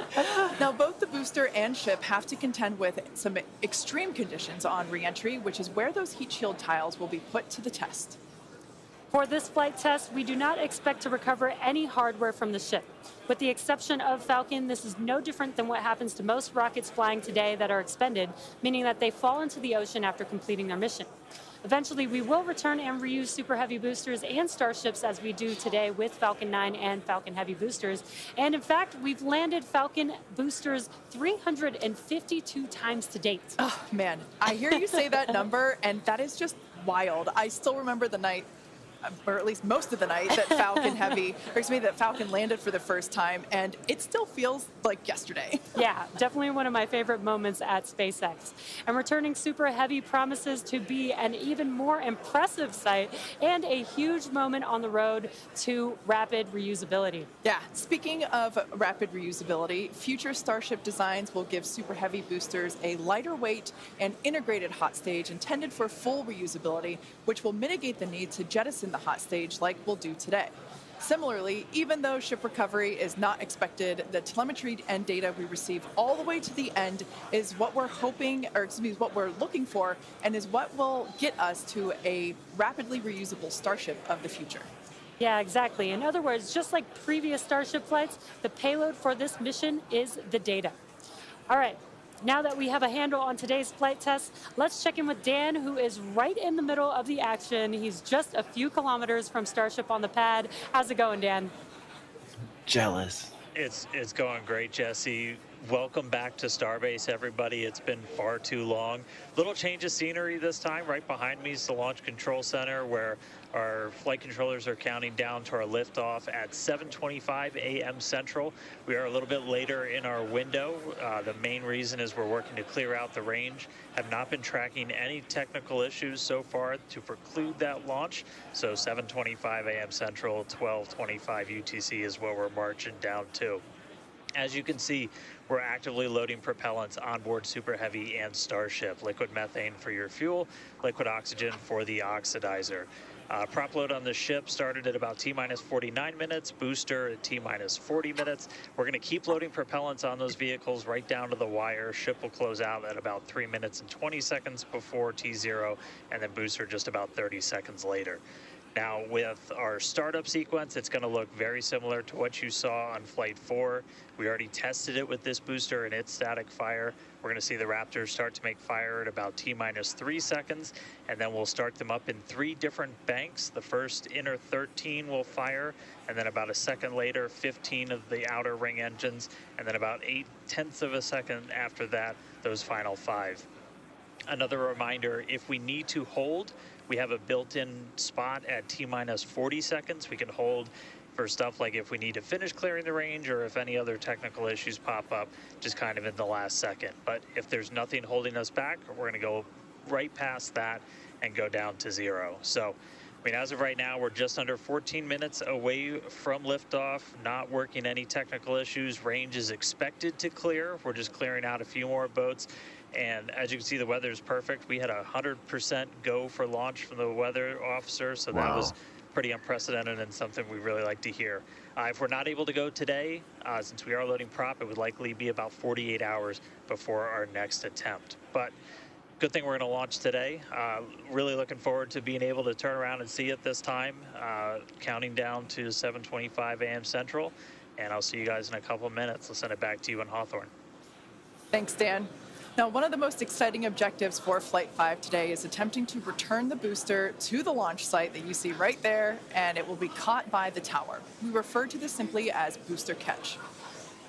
Now, both the booster and ship have to contend with some extreme conditions on re-entry, which is where those heat shield tiles will be put to the test. For this flight test, we do not expect to recover any hardware from the ship. With the exception of Falcon, this is no different than what happens to most rockets flying today that are expended, meaning that they fall into the ocean after completing their mission. Eventually, we will return and reuse Super Heavy boosters and Starships as we do today with Falcon 9 and Falcon Heavy boosters. And in fact, we've landed Falcon boosters 352 times to date. Oh, man, I hear you say that number, and that is just wild. I still remember the night, or at least most of the night, that that Falcon landed for the first time, and it still feels like yesterday. Yeah, definitely one of my favorite moments at SpaceX. And returning Super Heavy promises to be an even more impressive sight and a huge moment on the road to rapid reusability. Yeah, speaking of rapid reusability, future Starship designs will give Super Heavy boosters a lighter weight and integrated hot stage intended for full reusability, which will mitigate the need to jettison the hot stage like we'll do today. Similarly, even though ship recovery is not expected, the telemetry and data we receive all the way to the end is what we're what we're looking for, and is what will get us to a rapidly reusable Starship of the future. Yeah, exactly. In other words, just like previous Starship flights, the payload for this mission is the data. All right. Now that we have a handle on today's flight test, let's check in with Dan, who is right in the middle of the action. He's just a few kilometers from Starship on the pad. How's it going, Dan? Jealous. It's going great, Jesse. Welcome back to Starbase, everybody. It's been far too long. Little change of scenery this time. Right behind me is the Launch Control Center, where our flight controllers are counting down to our liftoff at 7:25 a.m. Central. We are a little bit later in our window. The main reason is we're working to clear out the range. Have not been tracking any technical issues so far to preclude that launch. So 7:25 a.m. Central, 12:25 UTC is what we're marching down to. As you can see, we're actively loading propellants on board Super Heavy and Starship. Liquid methane for your fuel, liquid oxygen for the oxidizer. Prop load on the ship started at about T-minus 49 minutes, booster at T-minus 40 minutes. We're going to keep loading propellants on those vehicles right down to the wire. Ship will close out at about 3 minutes and 20 seconds before T0, and then booster just about 30 seconds later. Now, with our startup sequence, it's going to look very similar to what you saw on Flight 4. We already tested it with this booster and its static fire. We're going to see the Raptors start to make fire at about T-minus 3 seconds, and then we'll start them up in 3 different banks. The first inner 13 will fire, and then about a second later, 15 of the outer ring engines, and then about 0.8 of a second after that, those final 5. Another reminder, if we need to hold, we have a built-in spot at T-minus 40 seconds. We can hold for stuff like if we need to finish clearing the range or if any other technical issues pop up, just kind of in the last second. But if there's nothing holding us back, we're going to go right past that and go down to 0. So, I mean, as of right now, we're just under 14 minutes away from liftoff, not working any technical issues. Range is expected to clear. We're just clearing out a few more boats. And as you can see, the weather is perfect. We had 100% go for launch from the weather officer, so that was pretty unprecedented and something we really like to hear. If we're not able to go today, since we are loading prop, it would likely be about 48 hours before our next attempt. But good thing we're going to launch today. Really looking forward to being able to turn around and see it this time, counting down to 7:25 a.m. Central. And I'll see you guys in a couple of minutes. I'll send it back to you in Hawthorne. Thanks, Dan. Now, one of the most exciting objectives for Flight 5 today is attempting to return the booster to the launch site that you see right there, and it will be caught by the tower. We refer to this simply as booster catch.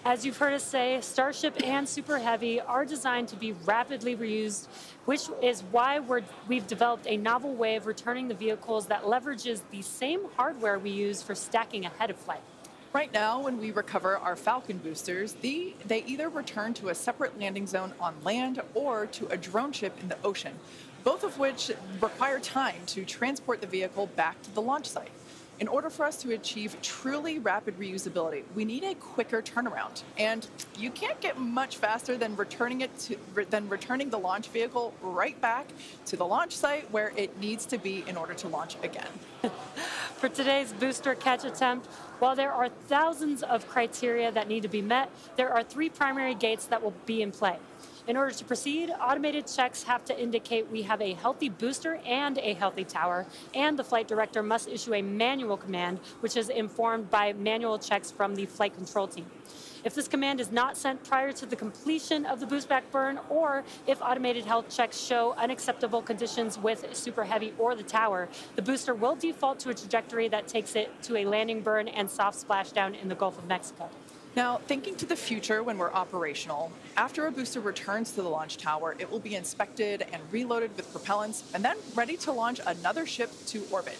As you've heard us say, Starship and Super Heavy are designed to be rapidly reused, which is why we've developed a novel way of returning the vehicles that leverages the same hardware we use for stacking ahead of flight. Right now, when we recover our Falcon boosters, they either return to a separate landing zone on land or to a drone ship in the ocean, both of which require time to transport the vehicle back to the launch site. In order for us to achieve truly rapid reusability, we need a quicker turnaround, and you can't get much faster than returning the launch vehicle right back to the launch site where it needs to be in order to launch again. For today's booster catch attempt, while there are thousands of criteria that need to be met, there are 3 primary gates that will be in play. In order to proceed, automated checks have to indicate we have a healthy booster and a healthy tower, and the flight director must issue a manual command, which is informed by manual checks from the flight control team. If this command is not sent prior to the completion of the boost back burn, or if automated health checks show unacceptable conditions with Super Heavy or the tower, the booster will default to a trajectory that takes it to a landing burn and soft splashdown in the Gulf of Mexico. Now, thinking to the future when we're operational, after a booster returns to the launch tower, it will be inspected and reloaded with propellants and then ready to launch another ship to orbit.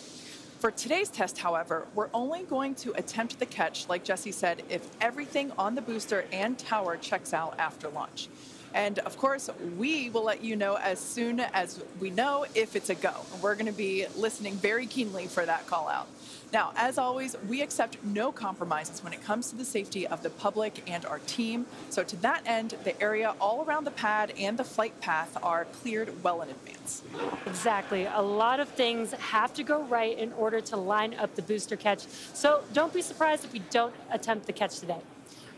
For today's test, however, we're only going to attempt the catch, like Jesse said, if everything on the booster and tower checks out after launch. And of course, we will let you know as soon as we know if it's a go. We're going to be listening very keenly for that call out. Now, as always, we accept no compromises when it comes to the safety of the public and our team. So to that end, the area all around the pad and the flight path are cleared well in advance. Exactly. A lot of things have to go right in order to line up the booster catch. So don't be surprised if we don't attempt the catch today.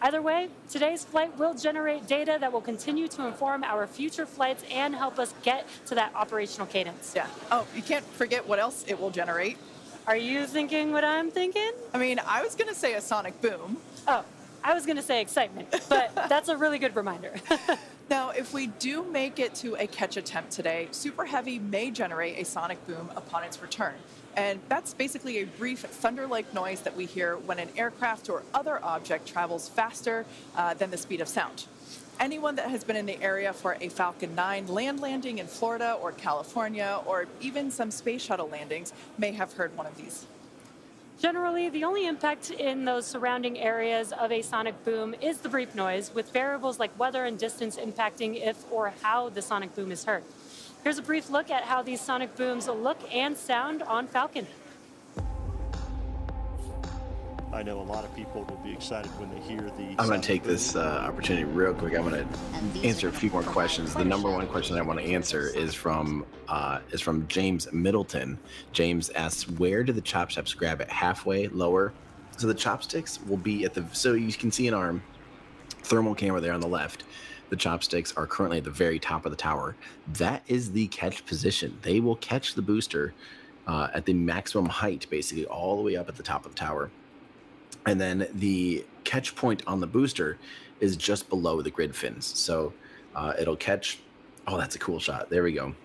Either way, today's flight will generate data that will continue to inform our future flights and help us get to that operational cadence. Yeah. Oh, you can't forget what else it will generate. Are you thinking what I'm thinking? I mean, I was going to say a sonic boom. Oh, I was going to say excitement, but that's a really good reminder. Now, if we do make it to a catch attempt today, Super Heavy may generate a sonic boom upon its return. And that's basically a brief thunder-like noise that we hear when an aircraft or other object travels faster than the speed of sound. Anyone that has been in the area for a Falcon 9 land landing in Florida or California, or even some space shuttle landings, may have heard one of these. Generally, the only impact in those surrounding areas of a sonic boom is the brief noise, with variables like weather and distance impacting if or how the sonic boom is heard. Here's a brief look at how these sonic booms look and sound on Falcon. I know a lot of people will be excited when they hear the... I'm going to take this opportunity real quick. I'm going to answer a few more questions. The number one question I want to answer is from James Middleton. James asks, where do the chopsticks grab it? Halfway, lower? So the chopsticks will be at the... So you can see an arm, thermal camera there on the left. The chopsticks are currently at the very top of the tower. That is the catch position. They will catch the booster at the maximum height, basically all the way up at the top of the tower. And then the catch point on the booster is just below the grid fins. So it'll catch, oh, that's a cool shot. There we go.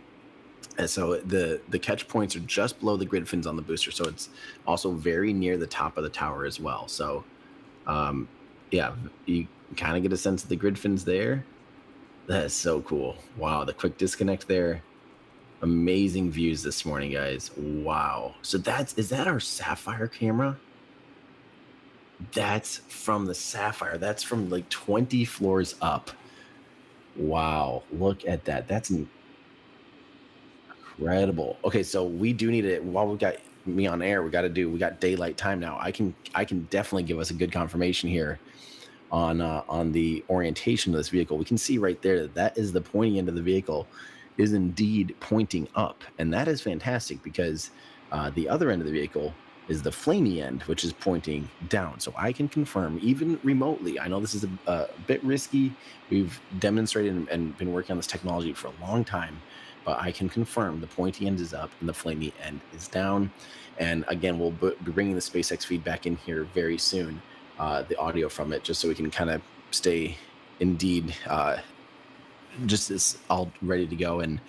And so the catch points are just below the grid fins on the booster. So it's also very near the top of the tower as well. So yeah, you kind of get a sense of the grid fins there. That is so cool. Wow, the quick disconnect there. Amazing views this morning, guys. Wow. So is that our Sapphire camera? That's from the Sapphire. That's from like 20 floors up. Wow, look at that. That's incredible. Okay, so we do need it. While we got me on air, we got daylight time now. I can definitely give us a good confirmation here on the orientation of this vehicle. We can see right there that is the pointy end of the vehicle is indeed pointing up, and that is fantastic because the other end of the vehicle is the flamey end, which is pointing down. So I can confirm, even remotely, I know this is a bit risky. We've demonstrated and been working on this technology for a long time, but I can confirm the pointy end is up and the flamey end is down. And again, we'll be bringing the SpaceX feedback in here very soon, the audio from it, just so we can kind of stay indeed just as all ready to go. And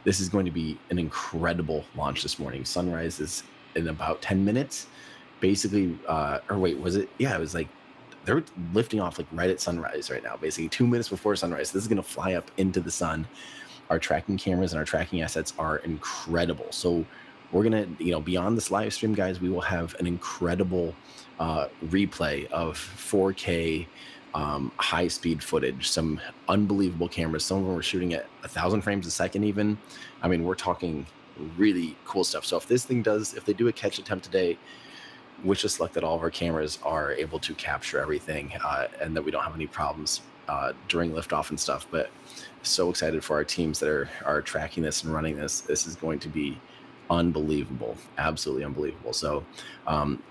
this is going to be an incredible launch this morning. Sunrise is in about 10 minutes, basically, or wait, was it? Yeah, it was like they're lifting off like right at sunrise right now, basically 2 minutes before sunrise. This is going to fly up into the sun. Our tracking cameras and our tracking assets are incredible. So we're going to, beyond this live stream, guys, we will have an incredible replay of 4K high-speed footage, some unbelievable cameras. Some of them are shooting at 1,000 frames a second even. I mean, we're talking really cool stuff. So if they do a catch attempt today, wish us luck that all of our cameras are able to capture everything and that we don't have any problems during liftoff and stuff. But so excited for our teams that are tracking this and running this. This is going to be unbelievable, absolutely unbelievable. So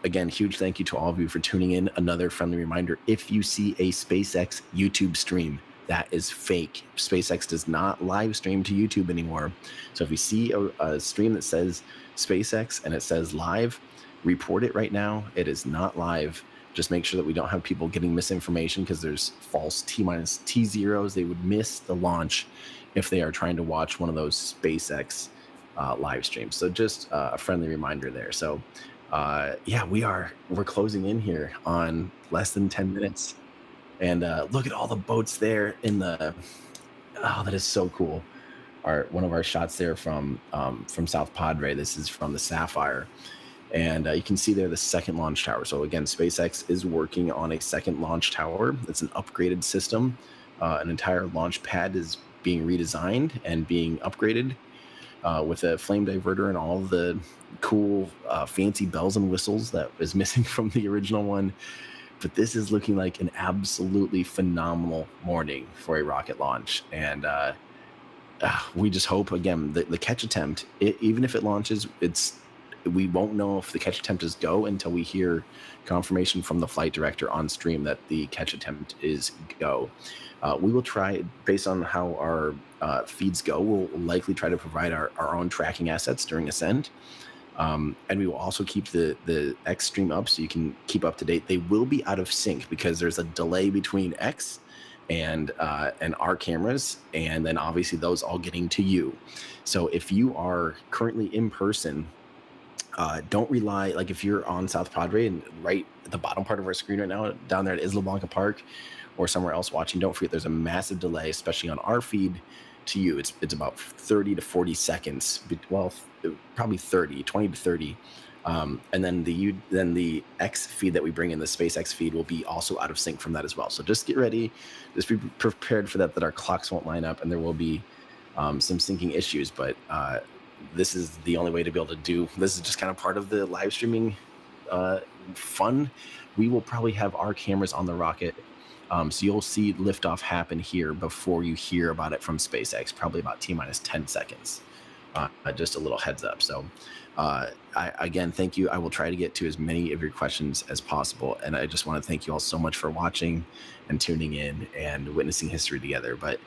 again, huge thank you to all of you for tuning in. Another friendly reminder, if you see a SpaceX YouTube stream that is fake. SpaceX does not live stream to YouTube anymore. So if you see a stream that says SpaceX and it says live, report it right now. It is not live. Just make sure that we don't have people getting misinformation, because there's false T-minus T-zeros. They would miss the launch if they are trying to watch one of those SpaceX live streams. So just a friendly reminder there. So yeah, we're closing in here on less than 10 minutes. And look at all the boats there in the, oh, that is so cool. One of our shots there from South Padre. This is from the Sapphire. And you can see there the second launch tower. So again, SpaceX is working on a second launch tower. It's an upgraded system. An entire launch pad is being redesigned and being upgraded with a flame diverter and all the cool fancy bells and whistles that is missing from the original one. But this is looking like an absolutely phenomenal morning for a rocket launch. And we just hope, again, the catch attempt, even if it launches, we won't know if the catch attempt is go until we hear confirmation from the flight director on stream that the catch attempt is go. We will try, based on how our feeds go, we'll likely try to provide our own tracking assets during ascent. And we will also keep the X stream up so you can keep up to date. They will be out of sync because there's a delay between X and our cameras, and then obviously those all getting to you. So if you are currently in person, don't rely, like if you're on South Padre and right at the bottom part of our screen right now, down there at Isla Blanca Park or somewhere else watching, don't forget there's a massive delay, especially on our feed to you. It's about 30 to 40 seconds. Well, probably 20 to 30. And then the X feed that we bring in, the SpaceX feed, will be also out of sync from that as well. So just get ready. Just be prepared for that our clocks won't line up and there will be some syncing issues. But this is the only way to be able to do this. Is just kind of part of the live streaming fun. We will probably have our cameras on the rocket. So you'll see liftoff happen here before you hear about it from SpaceX, probably about T-minus 10 seconds. Just a little heads up. So again, thank you. I will try to get to as many of your questions as possible. And I just want to thank you all so much for watching and tuning in and witnessing history together. But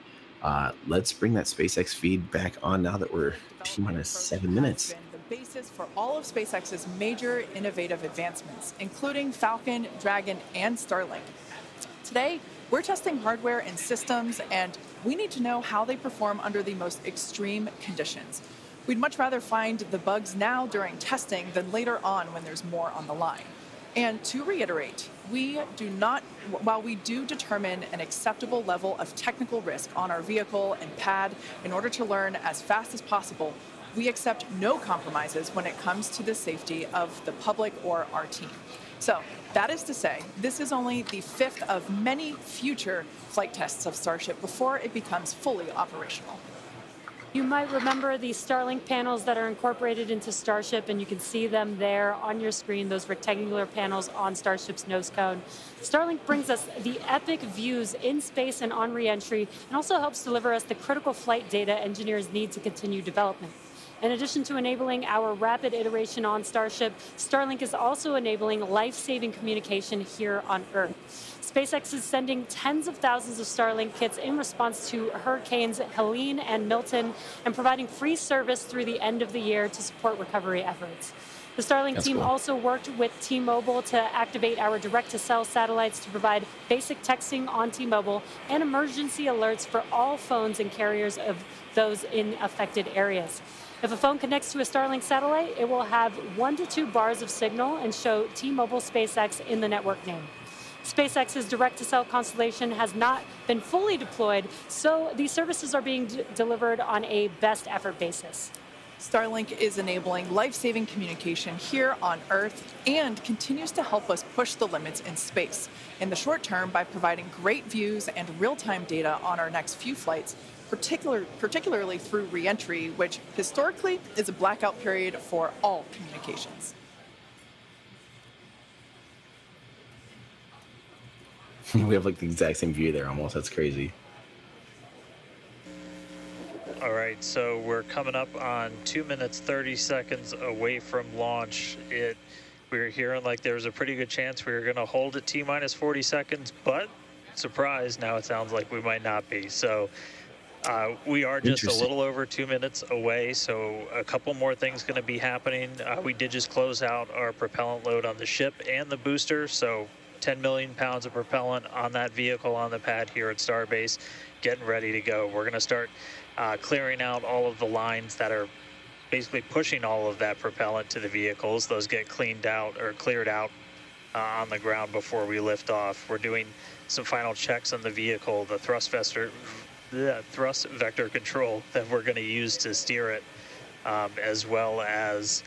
let's bring that SpaceX feed back on now that we're T-minus 7 minutes. The basis for all of SpaceX's major innovative advancements, including Falcon, Dragon, and Starlink. Today, we're testing hardware and systems, and we need to know how they perform under the most extreme conditions. We'd much rather find the bugs now during testing than later on when there's more on the line. And to reiterate, while we do determine an acceptable level of technical risk on our vehicle and pad in order to learn as fast as possible, we accept no compromises when it comes to the safety of the public or our team. So that is to say, this is only the fifth of many future flight tests of Starship before it becomes fully operational. You might remember the Starlink panels that are incorporated into Starship, and you can see them there on your screen, those rectangular panels on Starship's nose cone. Starlink brings us the epic views in space and on reentry, and also helps deliver us the critical flight data engineers need to continue development. In addition to enabling our rapid iteration on Starship, Starlink is also enabling life-saving communication here on Earth. SpaceX is sending tens of thousands of Starlink kits in response to Hurricanes Helene and Milton, and providing free service through the end of the year to support recovery efforts. The Starlink team also worked with T-Mobile to activate our direct-to-cell satellites to provide basic texting on T-Mobile and emergency alerts for all phones and carriers of those in affected areas. If a phone connects to a Starlink satellite, it will have 1 to 2 bars of signal and show T-Mobile SpaceX in the network name. SpaceX's direct-to-cell constellation has not been fully deployed, so these services are being delivered on a best effort basis. Starlink is enabling life-saving communication here on Earth and continues to help us push the limits in space. In the short term, by providing great views and real-time data on our next few flights, particularly through reentry, which historically is a blackout period for all communications. We have like the exact same view there almost. That's crazy. All right, so we're coming up on 2 minutes, 30 seconds away from launch. We were hearing like there was a pretty good chance we were going to hold at T-minus 40 seconds, but surprise, now it sounds like we might not be. So we are just a little over 2 minutes away, so a couple more things going to be happening. We did just close out our propellant load on the ship and the booster, so 10 million pounds of propellant on that vehicle on the pad here at Starbase, getting ready to go. We're going to start clearing out all of the lines that are basically pushing all of that propellant to the vehicles. Those get cleaned out or cleared out on the ground before we lift off. We're doing some final checks on the vehicle, the thrust vector control that we're going to use to steer it, as well as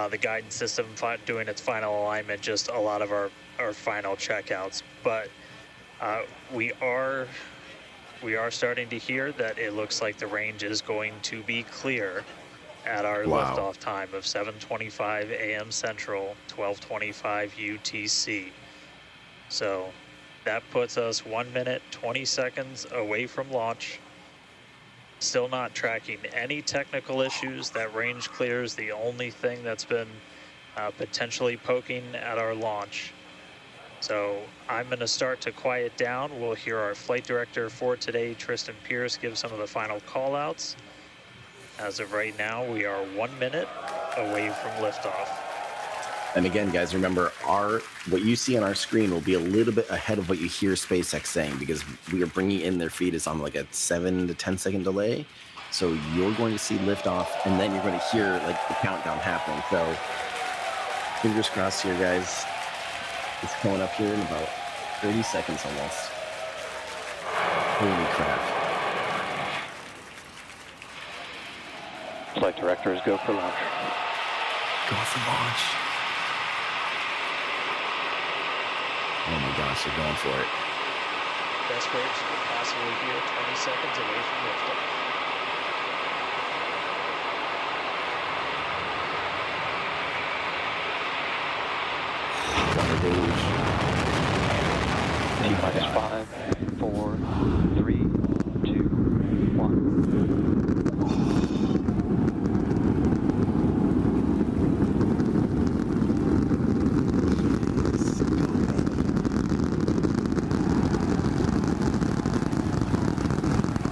the guidance system doing its final alignment, just a lot of our final checkouts. But we are starting to hear that it looks like the range is going to be clear at our liftoff time of 7:25 a.m. Central, 12:25 UTC. So that puts us 1 minute, 20 seconds away from launch. Still not tracking any technical issues. That range clear is the only thing that's been potentially poking at our launch. So I'm going to start to quiet down. We'll hear our flight director for today, Tristan Pierce, give some of the final call-outs. As of right now, we are 1 minute away from liftoff. And again, guys, remember, what you see on our screen will be a little bit ahead of what you hear SpaceX saying, because we are bringing in their feed is on like a 7 to 10 second delay. So you're going to see liftoff, and then you're going to hear like the countdown happening. So fingers crossed here, guys. It's coming up here in about 30 seconds almost. Holy crap. Flight directors, go for launch. Go for launch. Oh my gosh, they're going for it. Best range you could possibly hear, 20 seconds away from liftoff. T-minus 5, 4, 3, 2, 1.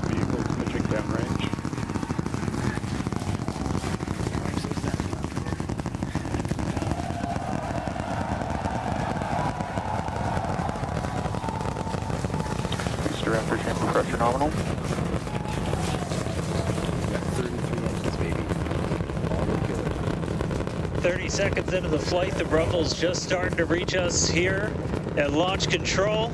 Vehicle switching downrange. 30 seconds into the flight, the rumble's just starting to reach us here at launch control.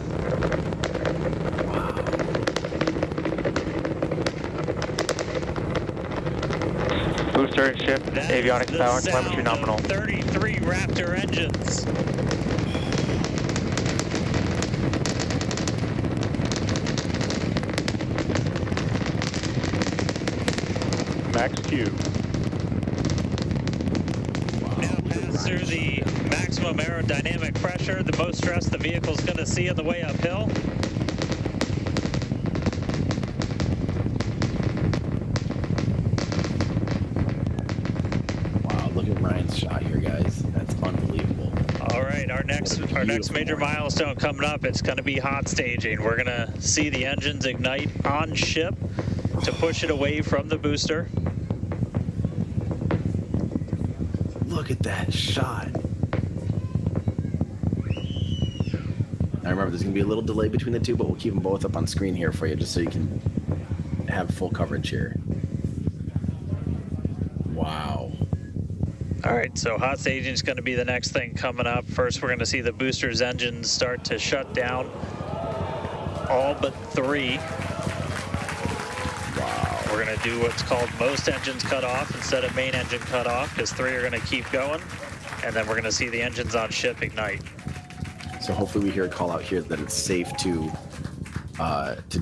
Booster and ship, avionics power, telemetry nominal. 33 Raptor engines. Max Q. Now pass through the maximum aerodynamic pressure, the most stress the vehicle's going to see on the way uphill. Wow, look at Ryan's shot here, guys. That's unbelievable. All right, our next major milestone coming up, it's going to be hot staging. We're going to see the engines ignite on ship to push it away from the booster. Look at that shot. Now remember, there's going to be a little delay between the two, but we'll keep them both up on screen here for you, just so you can have full coverage here. Wow. All right, so hot staging is going to be the next thing coming up. First, we're going to see the booster's engines start to shut down, all but 3. We're going to do what's called most engines cut off instead of main engine cut off, because 3 are going to keep going, and then we're going to see the engines on ship ignite. So hopefully we hear a call out here that it's safe to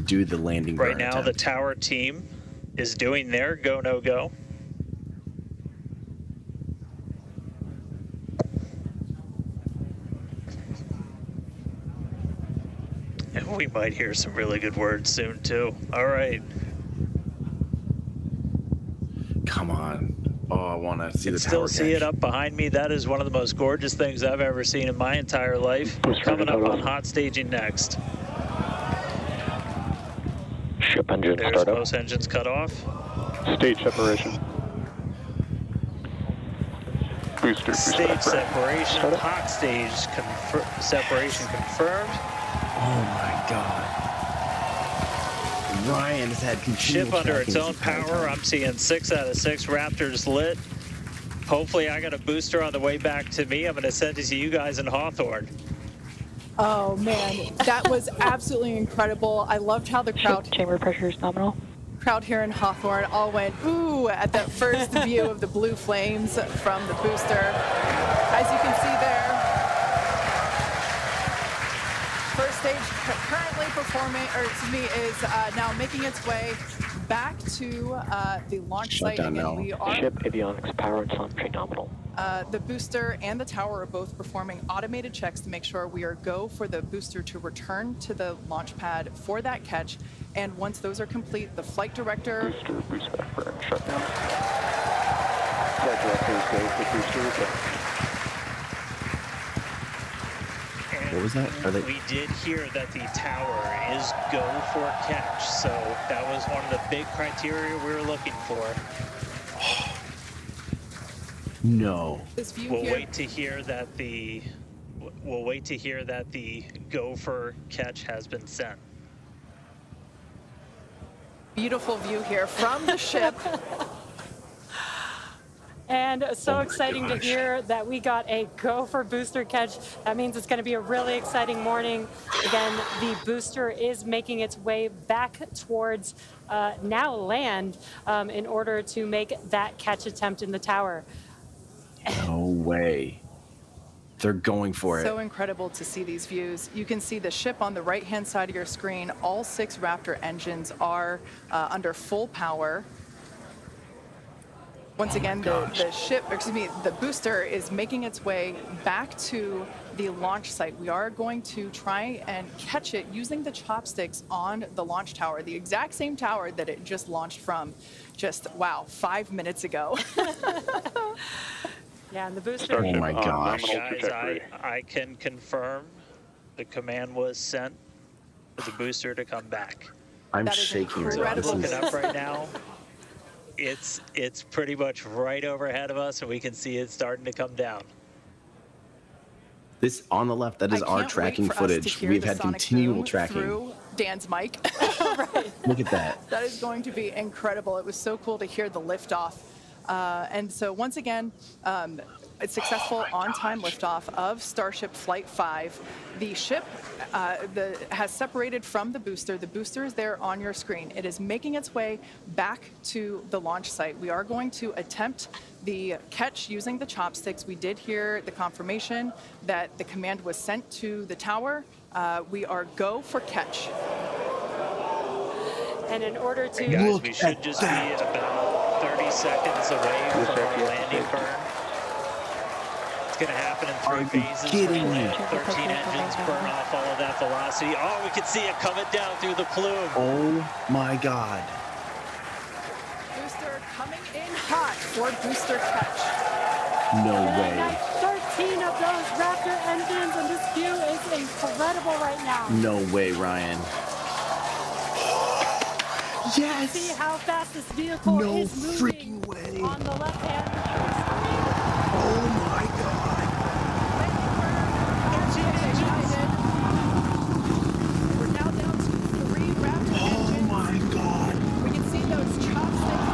do the landing. Right now, the tower team is doing their go, no go. And we might hear some really good words soon, too. All right. Come on. Oh, I want to see the tower. Still see it up behind me. That is one of the most gorgeous things I've ever seen in my entire life. Coming up on hot staging next. Ship engine There's startup. most engines cut off. Stage separation. Booster Stage separation, Startup. hot stage separation confirmed. Oh my God. Ryan has had continual Ship under tracking its own this entire power. time. I'm seeing 6 out of 6 Raptors lit. Hopefully I got a booster on the way back to me. I'm going to send it to you guys in Hawthorne. Oh man, that was absolutely incredible. I loved how the crowd Chamber pressure is nominal. here in Hawthorne all went ooh at that first view of the blue flames from the booster. As you can see there, first stage currently performing, or excuse me, is now making its way back to the launch Shut site. down Again, now. we are Ship avionics power and telemetry nominal. the booster and the tower are both performing automated checks to make sure we are go for the booster to return to the launch pad for that catch. And once those are complete, the flight director. Boost back burn shutdown. Flight directors go for booster return. And What was that? Are they- we did hear that the tower is go for catch, so that was one of the big criteria we were looking for. No. This view We'll here. wait to hear that the go for catch has been sent. Beautiful view here from the ship. And so Oh my exciting to gosh. hear that we got a go for booster catch. That means it's going to be a really exciting morning. Again, the booster is making its way back towards now land in order to make that catch attempt in the tower. No way. They're going for it. So incredible to see these views. You can see the ship on the right-hand side of your screen. All 6 Raptor engines are under full power. Once again, the ship, excuse me, the booster is making its way back to the launch site. We are going to try and catch it using the chopsticks on the launch tower, the exact same tower that it just launched from just, wow, 5 minutes ago. Yeah, and the booster. Starship Oh my on gosh. nominal Guys, trajectory. I can confirm the command was sent for the booster to come back. I'm That is shaking right now. incredible. This Looking is, up right now, it's pretty much right overhead of us, and we can see it starting to come down. this on the left, that is I our can't tracking wait for us to footage. hear We've the had sonic continual boom tracking. through Dan's mic. Look at that. That is going to be incredible. It was so cool to hear the liftoff. And so once again, it's successful on-time liftoff of Starship Flight 5. The ship has separated from the booster. The booster is there on your screen. It is making its way back to the launch site. We are going to attempt the catch using the chopsticks. We did hear the confirmation that the command was sent to the tower. We are go for catch. And in order to Guys, Look we should at just that. be about 30 seconds away from our landing burn. It's going to happen in Are 3 you phases. kidding We're me? gonna let 13 engines burn off all of that velocity. Oh, we can see it coming down through the plume. Oh my God. Booster coming in hot for booster catch. No And way. that's 13 of those Raptor engines, and this view is incredible right now. No way, Ryan. See Yes. how fast this vehicle No is moving freaking way. on the left hand Oh my God. We're now down to 3 Raptor Oh engines. my God. We can see those chopsticks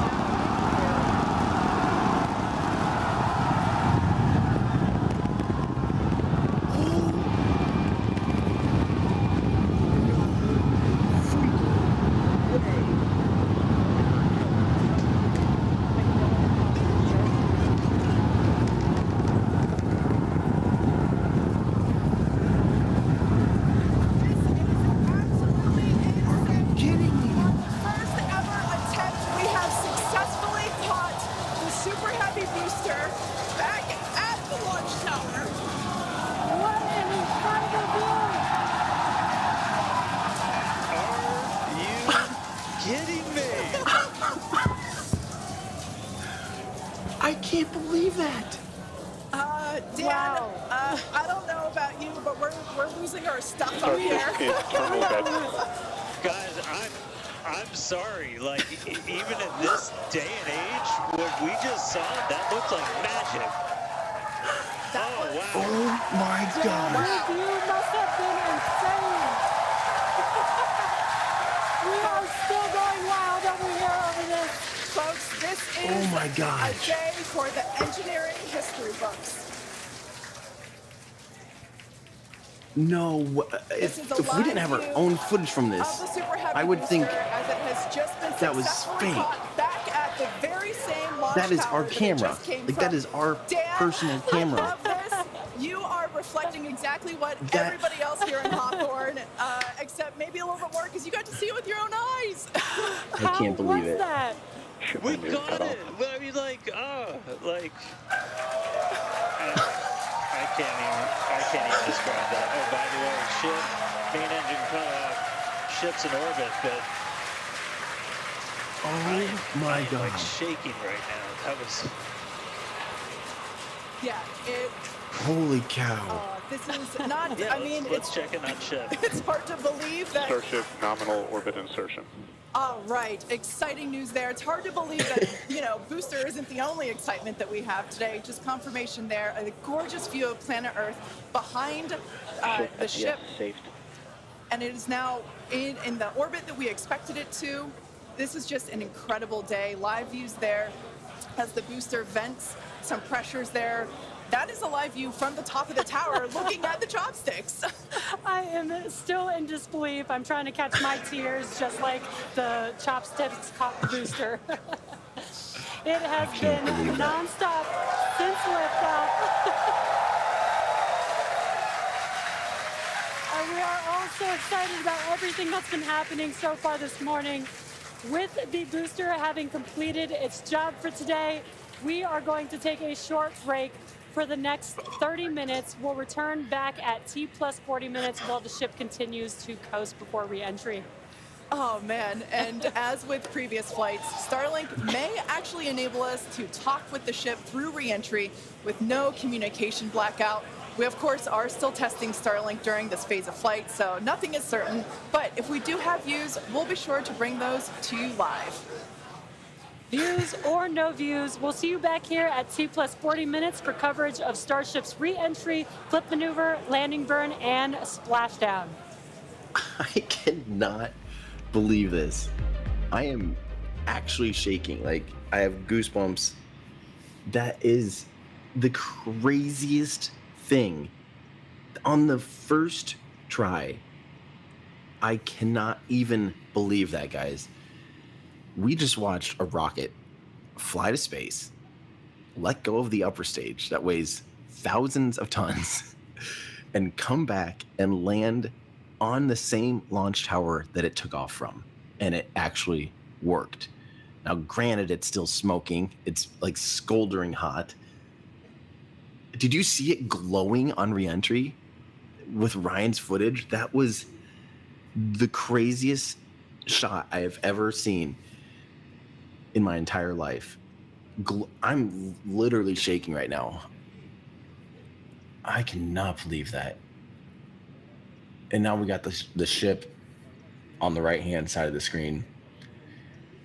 Kidding me. First ever attempt, we have successfully caught the Super Heavy booster back at the launch tower. What an incredible view! Are you kidding me? I can't believe that. Dan, Wow. I don't know about you, but we're losing our stuff up Starship here. is terminal guidance. Guys, I'm sorry. Like, even in this day and age, what we just saw, that looked like magic. Oh, wow. Oh my gosh. You must have been insane. We are still going wild over here over this. Folks, this is Oh my a gosh. day for the engineering history books. No, This is a if we didn't have our live own footage from view this, of the Super Heavy I would think booster, as it has just been that was successfully fake. caught back at the very same launch that is tower our that it camera. just came Like, from. that is our Dan, personal camera. I love this. You are reflecting exactly what everybody else here in Hawthorne, except maybe a little bit more because you got to see it with your own eyes. I can't believe was it. that? Ship We landing got cut off. it. Well, I mean, like, I can't even describe that. Oh, by the way, ship, main engine cut off, ship's in orbit, but Oh my I'm like god. shaking right now. That was, Yeah, Holy cow. this is not, yeah, I mean, let's check in on ship. it's hard to believe that. Starship nominal orbit insertion. All right, exciting news there. It's hard to believe that, booster isn't the only excitement that we have today. Just confirmation there. A gorgeous view of planet Earth behind the ship. Saved. And it is now in the orbit that we expected it to. This is just an incredible day. Live views there as the booster vents, some pressures there. That is a live view from the top of the tower looking at the chopsticks. I am still in disbelief. I'm trying to catch my tears just like the chopsticks caught the booster. It has can't been believe that. nonstop since liftoff. And we are all so excited about everything that's been happening so far this morning. With the booster having completed its job for today, we are going to take a short break for the next 30 minutes. We'll return back at T plus 40 minutes while the ship continues to coast before re-entry. Oh man, and as with previous flights, Starlink may actually enable us to talk with the ship through re-entry with no communication blackout. We of course are still testing Starlink during this phase of flight, so nothing is certain, but if we do have views, we'll be sure to bring those to you live. Views or no views, we'll see you back here at T plus 40 minutes for coverage of Starship's re-entry, flip maneuver, landing burn, and splashdown. I cannot believe this. I am actually shaking. Like, I have goosebumps. That is the craziest thing. On the first try, I cannot even believe that, guys. We just watched a rocket fly to space, let go of the upper stage that weighs thousands of tons, and come back and land on the same launch tower that it took off from. And it actually worked. Now, granted, it's still smoking. It's like scoldering hot. Did you see it glowing on re-entry with Ryan's footage? That was the craziest shot I have ever seen in my entire life. I'm literally shaking right now. I cannot believe that. And now we got the ship on the right-hand side of the screen.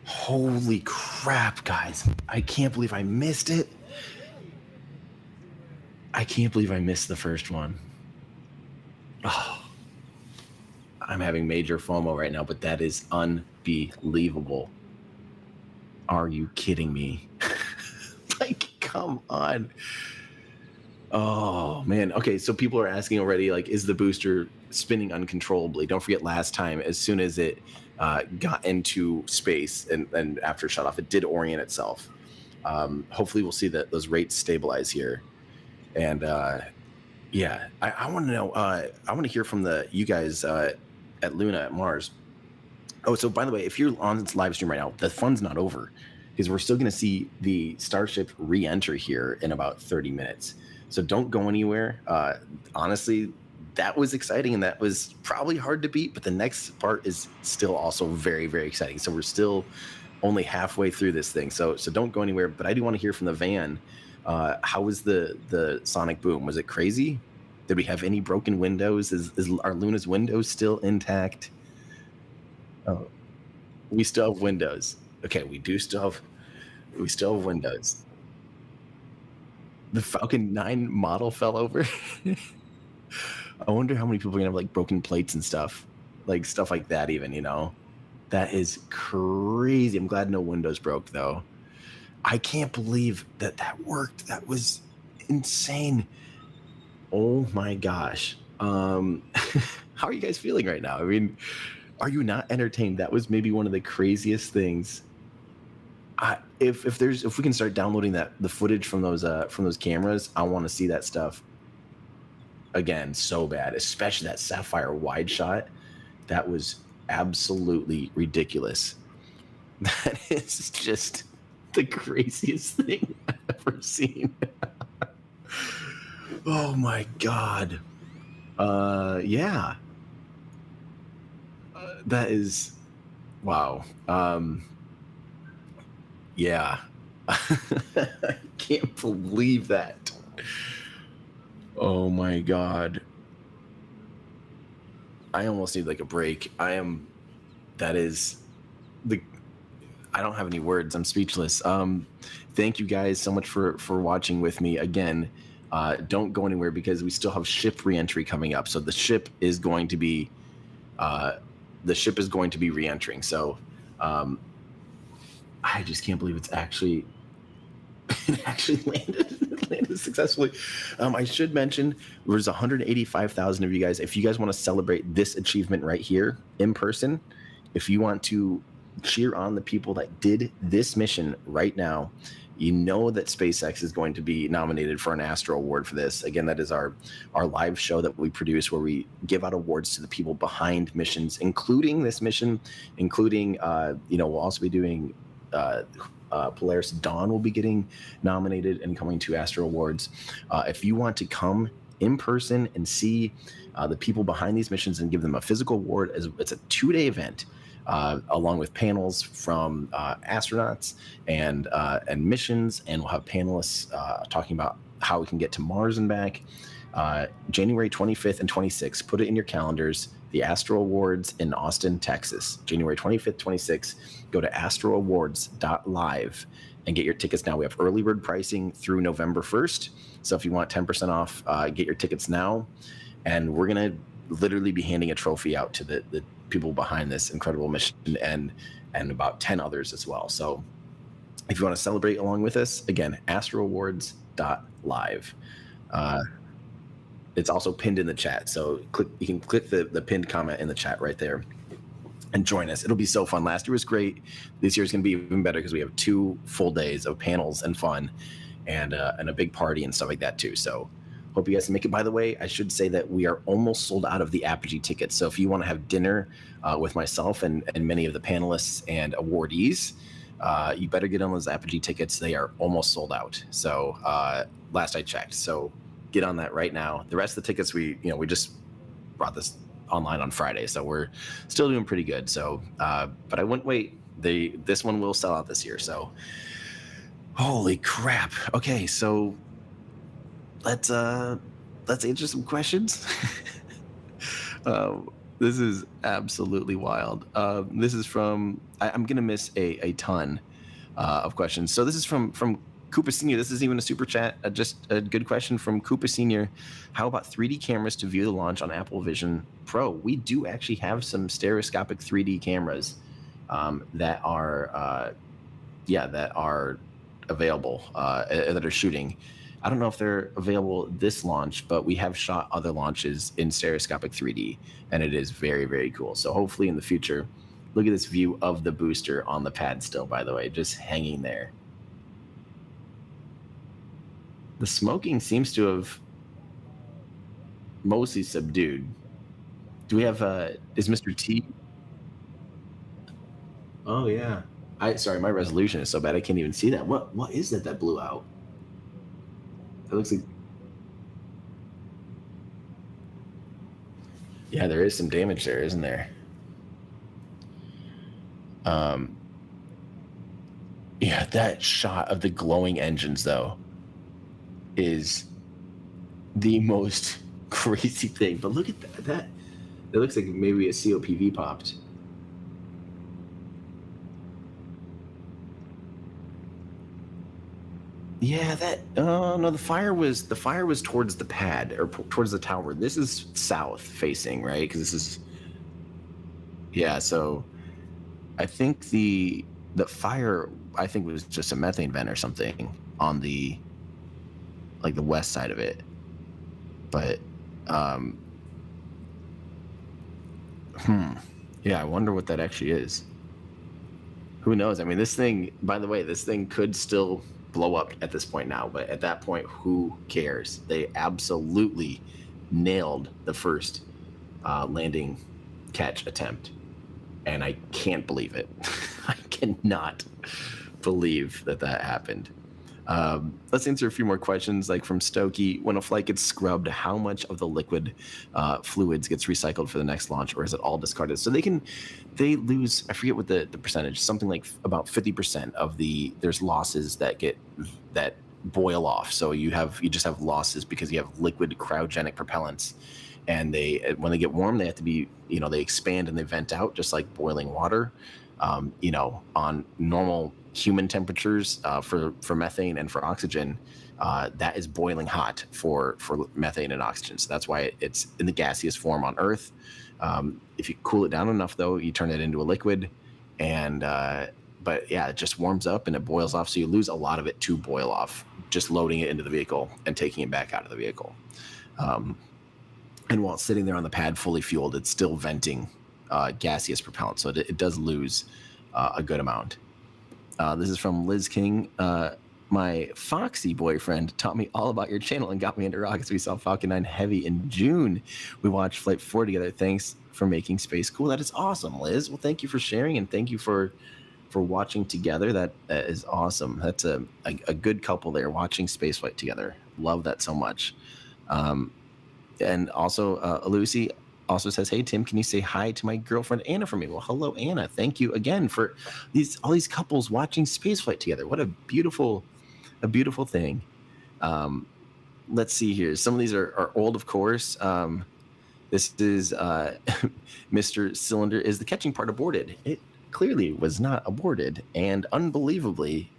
Holy crap, guys. I can't believe I missed it. I can't believe I missed the first one. Oh, I'm having major FOMO right now, but that is unbelievable. Are you kidding me? Like, come on. Oh, man. Okay, so people are asking already, like, is the booster spinning uncontrollably? Don't forget last time, as soon as it got into space and after shut off, it did orient itself. Hopefully we'll see that those rates stabilize here. And yeah, I want to know, I want to hear from you guys at Luna at Mars. Oh, so by the way, if you're on this live stream right now, the fun's not over because we're still going to see the Starship re-enter here in about 30 minutes. So don't go anywhere. Honestly, that was exciting and that was probably hard to beat, but the next part is still also very, very exciting. So we're still only halfway through this thing. So don't go anywhere, but I do want to hear from the van. How was the sonic boom? Was it crazy? Did we have any broken windows? Are Luna's windows still intact? Oh, We still have windows. Okay, we still have windows. The Falcon 9 model fell over. I wonder how many people are gonna have like broken plates and stuff like that. Even that is crazy. I'm glad no windows broke though. I can't believe that worked. That was insane. Oh my gosh. How are you guys feeling right now? I mean, are you not entertained? That was maybe one of the craziest things. If we can start downloading the footage from those cameras, I want to see that stuff again so bad, especially that Sapphire wide shot. That was absolutely ridiculous. That is just the craziest thing I've ever seen. Oh my god. Yeah. That is wow. Yeah. I can't believe that. Oh my god. I almost need like a break. That is the I don't have any words. I'm speechless. Thank you guys so much for watching with me again. Don't go anywhere because we still have ship reentry coming up. So the ship is going to be re-entering. So I just can't believe it actually landed successfully. I should mention there's 185,000 of you guys. If you guys want to celebrate this achievement right here in person, if you want to cheer on the people that did this mission right now, you know that SpaceX is going to be nominated for an Astro Award for this. Again, that is our live show that we produce where we give out awards to the people behind missions, including this mission, including we'll also be doing Polaris Dawn will be getting nominated and coming to Astro Awards. If you want to come in person and see the people behind these missions and give them a physical award, it's a 2-day event. Along with panels from astronauts and missions, and we'll have panelists talking about how we can get to Mars and back. January 25th and 26th, put it in your calendars. The Astro Awards in Austin, Texas, January 25th, 26th. Go to astroowards.live and get your tickets now. We have early bird pricing through November 1st. So if you want 10% off, get your tickets now. And we're going to literally be handing a trophy out to the people behind this incredible mission and about 10 others as well. So if you want to celebrate along with us, again, astroowards.live. It's also pinned in the chat. So you can click the pinned comment in the chat right there and join us. It'll be so fun. Last year was great. This year's going to be even better because we have 2 full days of panels and fun and a big party and stuff like that too. So hope you guys can make it. By the way, I should say that we are almost sold out of the Apogee tickets. So if you want to have dinner with myself and many of the panelists and awardees, you better get on those Apogee tickets. They are almost sold out. So last I checked. So get on that right now. The rest of the tickets, we just brought this online on Friday. So we're still doing pretty good. So, but I wouldn't wait. This one will sell out this year. So holy crap. Okay. So let's answer some questions. This is absolutely wild. This is from I'm gonna miss a ton of questions. So this is from Koopa Senior. This is even a super chat. Just a good question from Koopa Senior. How about 3D cameras to view the launch on Apple Vision Pro? We do actually have some stereoscopic 3D cameras that are available that are shooting. I don't know if they're available this launch, but we have shot other launches in stereoscopic 3D, and it is very, very cool. So hopefully in the future, look at this view of the booster on the pad still, by the way, just hanging there. The smoking seems to have mostly subdued. Do we have, is Mr. T? Oh, yeah. Sorry, my resolution is so bad I can't even see that. What is that blew out? It looks like, yeah, there is some damage there, isn't there? Yeah, that shot of the glowing engines though is the most crazy thing. But look at that. It looks like maybe a COPV popped. Yeah, that no, the fire was towards the pad or towards the tower. This is south facing, right? Because this is yeah. So I think the fire I think was just a methane vent or something on the like the west side of it. But um, hmm, yeah, I wonder what that actually is. Who knows? I mean, this thing. By the way, this thing could still blow up at this point now. But at that point, who cares? They absolutely nailed the first landing catch attempt, and I can't believe it. I cannot believe that happened. Let's answer a few more questions, like from Stokey. When a flight gets scrubbed, how much of the liquid fluids gets recycled for the next launch, or is it all discarded? So they lose, I forget what the percentage, something like about 50% of there's losses that boil off. So you just have losses because you have liquid cryogenic propellants, and when they get warm, they have to be, they expand and they vent out just like boiling water. On normal human temperatures for methane and for oxygen, that is boiling hot for methane and oxygen. So that's why it's in the gaseous form on Earth. If you cool it down enough, though, you turn it into a liquid, and but yeah, it just warms up and it boils off. So you lose a lot of it to boil off, just loading it into the vehicle and taking it back out of the vehicle. And while it's sitting there on the pad fully fueled, it's still venting gaseous propellant, so it does lose a good amount. This is from Liz King. My Foxy boyfriend taught me all about your channel and got me into rockets. We saw Falcon 9 Heavy in June. We watched Flight 4 together. Thanks for making space cool. That is awesome, Liz. Well, thank you for sharing, and thank you for watching together. That is awesome. That's a good couple there, watching spaceflight together. Love that so much. And also, Lucy also says, "Hey Tim, can you say hi to my girlfriend Anna for me?" Well, hello Anna. Thank you again for all these couples watching spaceflight together. What a beautiful thing. Let's see here. Some of these are old, of course. This is Mr. Cylinder. Is the catching part aborted? It clearly was not aborted, and unbelievably,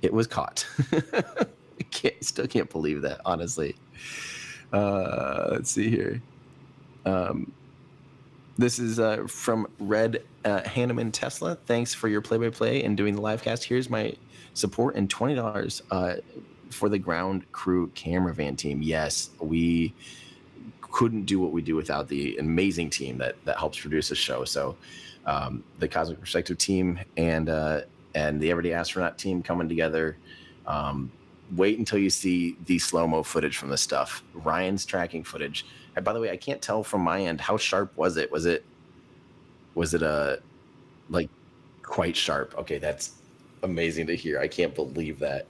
it was caught. Still can't believe that, honestly. Let's see here. This is from Red Hanneman Tesla. Thanks for your play-by-play and doing the live cast. Here's my support and $20 for the ground crew camera van team. Yes, we couldn't do what we do without the amazing team that helps produce the show. So the Cosmic Perspective team and the Everyday Astronaut team coming together. Wait until you see the slow-mo footage from this stuff. Ryan's tracking footage. And by the way, I can't tell from my end, how sharp was it? Was it like quite sharp? Okay, that's amazing to hear. I can't believe that.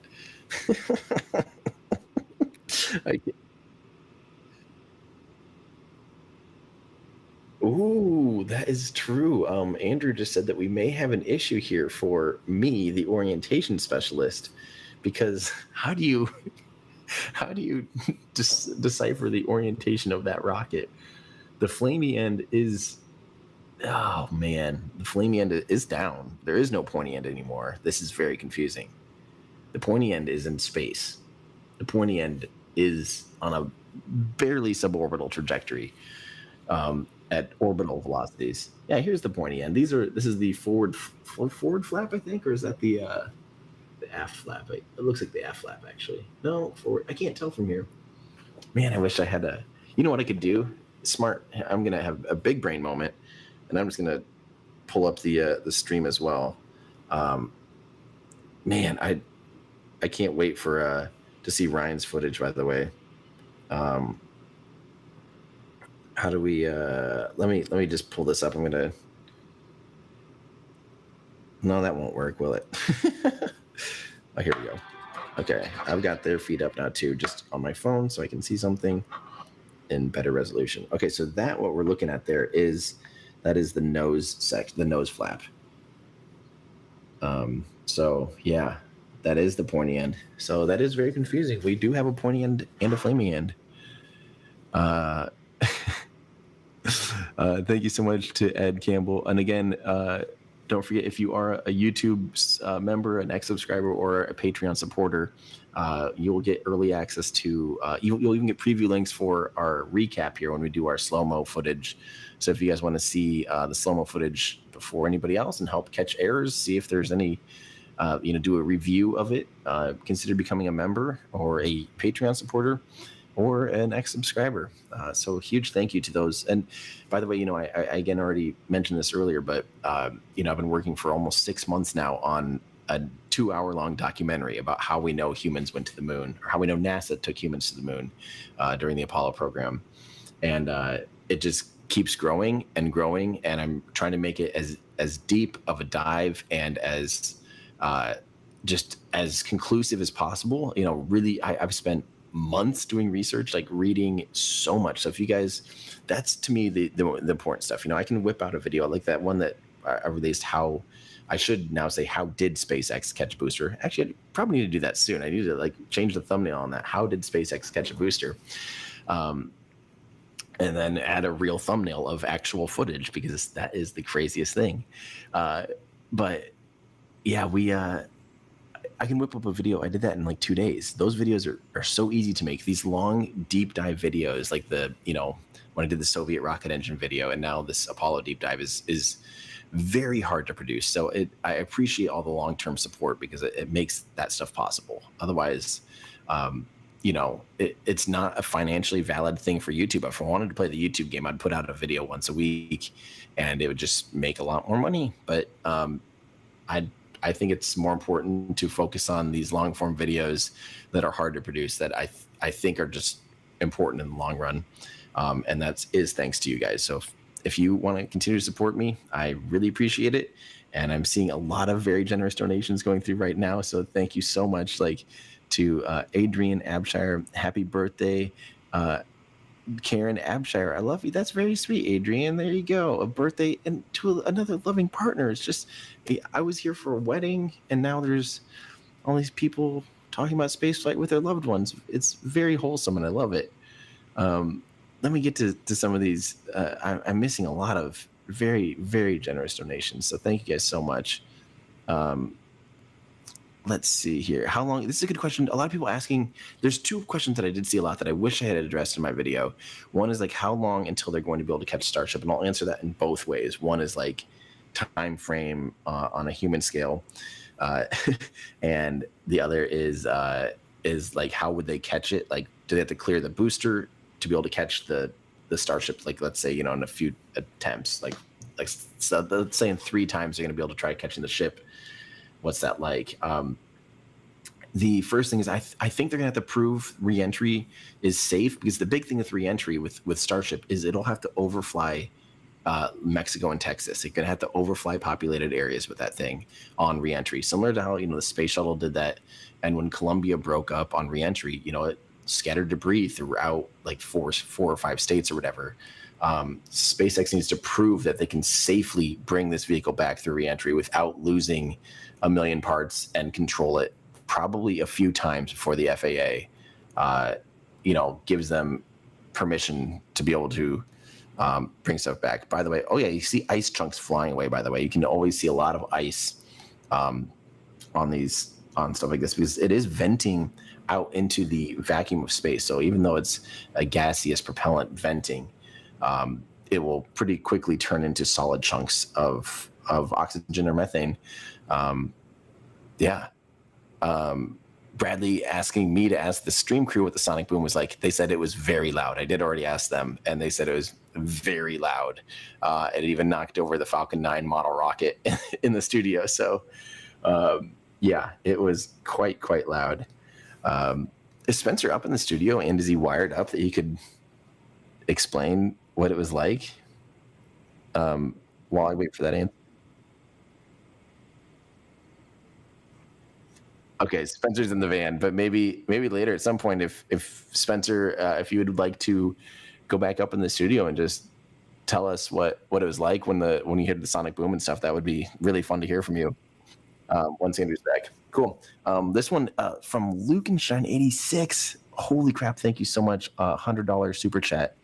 Ooh, that is true. Andrew just said that we may have an issue here for me, the orientation specialist, because how do you decipher the orientation of that rocket? The flamey end is, oh man, the flamey end is down. There is no pointy end anymore. This is very confusing. The pointy end is in space. The pointy end is on a barely suborbital trajectory at orbital velocities. Yeah, here's the pointy end. This is the forward flap, I think, or is that the aft flap? It looks like the aft flap, actually. No, forward. I can't tell from here. Man, I wish I had a. You know what I could do? Smart. I'm gonna have a big brain moment, and I'm just gonna pull up the stream as well. Man, I can't wait for to see Ryan's footage. By the way, how do we? Let me just pull this up. I'm gonna. No, that won't work, will it? Oh, here we go. Okay, I've got their feed up now too, just on my phone, so I can see something in better resolution. Okay, so what we're looking at there is the nose the nose flap. So yeah, that is the pointy end. So that is very confusing. We do have a pointy end and a flaming end. Thank you so much to Ed Campbell, and again, don't forget, if you are a YouTube member, an X subscriber, or a Patreon supporter, you will get early access to, you'll even get preview links for our recap here when we do our slow-mo footage. So if you guys want to see the slow-mo footage before anybody else and help catch errors, see if there's any, do a review of it, consider becoming a member or a Patreon supporter or an X subscriber. So huge thank you to those. And by the way, I again already mentioned this earlier, but I've been working for almost 6 months now on a 2-hour-long documentary about how we know humans went to the moon, or how we know NASA took humans to the moon during the Apollo program. And it just keeps growing and growing, and I'm trying to make it as deep of a dive and as just as conclusive as possible. Really, I've spent months doing research, like reading so much. So if you guys, that's to me the important stuff. I can whip out a video like that one that I released. I should now say, how did SpaceX catch a booster? Actually, I probably need to do that soon. I need to change the thumbnail on that. How did SpaceX catch a booster? And then add a real thumbnail of actual footage, because that is the craziest thing. But yeah, I can whip up a video. I did that in 2 days. Those videos are so easy to make. These long deep dive videos, like when I did the Soviet rocket engine video, and now this Apollo deep dive is very hard to produce. So I appreciate all the long-term support, because it makes that stuff possible. Otherwise, it's not a financially valid thing for YouTube. If I wanted to play the YouTube game, I'd put out a video once a week and it would just make a lot more money. But I think it's more important to focus on these long form videos that are hard to produce, that I think are just important in the long run. And that is thanks to you guys. So if you want to continue to support me, I really appreciate it. And I'm seeing a lot of very generous donations going through right now. So thank you so much. To Adrian Abshire, happy birthday. Karen Abshire, I love you. That's very sweet, Adrian. There you go. A birthday, and to another loving partner. It's just, I was here for a wedding, and now there's all these people talking about spaceflight with their loved ones. It's very wholesome, and I love it. Let me get to some of these. I'm missing a lot of very, very generous donations. So thank you guys so much. Let's see here. How long? This is a good question. A lot of people asking. There's 2 questions that I did see a lot that I wish I had addressed in my video. One is how long until they're going to be able to catch Starship, and I'll answer that in both ways. One is time frame on a human scale, and the other is how would they catch it? Do they have to clear the booster to be able to catch the Starship? Let's say in a few attempts, so let's say in 3 times they're going to be able to try catching the ship. What's that like? The first thing is I think they're gonna have to prove reentry is safe, because the big thing with reentry with Starship is it'll have to overfly Mexico and Texas. They're gonna have to overfly populated areas with that thing on reentry, similar to how the space shuttle did that. And when Columbia broke up on reentry, it scattered debris throughout 4 or 5 states or whatever. SpaceX needs to prove that they can safely bring this vehicle back through reentry without losing a million parts, and control it probably a few times before the FAA, gives them permission to be able to bring stuff back. By the way, you see ice chunks flying away. By the way, you can always see a lot of ice on stuff like this, because it is venting out into the vacuum of space. So even though it's a gaseous propellant venting, it will pretty quickly turn into solid chunks of oxygen or methane. Bradley asking me to ask the stream crew what the sonic boom was like. They said it was very loud. I did already ask them, and they said it was very loud. It even knocked over the Falcon 9 model rocket in the studio. So, it was quite loud. Is Spencer up in the studio, and is he wired up that he could explain what it was like while I wait for that answer? Okay, Spencer's in the van, but maybe later at some point, if Spencer, if you would like to go back up in the studio and just tell us what it was like when you heard the sonic boom and stuff, that would be really fun to hear from you. Once Andrew's back, cool. This one from Luke and Shine 86. holy crap, thank you so much. $100 super chat.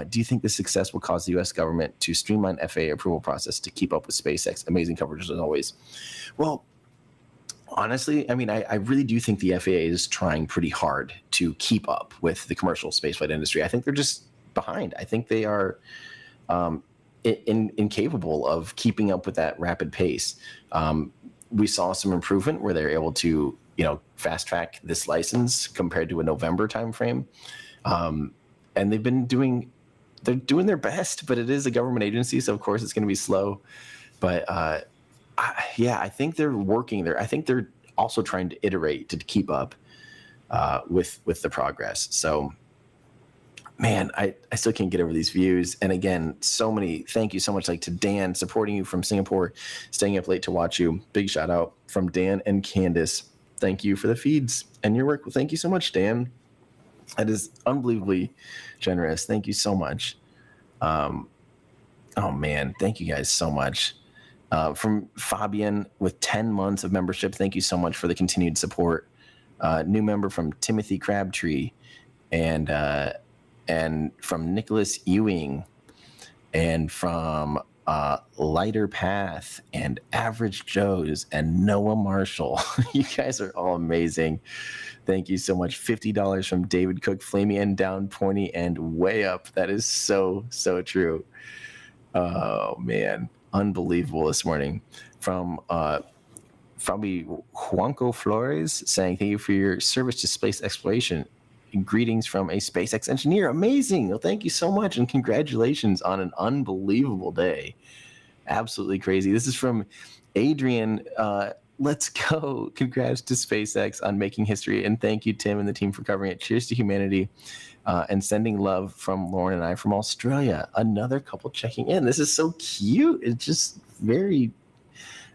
Do you think this success will cause the U.S. government to streamline FAA approval process to keep up with SpaceX? Amazing coverage as always. Well, honestly, I mean, I really do think the FAA is trying pretty hard to keep up with the commercial spaceflight industry. I think they're just behind. I think they are incapable of keeping up with that rapid pace. We saw some improvement where they're able to, fast track this license compared to a November timeframe. And they're doing their best, but it is a government agency, so of course it's going to be slow. But I think they're working there. I think they're also trying to iterate to keep up with the progress. So, man, I still can't get over these views. And again, thank you so much, like to Dan supporting you from Singapore, staying up late to watch you. Big shout out from Dan and Candace. Thank you for the feeds and your work. Well, thank you so much, Dan. That is unbelievably generous. Thank you so much. Oh man, thank you guys so much. From Fabian with 10 months of membership, thank you so much for the continued support. New member from Timothy Crabtree, and from Nicholas Ewing, and from Lighter Path, and Average Joe's, and Noah Marshall. You guys are all amazing. Thank you so much. $50 from David Cook, Flamey and Down, Pointy, and Way Up. That is so true. Oh man, unbelievable this morning. From probably Juanco Flores saying, thank you for your service to space exploration. Greetings from a SpaceX engineer. Amazing. Well, thank you so much, and congratulations on an unbelievable day. Absolutely crazy. This is from Adrian. Let's go. Congrats to SpaceX on making history, and thank you, Tim and the team, for covering it. Cheers to humanity, and sending love from Lauren and I from Australia. Another couple checking in. This is so cute. It's just very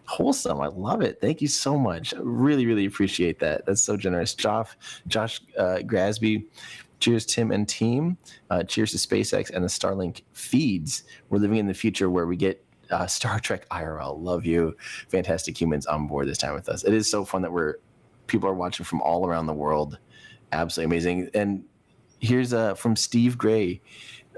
wholesome. I love it. Thank you so much. Really appreciate that. That's so generous. Josh Grasby, cheers, Tim and team. Cheers to SpaceX and the Starlink feeds. We're living in the future where we get Star Trek IRL. Love you. Fantastic humans on board this time with us. It is so fun that people are watching from all around the world. Absolutely amazing. And here's from Steve Gray.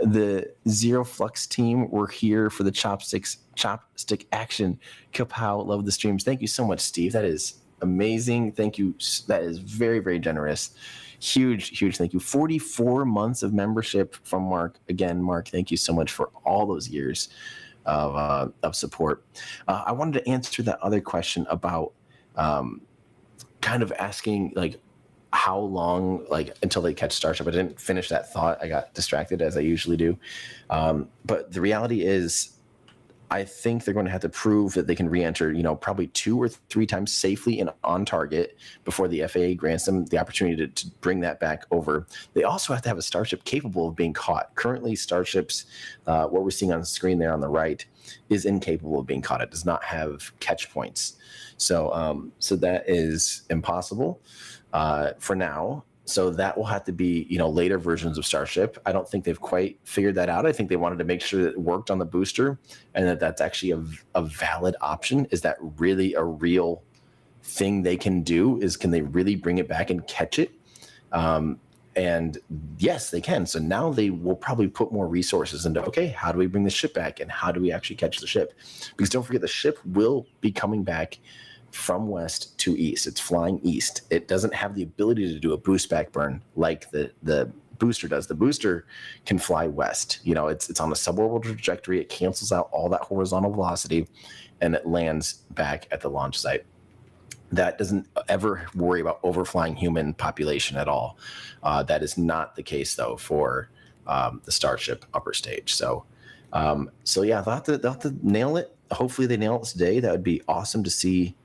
The Zero Flux team, we're here for the chopstick action. Kapow, love the streams. Thank you so much, Steve. That is amazing. Thank you. That is very generous. Huge thank you. 44 months of membership from Mark. Again, Mark, thank you so much for all those years of support. I wanted to answer that other question about kind of asking like how long, like until they catch Starship. I didn't finish that thought. I got distracted as I usually do. But the reality is, I think they're going to have to prove that they can re-enter, probably 2 or 3 times safely and on target before the FAA grants them the opportunity to bring that back over. They also have to have a Starship capable of being caught. Currently, Starships, what we're seeing on the screen there on the right, is incapable of being caught. It does not have catch points. So that is impossible for now. So that will have to be, later versions of Starship. I don't think they've quite figured that out. I think they wanted to make sure that it worked on the booster and that that's actually a valid option. Is that really a real thing they can do? Can they really bring it back and catch it? And yes, they can. So now they will probably put more resources into, okay, how do we bring the ship back and how do we actually catch the ship? Because don't forget, the ship will be coming back from west to east. It's flying east. It doesn't have the ability to do a boost back burn like the booster does. The booster can fly west. It's on a suborbital trajectory. It cancels out all that horizontal velocity and it lands back at the launch site. That doesn't ever worry about overflying human population at all. That is not the case though for the Starship upper stage. So yeah, they'll have to nail it. Hopefully they nail it today. That would be awesome to see.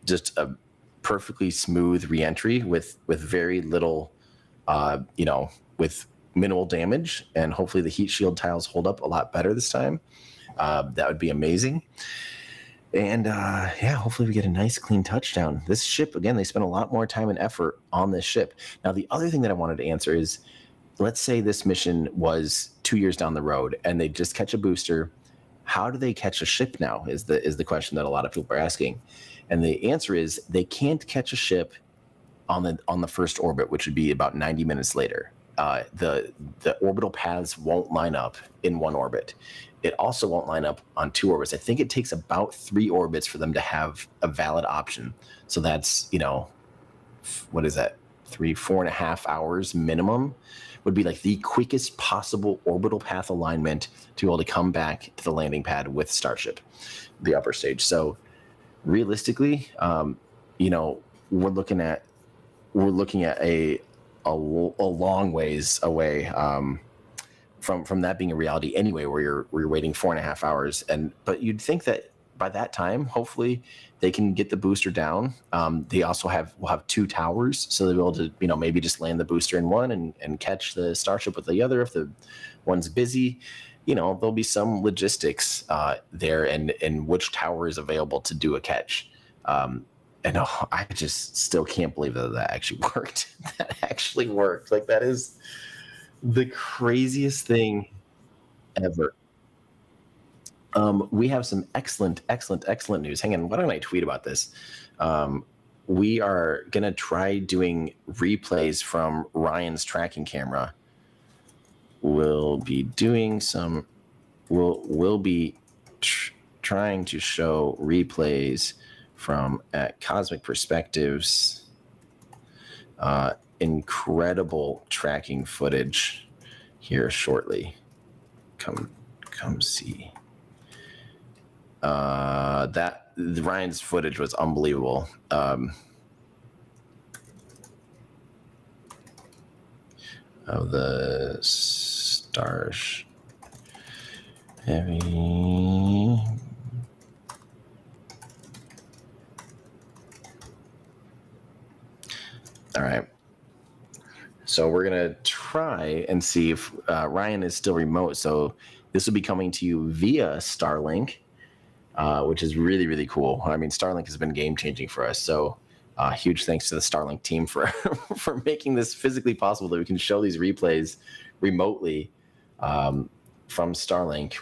Just a perfectly smooth reentry with very little, with minimal damage, and hopefully the heat shield tiles hold up a lot better this time. That would be amazing. And hopefully we get a nice clean touchdown. This ship, again, they spent a lot more time and effort on this ship. Now, the other thing that I wanted to answer is, let's say this mission was 2 years down the road and they just catch a booster. How do they catch a ship now is the question that a lot of people are asking. And the answer is they can't catch a ship on the first orbit, which would be about 90 minutes later, the orbital paths won't line up in one orbit. It also won't line up on 2 orbits. I think it takes about 3 orbits for them to have a valid option. So that's, what is that? 4.5 hours minimum would be like the quickest possible orbital path alignment to be able to come back to the landing pad with Starship, the upper stage. So realistically, we're looking at a long ways away from that being a reality anyway, where you're waiting 4.5 hours. But you'd think that by that time, hopefully they can get the booster down. They also will have 2 towers, so they'll be able to, maybe just land the booster in one and catch the Starship with the other if the one's busy. There'll be some logistics there and which tower is available to do a catch. And I just still can't believe that actually worked. That actually worked. Like, that is the craziest thing ever. We have some excellent news. Hang on, why don't I tweet about this? We are going to try doing replays from Ryan's tracking camera. We'll be doing some... We'll be trying to show replays from at Cosmic Perspectives. Incredible tracking footage here shortly. Come see. That Ryan's footage was unbelievable. Of the Starship Heavy. All right. So we're going to try and see if Ryan is still remote. So this will be coming to you via Starlink, which is really, really cool. I mean, Starlink has been game-changing for us. So huge thanks to the Starlink team for for making this physically possible, that we can show these replays remotely from Starlink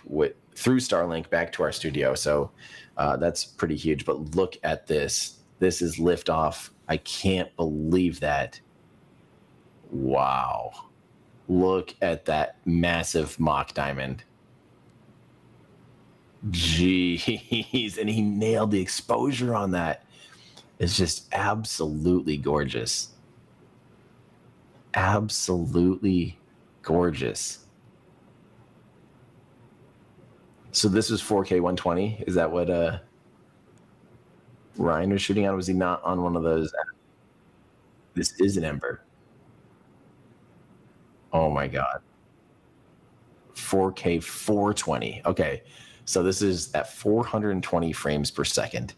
through Starlink back to our studio. So that's pretty huge. But look at this. This is Liftoff. I can't believe that. Wow. Look at that massive mock diamond. Jeez. And he nailed the exposure on that. It's just absolutely gorgeous. Absolutely gorgeous. So this was 4K 120. Is that what Ryan was shooting on? Was he not on one of those? This is an Ember. Oh my God. 4K 420. Okay. So this is at 420 frames per second.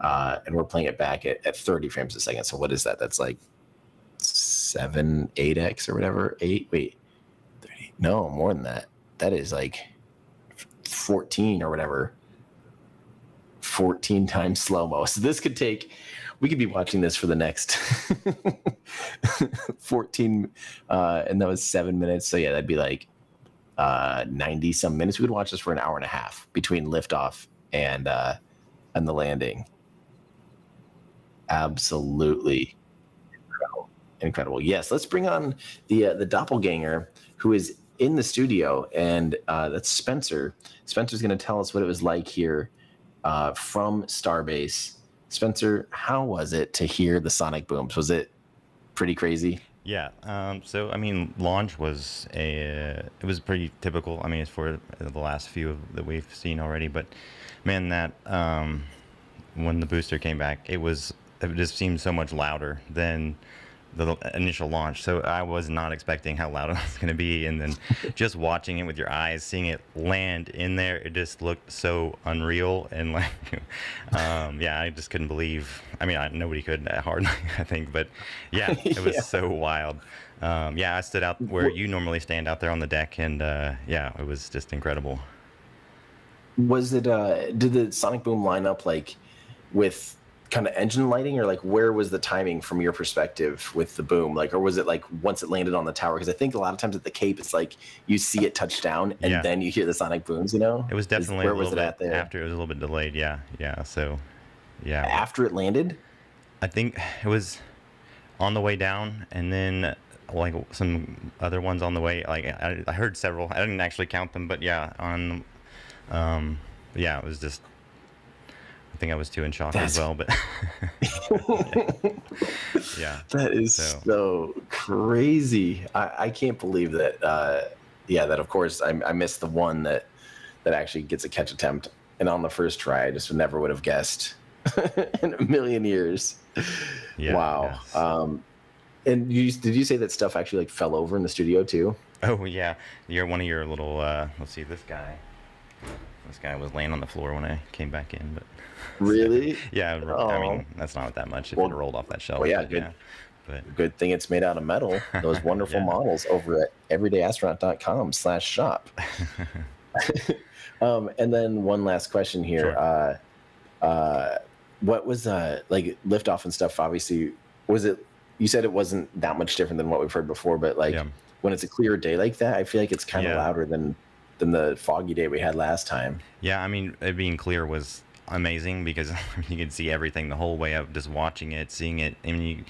And we're playing it back at 30 frames a second. So what is that? That's like 8x or whatever. 30. No, more than that. That is like 14 or whatever. 14 times slow-mo. So this could take... We could be watching this for the next 14, and that was 7 minutes. So yeah, that'd be like 90 some minutes. We would watch this for an hour and a half between liftoff and the landing. Absolutely incredible. Yes, let's bring on the doppelganger who is in the studio, and that's Spencer. Spencer's going to tell us what it was like here from Starbase. Spencer, how was it to hear the sonic booms? Was it pretty crazy? Yeah. So I mean, launch was it was pretty typical. I mean, it's for the last few that we've seen already. But man, that when the booster came back, it just seemed so much louder than the initial launch. So I was not expecting how loud it was going to be, and then just watching it with your eyes, seeing it land in there, it just looked so unreal. And like yeah, I just couldn't believe. I mean, nobody could hardly, I think, but yeah, it was so wild. Yeah, I stood out where you normally stand out there on the deck, and yeah, it was just incredible. Was it did the sonic boom line up like with kind of engine lighting, or like where was the timing from your perspective with the boom? Like, or was it like once it landed on the tower? Because I think a lot of times at the Cape, it's like you see it touch down and then you hear the sonic booms, you know? It was definitely where was it at there? After it was a little bit delayed. Yeah. So yeah. After it landed? I think it was on the way down, and then like some other ones on the way. Like I heard several. I didn't actually count them, but yeah, yeah, it was just. I think I was too in shock as well, but yeah. That is so crazy. I can't believe that. That of course I missed the one that actually gets a catch attempt, and on the first try, I just never would have guessed in a million years. Yeah, wow. Yes. And did you say that stuff actually like fell over in the studio too? Oh yeah, you're one of your little. Let's see, this guy. This guy was laying on the floor when I came back in, but really, yeah. Oh. I mean, that's not that much if it rolled off that shelf. Well, yeah, but, good. Yeah, but good thing it's made out of metal. Those wonderful models over at everydayastronaut.com/shop. And then one last question here. Sure. What was like liftoff and stuff? Obviously, was it? You said it wasn't that much different than what we've heard before, but like when it's a clear day like that, I feel like it's kind of louder than the foggy day we had last time. Yeah, I mean, it being clear was amazing because you could see everything the whole way up, just watching it, seeing it. I mean,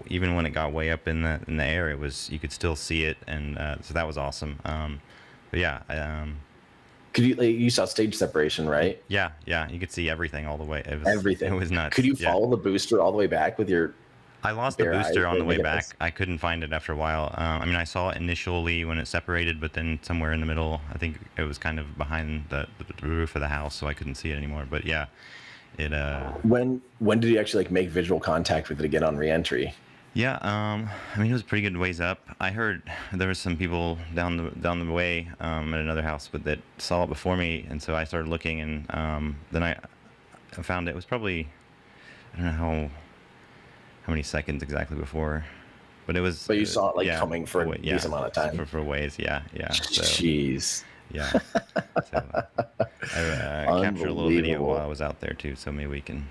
even when it got way up in the air, you could still see it, and so that was awesome. But yeah. Could you saw stage separation, right? Yeah, you could see everything all the way. Everything. It was nuts. Could you follow the booster all the way back with your? I lost the booster on the way back. I couldn't find it after a while. I mean, I saw it initially when it separated, but then somewhere in the middle, I think it was kind of behind the roof of the house, so I couldn't see it anymore. But yeah, it. When did you actually like make visual contact with it again on reentry? Yeah, I mean, it was a pretty good ways up. I heard there was some people down the way at another house, but that saw it before me, and so I started looking, and then I found it was probably, I don't know how many seconds exactly before, but it was. But you saw it like coming for a decent amount of time. For ways, yeah. So, jeez. Yeah. So I captured a little video while I was out there too, so maybe we can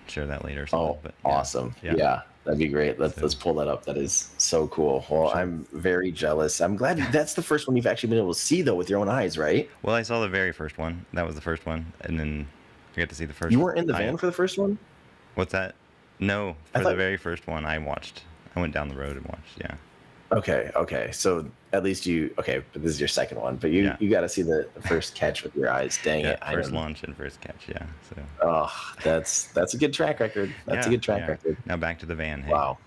share that later. Or something. Oh, but, awesome! Yeah, that'd be great. Let's pull that up. That is so cool. Well, sure. I'm very jealous. I'm glad that's the first one you've actually been able to see though with your own eyes, right? Well, I saw the very first one. That was the first one, and then I got to see the first. You weren't in the van for the first one? What's that? No, for the very first one I watched. I went down the road and watched, yeah. Okay. So at least but this is your second one, but you got to see the first catch with your eyes. Dang it. First launch and first catch, yeah. So. Oh, that's a good track record. That's a good track record. Now back to the van. Hey. Wow.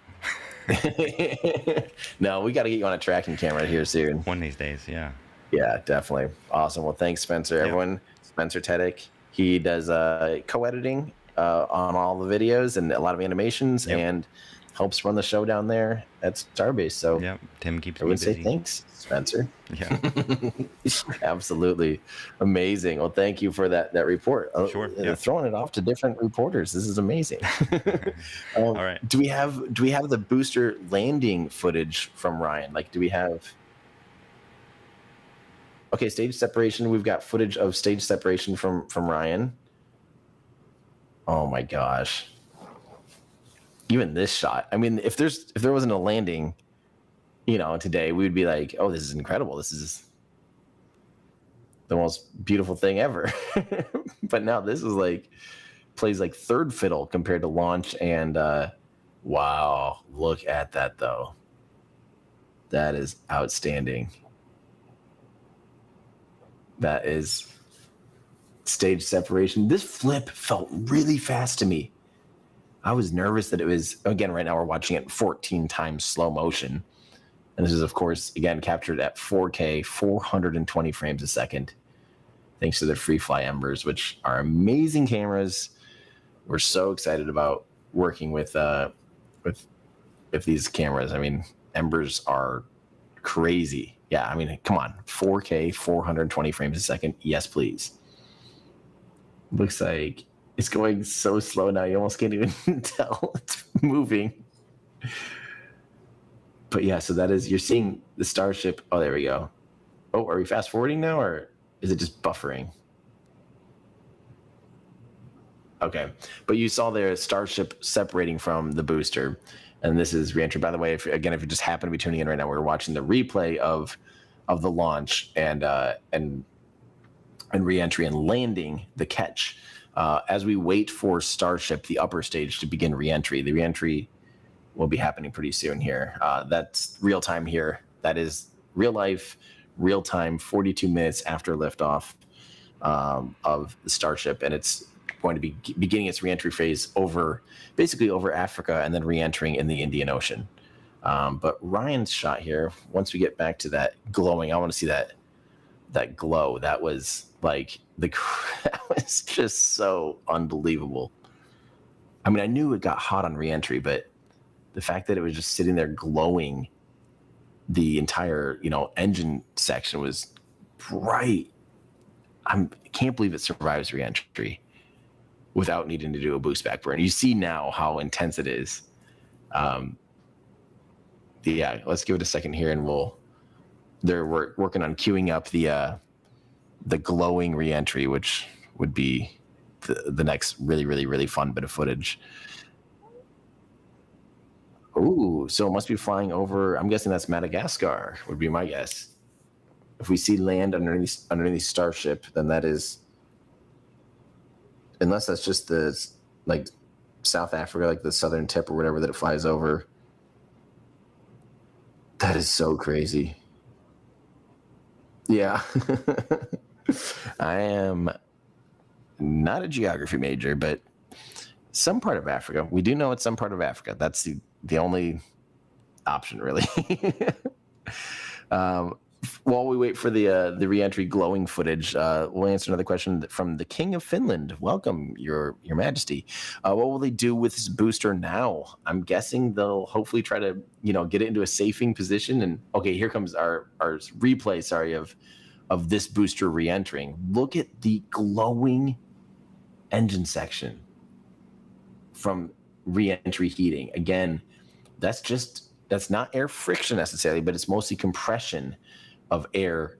No, we got to get you on a tracking camera here soon. One of these days, yeah. Yeah, definitely. Awesome. Well, thanks, Spencer. Everyone, Spencer Teddick. He does co-editing on all the videos and a lot of animations and helps run the show down there at Starbase. So Tim keeps me busy. Say thanks, Spencer. Yeah. Absolutely. Amazing. Well, thank you for that report. Sure. Throwing it off to different reporters. This is amazing. All right. Do we have the booster landing footage from Ryan? Like, do we have... Okay, stage separation. We've got footage of stage separation from Ryan. Oh my gosh. Even this shot. I mean, if there wasn't a landing, today, we would be like, oh, this is incredible. This is the most beautiful thing ever. But now this is plays like third fiddle compared to launch. And wow, look at that though. That is outstanding. That is stage separation. This flip felt really fast to me. I was nervous that it was, again, right now we're watching it 14 times slow motion. And this is, of course, again, captured at 4K, 420 frames a second, thanks to the FreeFly Embers, which are amazing cameras. We're so excited about working with these cameras. I mean, Embers are crazy. Yeah, I mean, come on, 4K, 420 frames a second. Yes, please. Looks like it's going so slow now, you almost can't even tell it's moving. But yeah, so that is, you're seeing the Starship. Oh, there we go. Oh, are we fast forwarding now, or is it just buffering? Okay, but you saw the Starship separating from the booster, and this is reentry. By the way, if you just happen to be tuning in right now, we're watching the replay of the launch and reentry and landing, the catch. As we wait for Starship, the upper stage, to begin reentry. The reentry will be happening pretty soon here. That's real time here. That is real life, real time, 42 minutes after liftoff of the Starship, and it's going to be beginning its reentry phase basically over Africa, and then reentering in the Indian Ocean. But Ryan's shot here, once we get back to that glowing, I want to see that glow. That was like that was just so unbelievable. I mean, I knew it got hot on reentry, but the fact that it was just sitting there glowing, the entire engine section was bright. I can't believe it survives reentry without needing to do a boost back burn. You see now how intense it is. Yeah, let's give it a second here, and they're working on queuing up the glowing reentry, which would be the next really, really, really fun bit of footage. Ooh, so it must be flying over. I'm guessing that's Madagascar, would be my guess. If we see land underneath Starship, then that is, unless that's just the South Africa, like the southern tip or whatever that it flies over. That is so crazy. Yeah. I am not a geography major, but some part of Africa. We do know it's some part of Africa. That's the only option, really. While we wait for the reentry glowing footage, we'll answer another question from the King of Finland. Welcome, Your Majesty. What will they do with this booster now? I'm guessing they'll hopefully try to get it into a safing position. And okay, here comes our replay. Sorry, of this booster reentering. Look at the glowing engine section from reentry heating. Again, that's not air friction necessarily, but it's mostly compression of air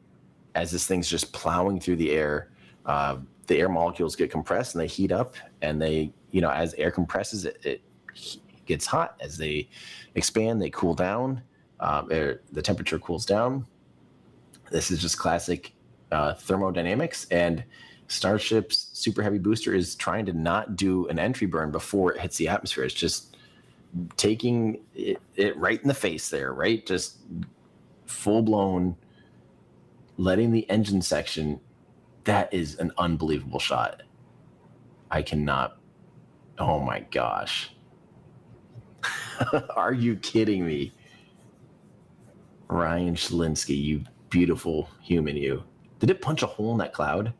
as this thing's just plowing through the air. The air molecules get compressed and they heat up, and they, as air compresses, it gets hot. As they expand, they cool down. The temperature cools down. This is just classic thermodynamics, and Starship's super heavy booster is trying to not do an entry burn before it hits the atmosphere. It's just taking it right in the face there, right? Just full blown, letting the engine section. That is an unbelievable shot. I cannot. Oh my gosh. Are you kidding me? Ryan Schlinsky, you beautiful human, you. Did it punch a hole in that cloud?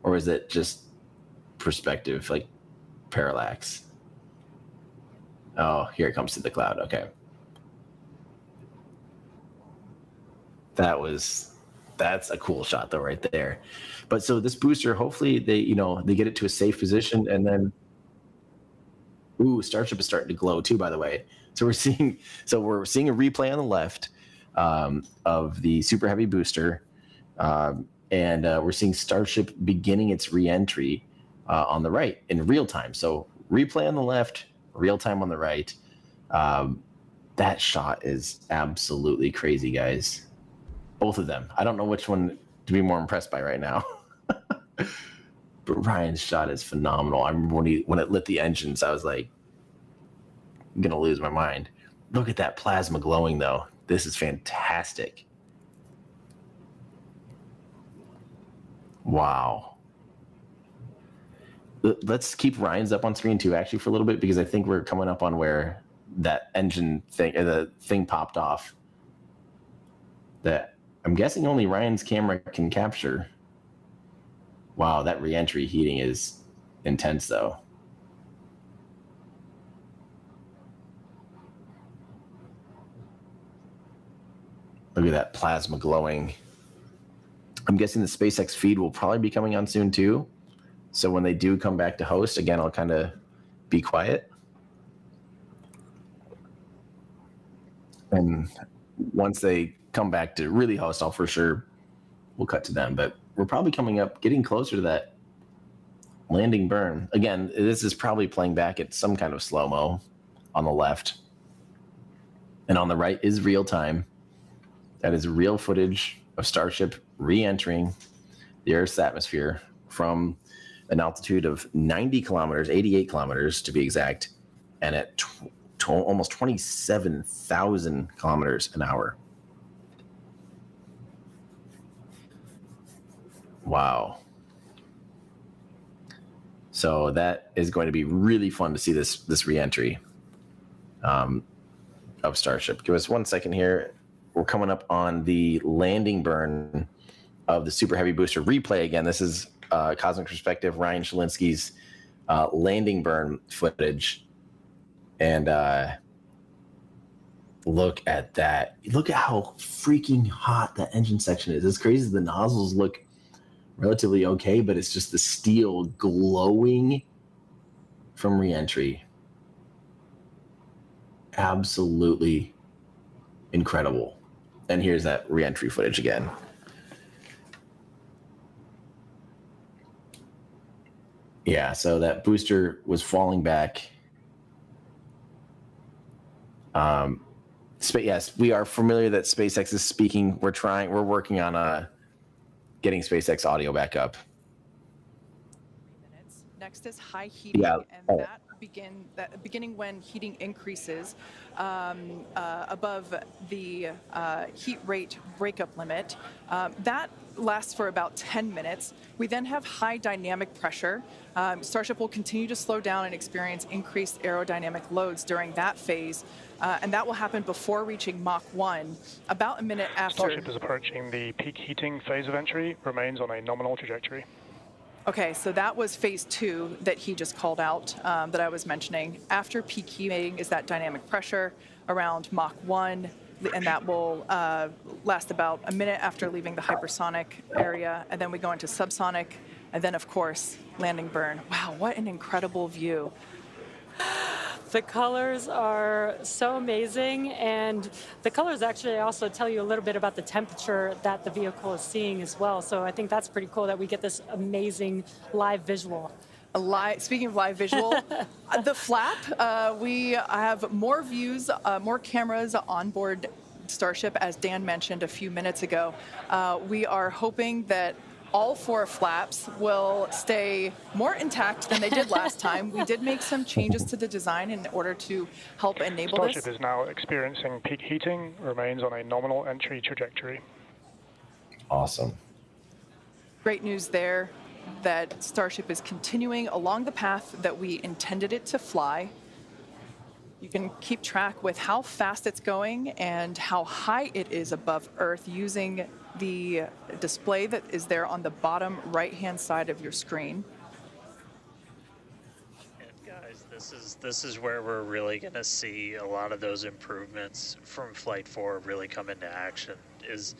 Or is it just perspective, like parallax? Oh, here it comes to the cloud. Okay. That's a cool shot though, right there. But so this booster, hopefully they get it to a safe position, and then Starship is starting to glow too, by the way. So we're seeing a replay on the left of the super heavy booster, and we're seeing Starship beginning its reentry on the right in real time. So replay on the left, real time on the right. That shot is absolutely crazy, guys. Both of them. I don't know which one to be more impressed by right now. But Ryan's shot is phenomenal. I remember when it lit the engines, I was like, I'm gonna lose my mind. Look at that plasma glowing though. This is fantastic. Wow. Let's keep Ryan's up on screen too, actually, for a little bit, because I think we're coming up on where that engine thing, the thing popped off. That I'm guessing only Ryan's camera can capture. Wow, that reentry heating is intense though. Look at that plasma glowing. I'm guessing the SpaceX feed will probably be coming on soon too. So when they do come back to host, again, I'll kind of be quiet. And once they come back to really host, we'll cut to them. But we're probably getting closer to that landing burn. Again, this is probably playing back at some kind of slow-mo on the left. And on the right is real time. That is real footage of Starship re-entering the Earth's atmosphere from an altitude of 90 kilometers, 88 kilometers to be exact, and at almost 27,000 kilometers an hour. Wow. So that is going to be really fun to see this reentry of Starship. Give us 1 second here. We're coming up on the landing burn of the Super Heavy booster replay again. This is Cosmic Perspective, Ryan Shalinsky's landing burn footage. And look at that. Look at how freaking hot that engine section is. It's crazy. The nozzles look relatively okay, but it's just the steel glowing from reentry. Absolutely incredible. And here's that reentry footage again. Yeah, so that booster was falling back. Yes, we are familiar that SpaceX is speaking. We're working on getting SpaceX audio back up. Next is high heating, Yeah. and that beginning when heating increases above the heat rate breakup limit. That lasts for about 10 minutes. We then have high dynamic pressure. Starship will continue to slow down and experience increased aerodynamic loads during that phase, and that will happen before reaching Mach 1, about a minute after. Starship is approaching the peak heating phase of entry, remains on a nominal trajectory. Okay, so that was phase 2 that he just called out, that I was mentioning. After peak heating is that dynamic pressure around Mach 1, and that will last about a minute after leaving the hypersonic area, and then we go into subsonic, and then, of course, landing burn. Wow, what an incredible view. The colors are so amazing, and the colors actually also tell you a little bit about the temperature that the vehicle is seeing as well. So I think that's pretty cool that we get this amazing live visual. Speaking of live visual, the flap, we have more views, more cameras on board Starship, as Dan mentioned a few minutes ago. We are hoping that all 4 flaps will stay more intact than they did last time. We did make some changes to the design in order to help enable Starship this. is now experiencing peak heating, remains on a nominal entry trajectory. Awesome. Great news there that Starship is continuing along the path that we intended it to fly. You can keep track with how fast it's going and how high it is above Earth using the display that is there on the bottom right-hand side of your screen. And guys, this is where we're really going to see a lot of those improvements from Flight 4 really come into action. As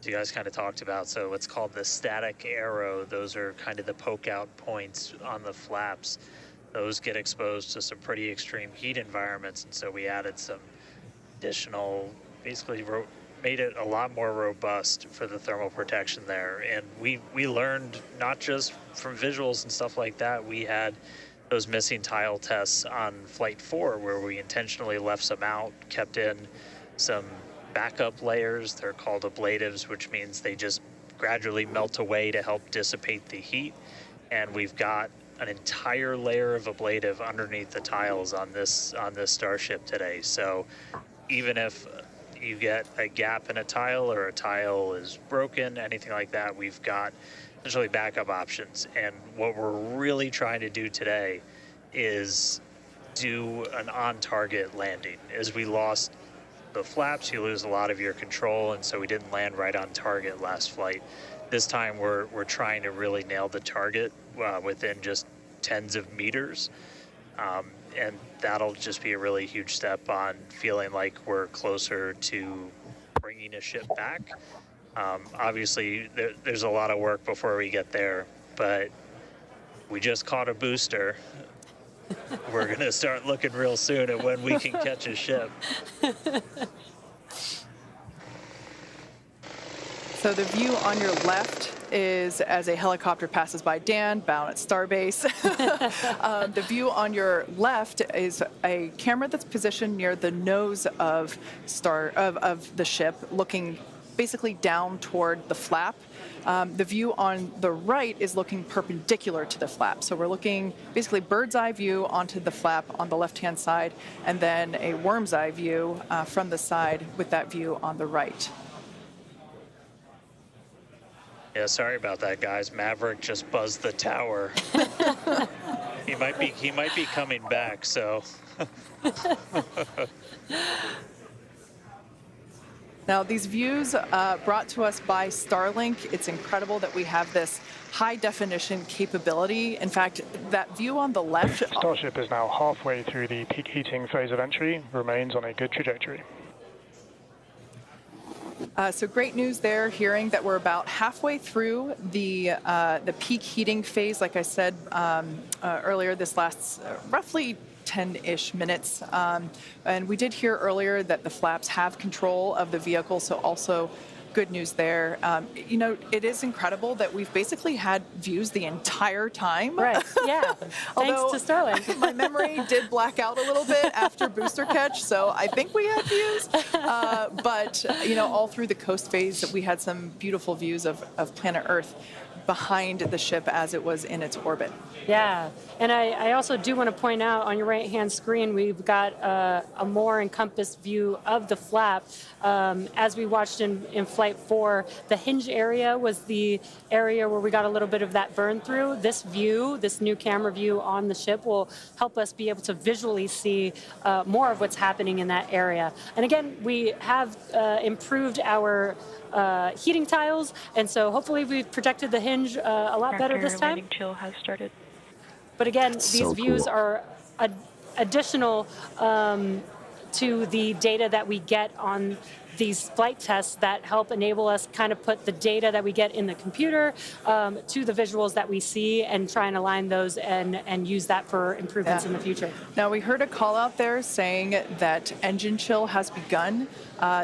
you guys kind of talked about, so what's called the static arrow, those are kind of the poke out points on the flaps. Those get exposed to some pretty extreme heat environments, and so we added some additional, basically made it a lot more robust for the thermal protection there. And we learned not just from visuals and stuff like that, we had those missing tile tests on Flight 4 where we intentionally left some out, kept in some backup layers. They're called ablatives, which means they just gradually melt away to help dissipate the heat. And we've got an entire layer of ablative underneath the tiles on this Starship today. So even if you get a gap in a tile or a tile is broken, anything like that, we've got essentially backup options. And what we're really trying to do today is do an on-target landing. As we lost the flaps, you lose a lot of your control, and so we didn't land right on target last flight. This time we're trying to really nail the target within just tens of meters. And that'll just be a really huge step on feeling like we're closer to bringing a ship back. Obviously, there's a lot of work before we get there, but we just caught a booster. We're going to start looking real soon at when we can catch a ship. So the view on your left is as a helicopter passes by Dan, bound at Starbase. The view on your left is a camera that's positioned near the nose of the ship, looking basically down toward the flap. The view on the right is looking perpendicular to the flap. So we're looking basically bird's eye view onto the flap on the left-hand side, and then a worm's eye view from the side with that view on the right. Yeah, sorry about that, guys. Maverick just buzzed the tower. He might be coming back, so. Now, these views brought to us by Starlink, it's incredible that we have this high definition capability. In fact, that view on the left... Starship is now halfway through the peak heating phase of entry, remains on a good trajectory. So great news there, hearing that we're about halfway through the peak heating phase. Like I said earlier, this lasts roughly 10-ish minutes. And we did hear earlier that the flaps have control of the vehicle, so also good news there. You know, it is incredible that we've basically had views the entire time. Right, yeah. Thanks to Starlink. My memory did black out a little bit after booster catch, so I think we had views. But, you know, all through the coast phase, we had some beautiful views of planet Earth behind the ship as it was in its orbit. Yeah, and I also do want to point out on your right-hand screen, we've got a more encompassed view of the flap. As we watched in Flight 4, the hinge area was the area where we got a little bit of that burn through. This view, this new camera view on the ship will help us be able to visually see more of what's happening in that area. And again, we have improved our heating tiles, and so hopefully we've protected the hinge a lot better this time. Landing chill has started. But again, these views are additional to the data that we get on these flight tests that help enable us kind of put the data that we get in the computer to the visuals that we see and try and align those and use that for improvements in the future. Now, we heard a call out there saying that engine chill has begun.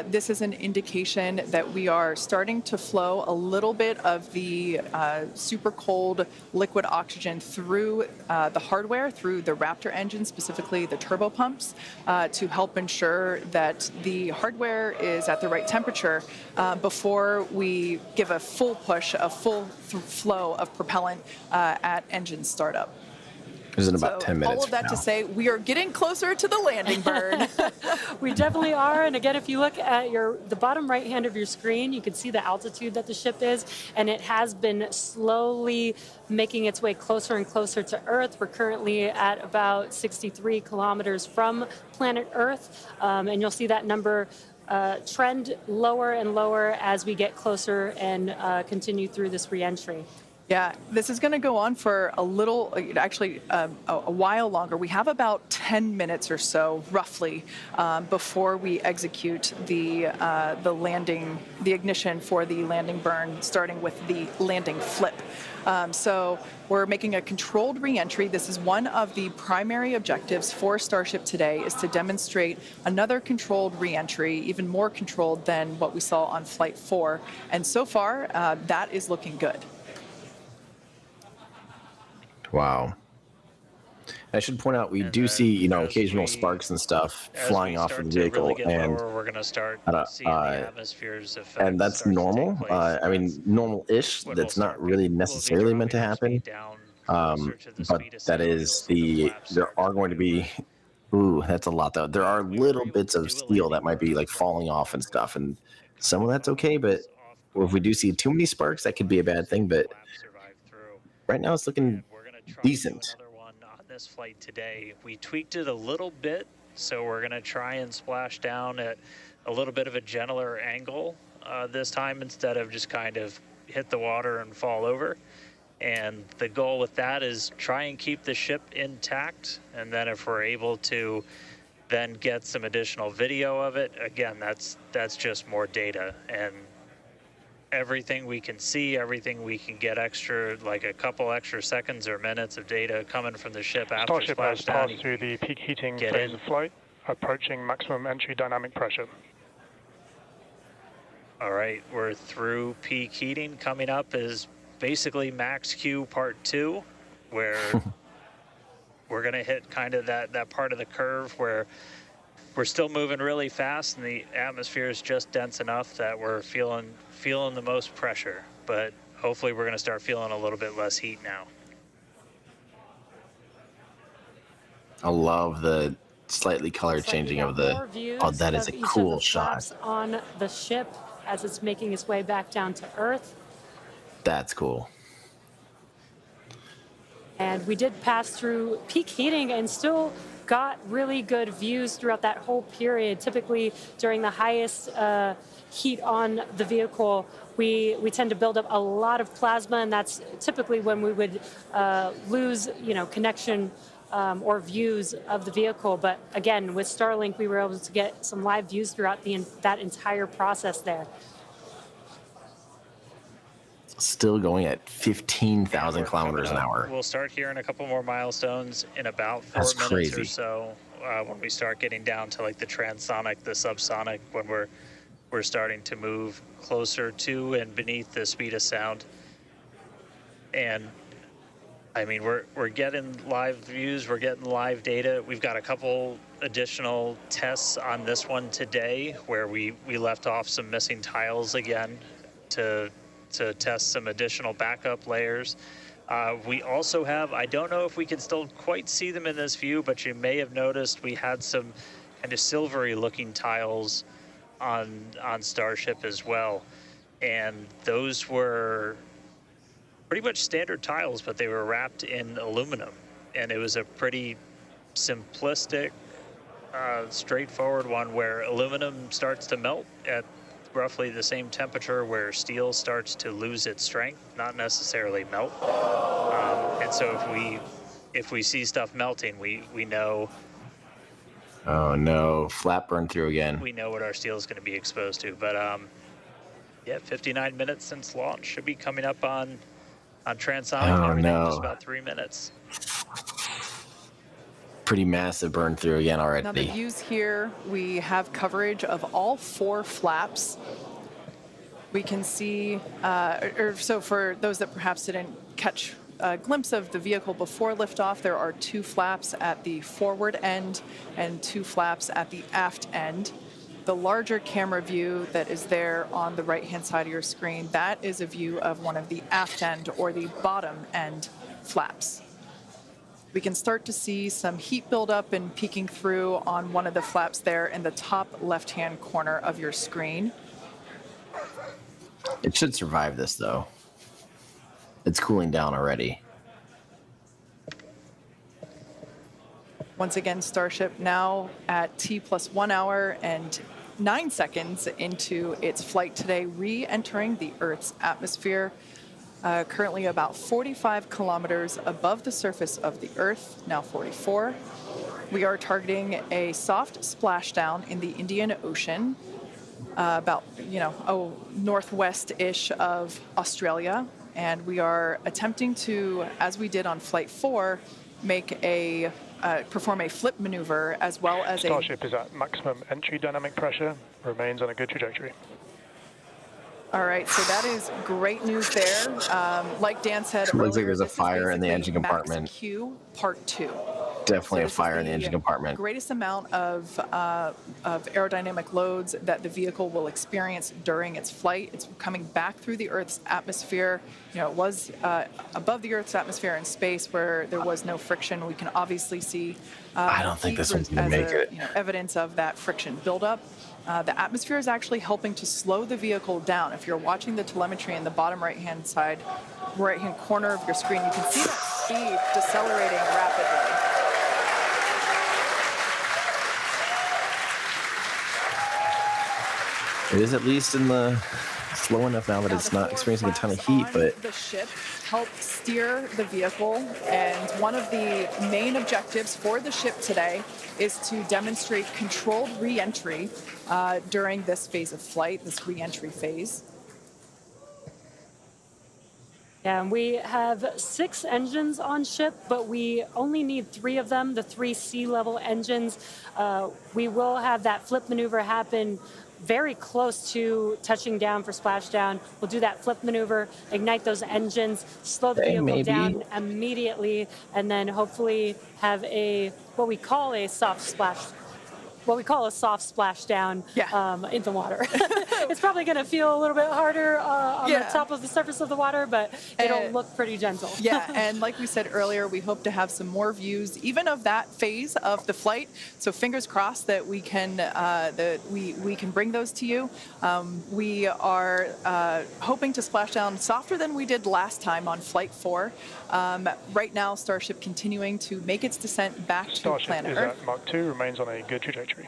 This is an indication that we are starting to flow a little bit of the super cold liquid oxygen through the hardware, through the Raptor engine, specifically the turbo pumps, to help ensure that the hardware is at the right temperature before we give a full push, a full flow of propellant at engine startup. It was in about 10 minutes. All of that to say, we are getting closer to the landing burn. We definitely are. And again, if you look at the bottom right hand of your screen, you can see the altitude that the ship is, and it has been slowly making its way closer and closer to Earth. We're currently at about 63 kilometers from planet Earth, and you'll see that number trend lower and lower as we get closer and continue through this reentry. Yeah, this is going to go on for a little, actually a while longer. We have about 10 minutes or so, roughly, before we execute the landing, the ignition for the landing burn, starting with the landing flip. So we're making a controlled reentry. This is one of the primary objectives for Starship today, is to demonstrate another controlled reentry, even more controlled than what we saw on Flight 4. And so far, that is looking good. Wow. I should point out we do see, you know, occasional sparks and stuff flying off of the vehicle, really and lower, we're going to start seeing the atmosphere's effects, and that's normal. I mean, normal-ish. That's not really necessarily meant to happen. But that is there are going to be. Ooh, that's a lot though. There are little bits of steel that might be like falling off and stuff, and some of that's okay. But if we do see too many sparks, that could be a bad thing. But right now, it's looking decent. On this flight today, we tweaked it a little bit, so we're going to try and splash down at a little bit of a gentler angle this time, instead of just kind of hit the water and fall over. And the goal with that is try and keep the ship intact, and then if we're able to then get some additional video of it, again, that's just more data, and everything we can see, everything we can get extra, like a couple extra seconds or minutes of data coming from the ship after Starship has splashdown. passed through the peak heating phase of flight, approaching maximum entry dynamic pressure. All right, we're through peak heating. Coming up is basically max Q part 2, where we're going to hit kind of that part of the curve where we're still moving really fast, and the atmosphere is just dense enough that we're feeling the most pressure. But hopefully, we're going to start feeling a little bit less heat now. I love the slightly color Looks like we changing got of the. more views Oh, that is of a each of cool the shot. flaps on the ship as it's making its way back down to Earth. That's cool. And we did pass through peak heating and still got really good views throughout that whole period. Typically, during the highest heat on the vehicle, we tend to build up a lot of plasma, and that's typically when we would lose, connection or views of the vehicle. But again, with Starlink, we were able to get some live views throughout that entire process there. Still going at 15,000 kilometers an hour. We'll start hearing a couple more milestones in about 4 That's minutes crazy. or so when we start getting down to like the transonic, the subsonic, when we're starting to move closer to and beneath the speed of sound. And I mean, we're getting live views, we're getting live data. We've got a couple additional tests on this one today where we left off some missing tiles again to test some additional backup layers. We also have, I don't know if we can still quite see them in this view, but you may have noticed we had some kind of silvery looking tiles on Starship as well. And those were pretty much standard tiles, but they were wrapped in aluminum. And it was a pretty simplistic, straightforward one where aluminum starts to melt at roughly the same temperature where steel starts to lose its strength, not necessarily melt. And so if we see stuff melting, we know. Oh no, flap burned through again. We know what our steel is going to be exposed to. But yeah, 59 minutes since launch, should be coming up on transonic. Oh, Everything no. just about 3 minutes. Pretty massive burn through again already. Now the views here, we have coverage of all 4 flaps. We can see, so for those that perhaps didn't catch a glimpse of the vehicle before liftoff, there are 2 flaps at the forward end and 2 flaps at the aft end. The larger camera view that is there on the right-hand side of your screen, that is a view of one of the aft end or the bottom end flaps. We can start to see some heat buildup and peeking through on one of the flaps there in the top left-hand corner of your screen. It should survive this, though. It's cooling down already. Once again, Starship now at T+1 hour and 9 seconds into its flight today, re-entering the Earth's atmosphere. Currently about 45 kilometers above the surface of the Earth, now 44. We are targeting a soft splashdown in the Indian Ocean, about, northwest-ish of Australia. And we are attempting to, as we did on Flight 4, perform a flip maneuver as well as Starship is at maximum entry dynamic pressure, remains on a good trajectory. All right, so that is great news there. Like Dan said earlier, Looks like there's a this is fire in the basically engine compartment. Max Q Part 2. Definitely So a this is fire in the engine compartment. Greatest amount of aerodynamic loads that the vehicle will experience during its flight. It's coming back through the Earth's atmosphere. It was above the Earth's atmosphere in space where there was no friction. We can obviously see I don't think this one's going to make it. evidence of that friction buildup. The atmosphere is actually helping to slow the vehicle down. If you're watching the telemetry in the bottom right-hand corner of your screen, you can see that speed decelerating rapidly. It is at least in the slow enough now that it's not experiencing a ton of heat, but the ship helped steer the vehicle, and one of the main objectives for the ship today is to demonstrate controlled re-entry during this phase of flight, this re-entry phase. Yeah, and we have 6 engines on ship, but we only need 3 of them, the 3 sea-level engines. We will have that flip maneuver happen very close to touching down for splashdown. We'll do that flip maneuver, ignite those engines, slow the vehicle down immediately, and then hopefully have what we call a soft splash. what we call a soft splashdown Yeah. in the water. It's probably going to feel a little bit harder on the top of the surface of the water, but it'll look pretty gentle. Yeah, and like we said earlier, we hope to have some more views, even of that phase of the flight. So fingers crossed that we can we can bring those to you. We are hoping to splash down softer than we did last time on Flight 4. Right now, Starship continuing to make its descent back to planet Earth. Starship is at Mach 2, remains on a good trajectory.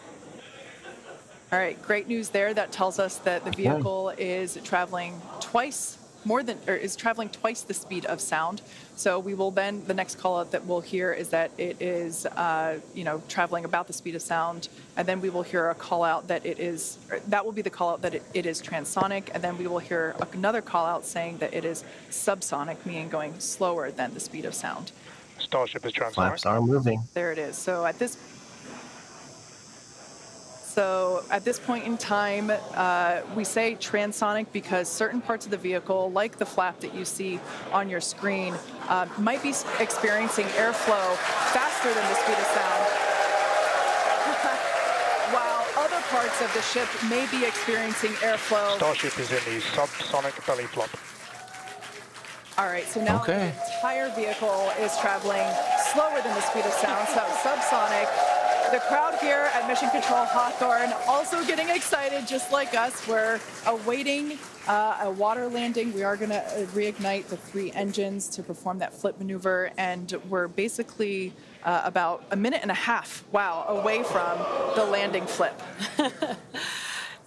All right, great news there. That tells us that the vehicle is traveling twice the speed of sound. So we will then, the next call out that we'll hear is that it is, traveling about the speed of sound. And then we will hear a call out that that will be the call out that it is transonic. And then we will hear another call out saying that it is subsonic, meaning going slower than the speed of sound. Starship is transonic. Flaps are moving. There it is. So at this point in time, we say transonic because certain parts of the vehicle, like the flap that you see on your screen, might be experiencing airflow faster than the speed of sound, while other parts of the ship may be experiencing airflow. Starship is in the subsonic belly flop. All right, so now the entire vehicle is traveling slower than the speed of sound, so subsonic. The crowd here at Mission Control Hawthorne also getting excited, just like us. We're awaiting a water landing. We are going to reignite the 3 engines to perform that flip maneuver, and we're basically about a minute and a half, away from the landing flip.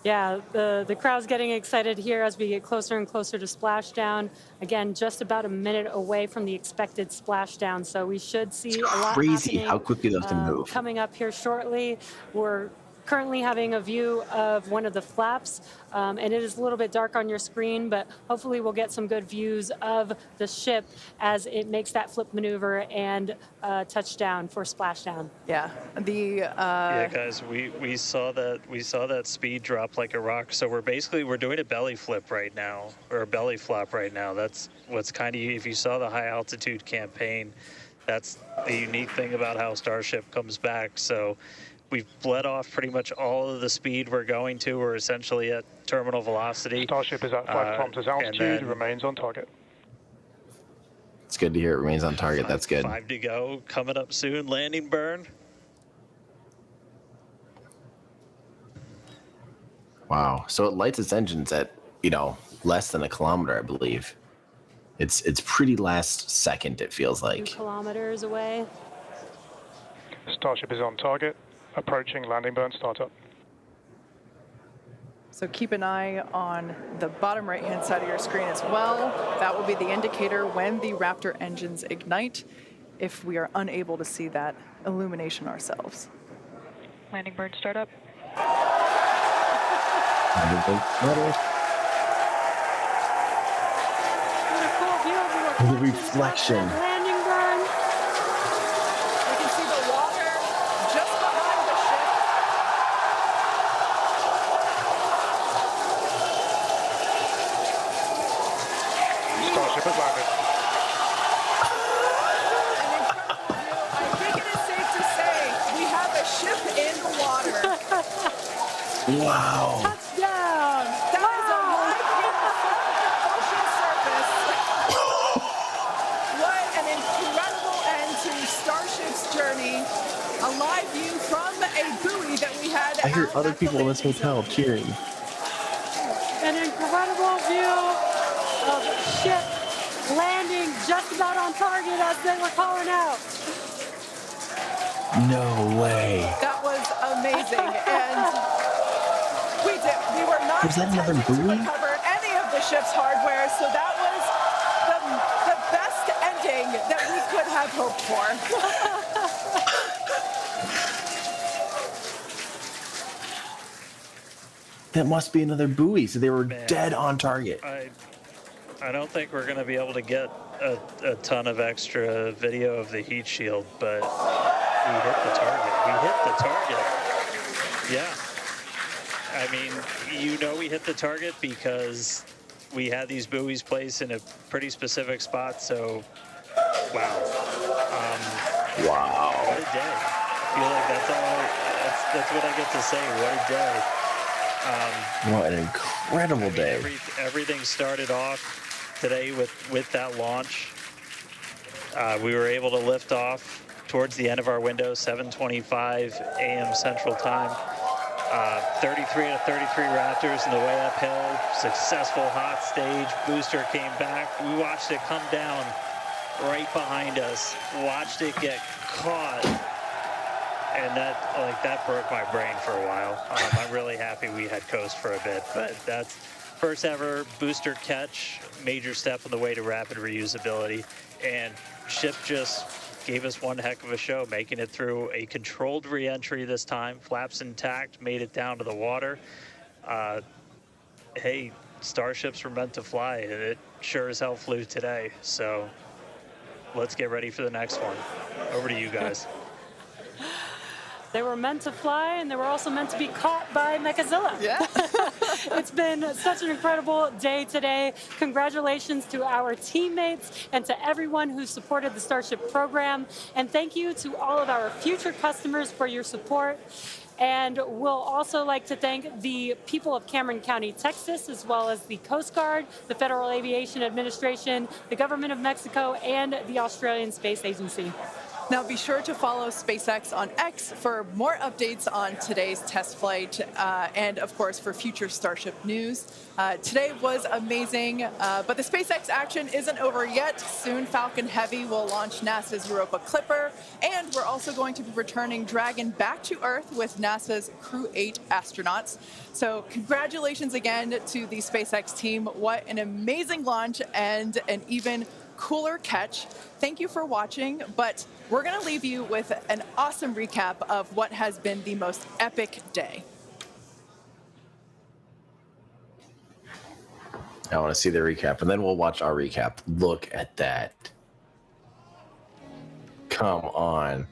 Yeah, the crowd's getting excited here as we get closer and closer to splashdown. Again, just about a minute away from the expected splashdown, so we should see a lot Crazy happening, how quickly those can move. coming up here shortly. We're currently having a view of one of the flaps, and it is a little bit dark on your screen, but hopefully we'll get some good views of the ship as it makes that flip maneuver and touchdown for splashdown. Yeah, yeah, guys, we saw that speed drop like a rock. So we're doing a belly flip right now, or a belly flop right now. That's what's kind of, if you saw the high altitude campaign, that's the unique thing about how Starship comes back. So we've bled off pretty much all of the speed we're going to. We're essentially at terminal velocity. Starship is at 5 kilometers altitude, remains on target. It's good to hear it remains on target. That's good. 5 to go, coming up soon, landing burn. Wow. So it lights its engines at, less than a kilometer, I believe. It's pretty last second, it feels 2 like. kilometers away. Starship is on target. Approaching landing burn startup. So keep an eye on the bottom right-hand side of your screen as well. That will be the indicator when the Raptor engines ignite, if we are unable to see that illumination ourselves. Landing burn startup. The reflection. Landing burn. You can see the water just behind the ship. Starship has landed. I think it is safe to say we have a ship in the water. Wow. Touchdown! That is a live hit from the ocean surface. What an incredible end to Starship's journey. A live view from a buoy that we had. I hear out other at the people in this landing hotel zone. cheering. An incredible view of ship landing just about on target as they were calling out. No way. That was amazing, and we were not Was that another attempting to buoy? recover any of the ship's hardware, so that was the best ending that we could have hoped for. That must be another buoy. So they were dead on target. I don't think we're going to be able to get a ton of extra video of the heat shield, but we hit the target. Yeah. I mean, we hit the target because we had these buoys placed in a pretty specific spot, so wow. Wow. What a day. feel like that's all. That's what I get to say. What a day! What an incredible day! Everything started off today with that launch. We were able to lift off towards the end of our window, 7:25 a.m. Central Time. 33 out of 33 Raptors in the way uphill. Successful hot stage. Booster came back. We watched it come down right behind us. Watched it get caught. And that broke my brain for a while. I'm really happy we had coast for a bit, but that's first ever booster catch, major step on the way to rapid reusability, and ship just gave us one heck of a show, making it through a controlled reentry this time, flaps intact, made it down to the water. Hey, starships were meant to fly, and it sure as hell flew today, so let's get ready for the next one. Over to you guys. They were meant to fly, and they were also meant to be caught by Mechazilla. Yeah. It's been such an incredible day today. Congratulations to our teammates and to everyone who supported the Starship program. And thank you to all of our future customers for your support. And we'll also like to thank the people of Cameron County, Texas, as well as the Coast Guard, the Federal Aviation Administration, the Government of Mexico, and the Australian Space Agency. Now be sure to follow SpaceX on X for more updates on today's test flight and, of course, for future Starship news. Today was amazing, but the SpaceX action isn't over yet. Soon Falcon Heavy will launch NASA's Europa Clipper, and we're also going to be returning Dragon back to Earth with NASA's Crew 8 astronauts. So congratulations again to the SpaceX team. What an amazing launch and an even cooler catch. Thank you for watching, but we're going to leave you with an awesome recap of what has been the most epic day. I want to see the recap, and then we'll watch our recap. Look at that. Come on.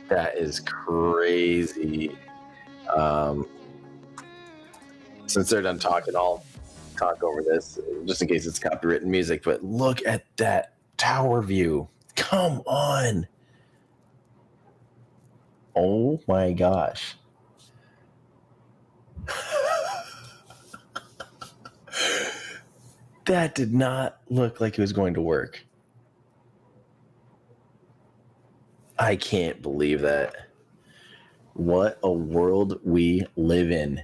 That is crazy. Since they're done talking, I'll talk over this just in case it's copywritten music, but look at that tower view. Come on. Oh my gosh. That did not look like it was going to work. I can't believe that. What a world we live in.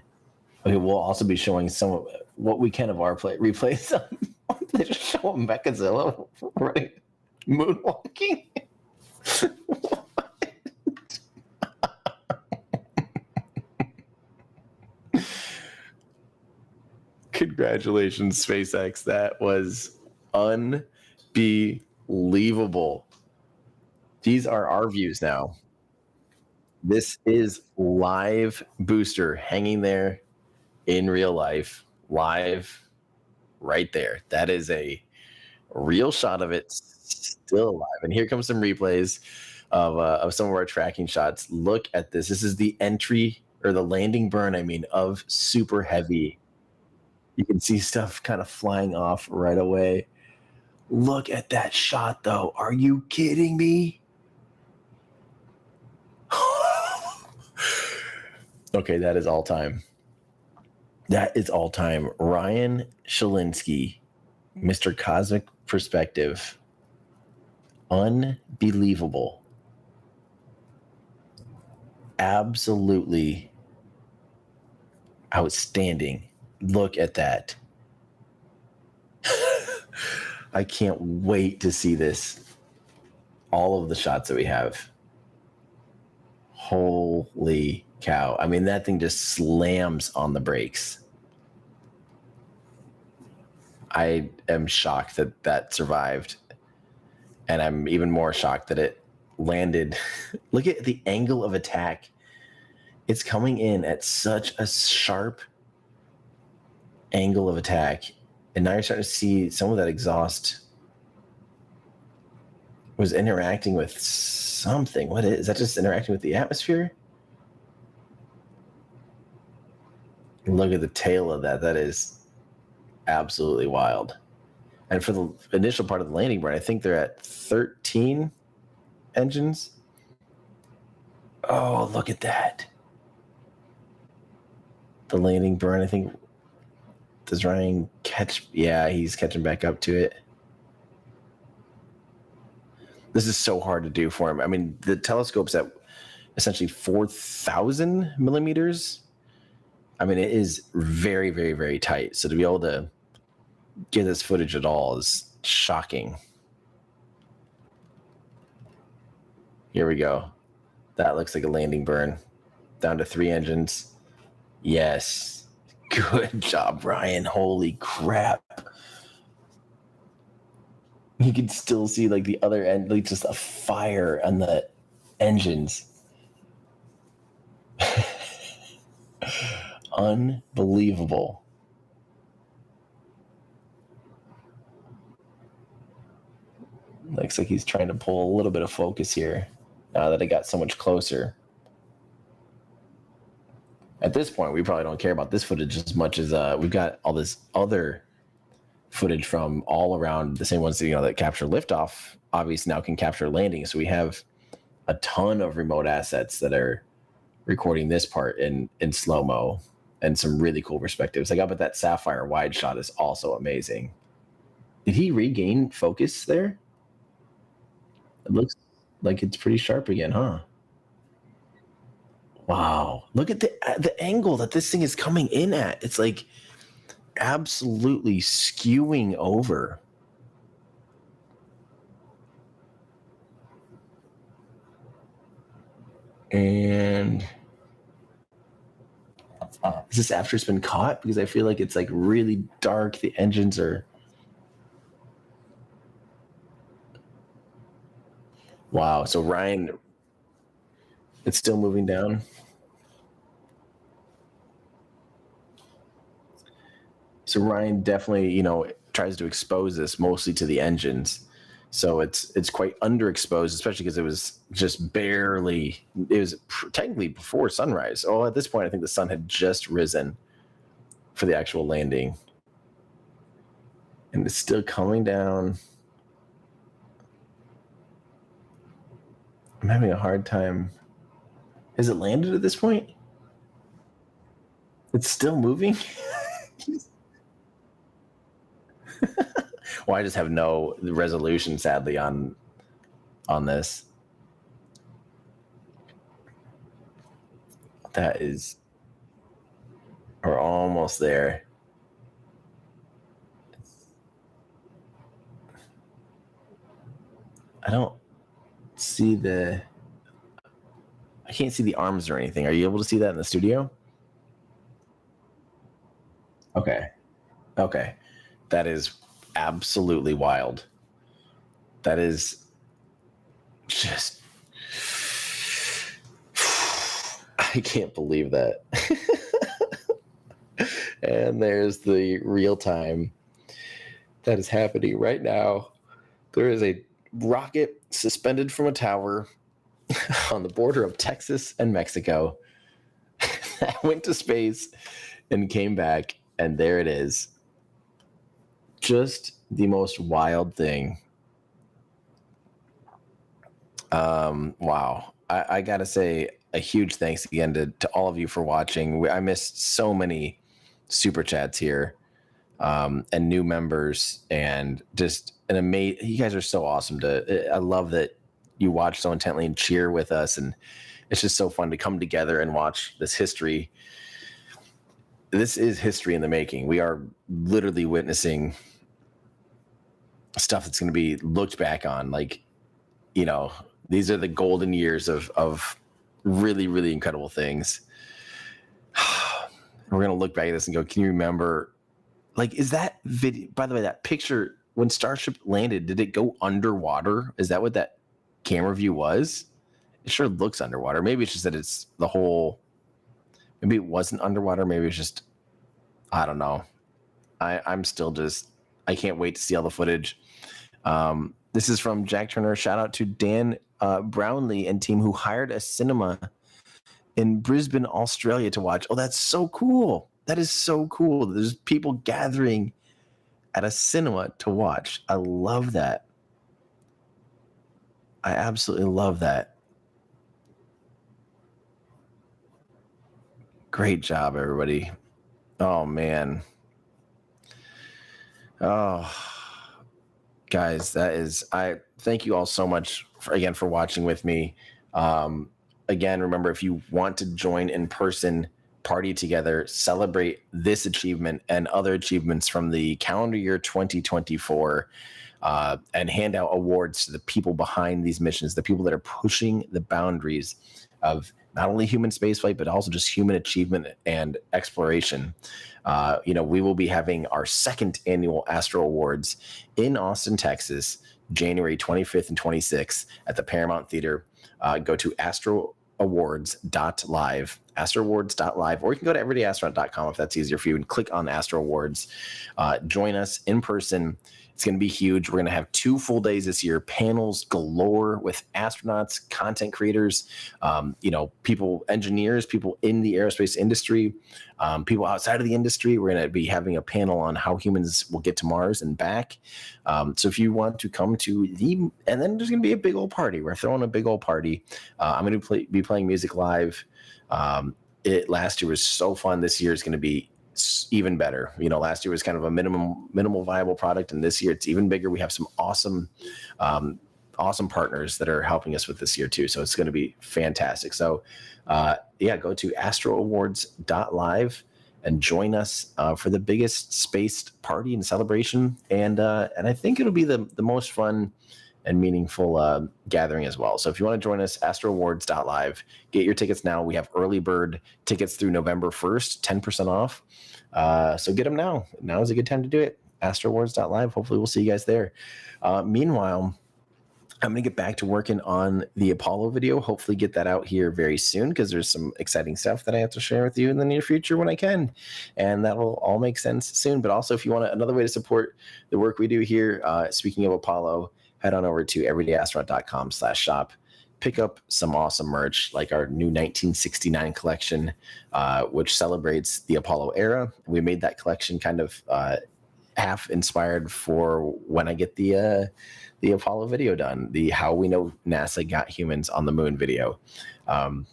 Okay, we'll also be showing some of what we can of our replays. They just show a Mechazilla running, moonwalking. Congratulations, SpaceX. That was unbelievable. These are our views now. This is live booster hanging there in real life. Live right there. That is a real shot of it still alive. And here comes some replays of some of our tracking shots. Look at this. This is the entry or the landing burn, of Super Heavy. You can see stuff kind of flying off right away. Look at that shot, though. Are you kidding me? Okay, that is all time. That is all time. Ryan Shalinsky, Mr. Cosmic Perspective. Unbelievable. Absolutely outstanding. Look at that. I can't wait to see this. All of the shots that we have. Holy cow. That thing just slams on the brakes. I am shocked that that survived. And I'm even more shocked that it landed. Look at the angle of attack. It's coming in at such a sharp angle of attack. And now you're starting to see some of that exhaust was interacting with something. What is that? Just interacting with the atmosphere? Look at the tail of that. That is absolutely wild. And for the initial part of the landing burn, I think they're at 13 engines. Oh, look at that. The landing burn, I think. Does Ryan catch? Yeah, he's catching back up to it. This is so hard to do for him. I mean, the telescope's at essentially 4,000 millimeters. I mean, it is very, very, very tight. So to be able to get this footage at all is shocking. Here we go. That looks like a landing burn. Down to 3 engines. Yes. Good job, Ryan. Holy crap. You can still see like the other end, like just a fire on the engines. Unbelievable. Looks like he's trying to pull a little bit of focus here now that it got so much closer. At this point, we probably don't care about this footage as much as we've got all this other footage from all around, the same ones that capture liftoff, obviously now can capture landing. So we have a ton of remote assets that are recording this part in slow-mo and some really cool perspectives. Like up at that Sapphire wide shot is also amazing. Did he regain focus there? It looks like it's pretty sharp again, huh? Wow. Look at the angle that this thing is coming in at. It's like absolutely skewing over. And is this after it's been caught? Because I feel like it's like really dark. The engines are... Wow. So Ryan, it's still moving down. So Ryan definitely, tries to expose this mostly to the engines. So it's quite underexposed, especially because it was just barely, it was technically before sunrise. Oh, at this point, I think the sun had just risen for the actual landing. And it's still coming down. I'm having a hard time. Has it landed at this point? It's still moving? Well, I just have no resolution, sadly, on this. That is... We're almost there. I don't see the... I can't see the arms or anything. Are you able to see that in the studio? Okay. That is absolutely wild. That is just... I can't believe that. And there's the real time that is happening right now. There is a rocket suspended from a tower on the border of Texas and Mexico that went to space and came back, and there it is. Just the most wild thing. Wow. I gotta say a huge thanks again to all of you for watching. I missed so many super chats here, and new members, and just an amazing. You guys are so awesome. I love that you watch so intently and cheer with us, and it's just so fun to come together and watch this history. This is history in the making. We are literally witnessing stuff that's going to be looked back on. Like, these are the golden years of really, really incredible things. We're going to look back at this and go, can you remember, like, is that video, by the way, that picture when Starship landed, did it go underwater? Is that what that camera view was? It sure looks underwater. Maybe it's just that it's the whole, maybe it wasn't underwater. Maybe it's just, I don't know. I'm still just, I can't wait to see all the footage. This is from Jack Turner. Shout out to Dan Brownlee and team who hired a cinema in Brisbane, Australia to watch. Oh, that's so cool. That is so cool. There's people gathering at a cinema to watch. I love that. I absolutely love that. Great job, everybody. Oh, man. Oh, guys, I thank you all so much for watching with me. Again, remember, if you want to join in person, party together, celebrate this achievement and other achievements from the calendar year 2024, and hand out awards to the people behind these missions, the people that are pushing the boundaries of not only human spaceflight, but also just human achievement and exploration. We will be having our second annual Astro Awards in Austin, Texas, January 25th and 26th at the Paramount Theater. Go to astroawards.live, or you can go to everydayastronaut.com if that's easier for you, and click on Astro Awards. Join us in person. It's going to be huge. We're going to have 2 full days this year, panels galore with astronauts, content creators, people, engineers, people in the aerospace industry, people outside of the industry. We're going to be having a panel on how humans will get to Mars and back. So if you want to come to and then there's going to be a big old party. We're throwing a big old party. I'm going to be playing music live. Last year was so fun. This year is going to be even better. Last year was kind of a minimal viable product, and this year it's even bigger. We have some awesome partners that are helping us with this year too, so it's going to be fantastic. So go to astroawards.live and join us for the biggest space party and celebration, and I think it'll be the most fun and meaningful gathering as well. So if you want to join us, astroawards.live, get your tickets now. We have early bird tickets through November 1st, 10% off. So get them now. Now is a good time to do it. Astroawards.live. Hopefully we'll see you guys there. Meanwhile, I'm going to get back to working on the Apollo video. Hopefully get that out here very soon, because there's some exciting stuff that I have to share with you in the near future when I can. And that will all make sense soon. But also, if you want another way to support the work we do here, speaking of Apollo, head on over to everydayastronaut.com/shop. Pick up some awesome merch, like our new 1969 collection, which celebrates the Apollo era. We made that collection kind of half inspired for when I get the Apollo video done, the How We Know NASA Got Humans on the Moon video. And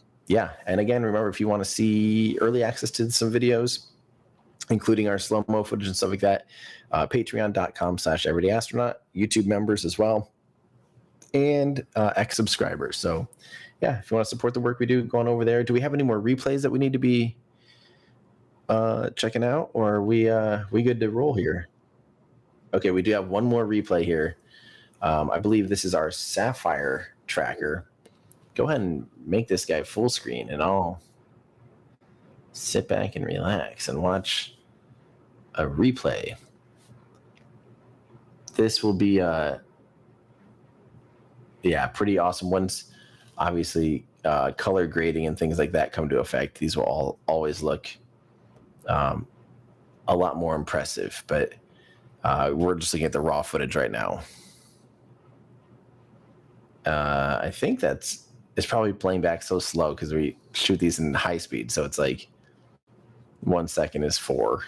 again, remember, if you want to see early access to some videos, including our slow-mo footage and stuff like that, patreon.com/everydayastronaut, YouTube members as well, and X subscribers. So if you want to support the work we do, going over there. Do we have any more replays that we need to be checking out, or are we good to roll here? Okay, we do have one more replay here. I believe this is our Sapphire tracker. Go ahead and make this guy full screen, and I'll sit back and relax and watch a replay. This will be pretty awesome. Once obviously color grading and things like that come to effect, these will always look a lot more impressive. But we're just looking at the raw footage right now. I think it's probably playing back so slow because we shoot these in high speed, so it's like 1 second is 4.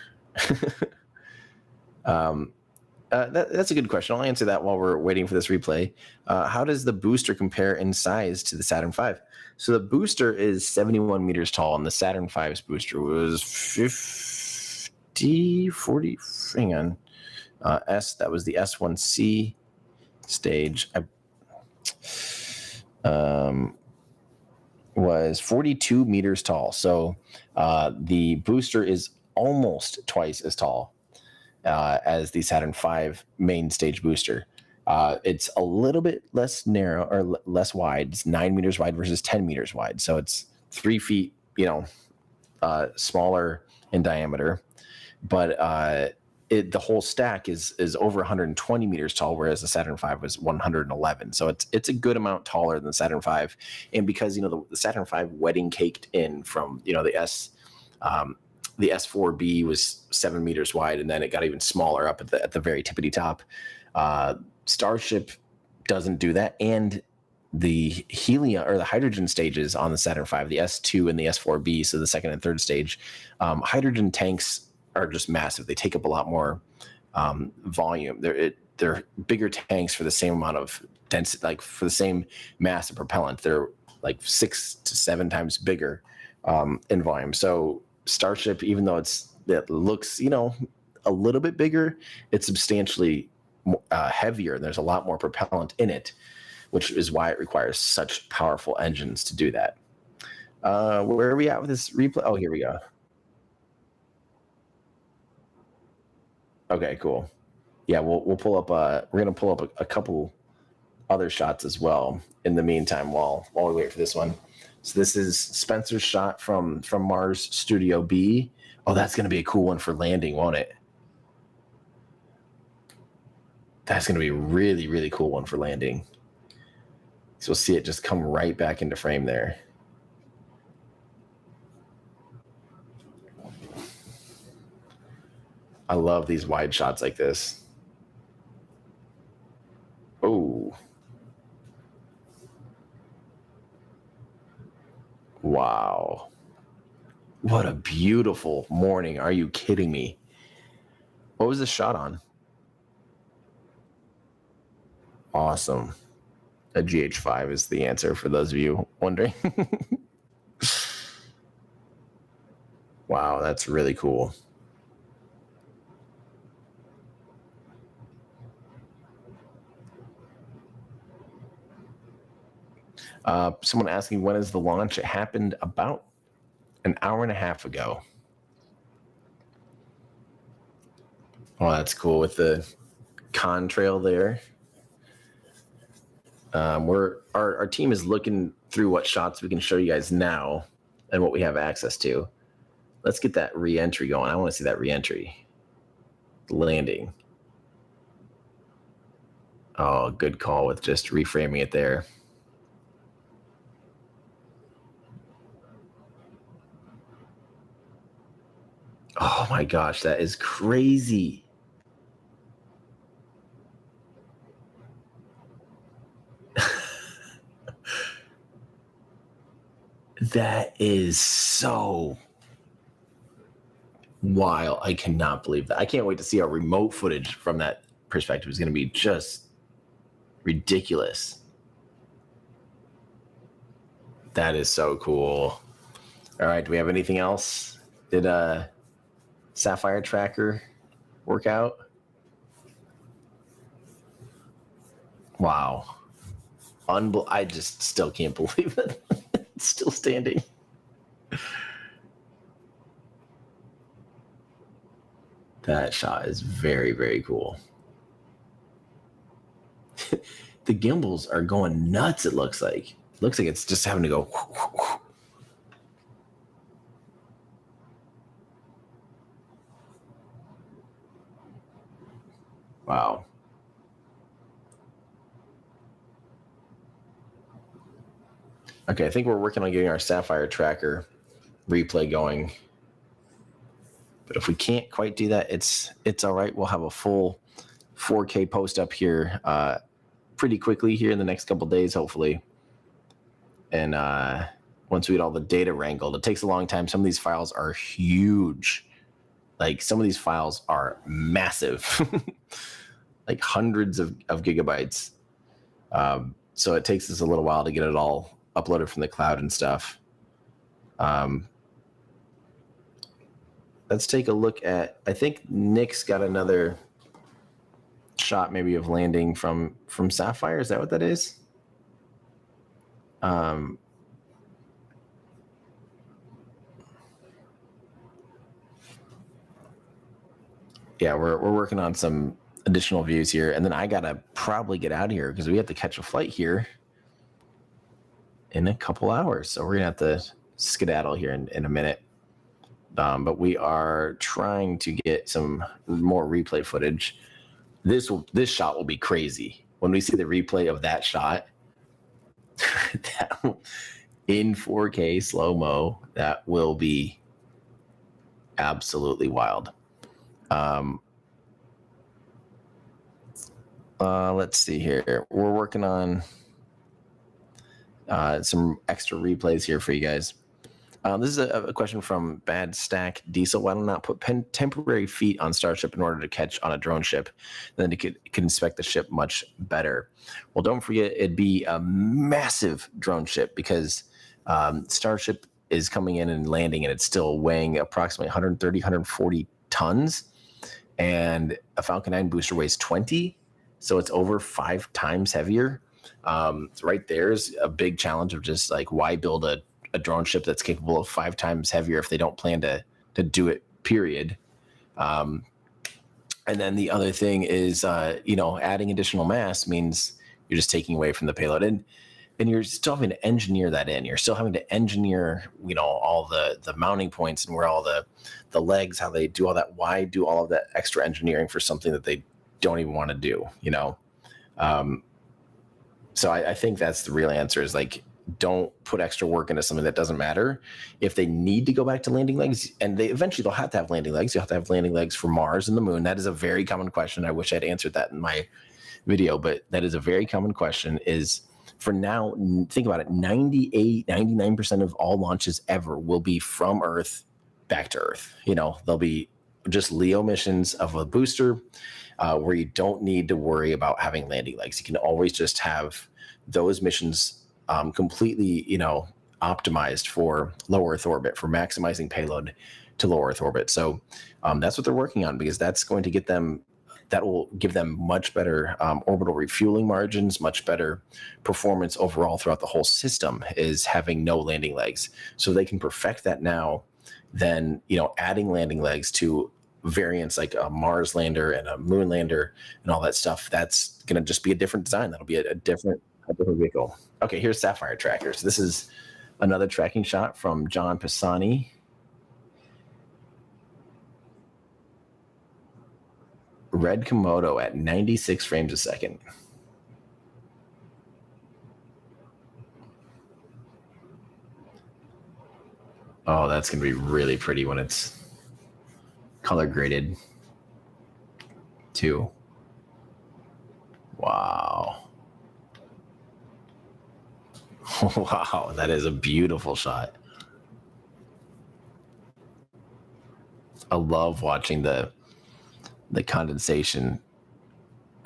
That's a good question. I'll answer that while we're waiting for this replay. How does the booster compare in size to the Saturn V? So the booster is 71 meters tall, and the Saturn V's booster was 40. Hang on. That was the S1C stage. Was 42 meters tall. So the booster is almost twice as tall as the Saturn V main stage booster. It's a little bit less narrow or less wide. It's 9 meters wide versus 10 meters wide. So it's 3 feet, smaller in diameter. But the whole stack is over 120 meters tall, whereas the Saturn V was 111. So it's a good amount taller than the Saturn V. And because the Saturn V wedding caked in from the S4B was 7 meters wide, and then it got even smaller up at the very tippity top. Starship doesn't do that, and the helium or the hydrogen stages on the Saturn V, the S2 and the S4B, so the second and third stage, hydrogen tanks are just massive. They take up a lot more volume. They're bigger tanks for the same amount of density, like for the same mass of propellant. They're like 6 to 7 times bigger in volume. So Starship, even though it looks, a little bit bigger, it's substantially heavier. There's a lot more propellant in it, which is why it requires such powerful engines to do that. Where are we at with this replay? Oh, here we go. Okay, cool. Yeah, we'll pull up. We're gonna pull up a couple other shots as well in the meantime while we wait for this one. So this is Spencer's shot from Mars Studio B. Oh, that's gonna be a cool one for landing, won't it? That's gonna be a really, really cool one for landing. So we'll see it just come right back into frame there. I love these wide shots like this. Oh. Wow. What a beautiful morning. Are you kidding me? What was this shot on? Awesome. A GH5 is the answer for those of you wondering. Wow, that's really cool. Someone asking, when is the launch? It happened about an hour and a half ago. Oh, that's cool with the contrail there. Our team is looking through what shots we can show you guys now and what we have access to. Let's get that reentry going. I want to see that reentry. Landing. Oh, good call with just reframing it there. Oh my gosh, that is crazy. That is so wild. I cannot believe that. I can't wait to see our remote footage from that perspective. It's going to be just ridiculous. That is so cool. All right, do we have anything else? Did Sapphire Tracker work out? Wow. I just still can't believe it. It's still standing. That shot is very, very cool. The gimbals are going nuts, it looks like. Looks like it's just having to go. Wow. Okay, I think we're working on getting our Sapphire Tracker replay going. But if we can't quite do that, it's all right. We'll have a full 4K post up here pretty quickly here in the next couple days, hopefully. And once we get all the data wrangled, it takes a long time. Some of these files are huge. Like some of these files are massive, like hundreds of gigabytes. So it takes us a little while to get it all uploaded from the cloud and stuff. Let's take a look at, I think Nick's got another shot maybe of landing from Sapphire. Is that what that is? Yeah, we're working on some additional views here, and then I gotta probably get out of here because we have to catch a flight here in a couple hours. So we're gonna have to skedaddle here in a minute. But we are trying to get some more replay footage. This shot will be crazy when we see the replay of that shot. In 4K slow-mo, that will be absolutely wild. Let's see here. We're working on some extra replays here for you guys. This is a question from Bad Stack Diesel. Why not put temporary feet on Starship in order to catch on a drone ship? Then it could inspect the ship much better. Well, don't forget, it'd be a massive drone ship because Starship is coming in and landing, and it's still weighing approximately 130, 140 tons. And a Falcon 9 booster weighs 20. So it's over 5 times heavier. Right there's a big challenge of just like, why build a drone ship that's capable of 5 times heavier if they don't plan to do it, period. And then the other thing is, adding additional mass means you're just taking away from the payload. And you're still having to engineer that in. You're still having to engineer, all the mounting points and where all the legs, how they do all that. Why do all of that extra engineering for something that they don't even want to do, So I think that's the real answer is like, don't put extra work into something that doesn't matter. If they need to go back to landing legs, and they'll have to have landing legs. You'll have to have landing legs for Mars and the moon. That is a very common question. I wish I'd answered that in my video, but that is a very common question. Is for now, think about it, 98, 99% of all launches ever will be from Earth back to Earth. They'll be just LEO missions of a booster where you don't need to worry about having landing legs. You can always just have those missions completely, optimized for low Earth orbit, for maximizing payload to low Earth orbit. So that's what they're working on, because that's going to that will give them much better orbital refueling margins, much better performance overall throughout the whole system, is having no landing legs. So they can perfect that now, then, adding landing legs to variants like a Mars lander and a moon lander and all that stuff, that's going to just be a different design. That'll be a different vehicle. Okay, here's Sapphire Tracker. So this is another tracking shot from John Pisani. Red Komodo at 96 frames a second. Oh, that's going to be really pretty when it's color graded too. Wow. Wow, that is a beautiful shot. I love watching the condensation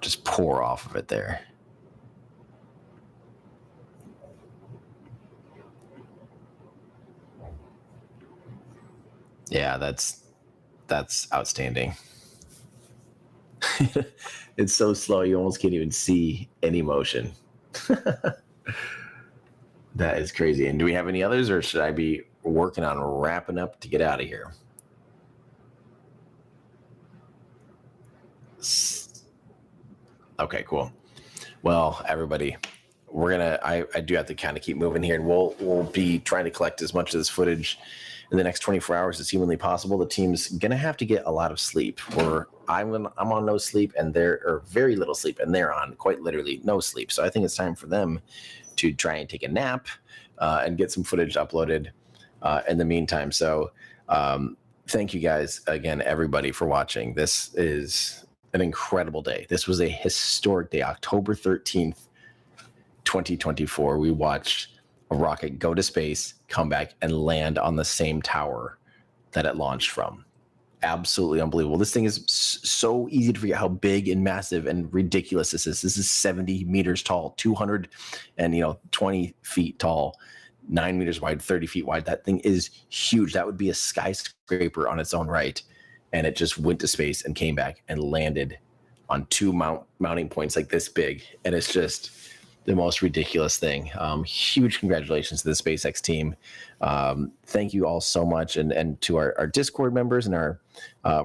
just pour off of it there. Yeah, that's outstanding. It's so slow you almost can't even see any motion. That is crazy. And do we have any others, or should I be working on wrapping up to get out of here? Okay, cool. Well, everybody, I do have to kind of keep moving here, and we'll be trying to collect as much of this footage in the next 24 hours as humanly possible. The team's gonna have to get a lot of sleep. I'm on no sleep, and or very little sleep, and they're on quite literally no sleep. So I think it's time for them to try and take a nap and get some footage uploaded in the meantime. So thank you guys again, everybody, for watching. This is an incredible day. This was a historic day. October 13th, 2024. We watched a rocket go to space, come back, and land on the same tower that it launched from. Absolutely unbelievable. This thing is so easy to forget how big and massive and ridiculous this is. This is 70 meters tall, 220 feet tall, 9 meters wide, 30 feet wide. That thing is huge. That would be a skyscraper on its own right. And it just went to space and came back and landed on 2 mounting points like this big. And it's just the most ridiculous thing. Huge congratulations to the SpaceX team. Thank you all so much, and to our Discord members and our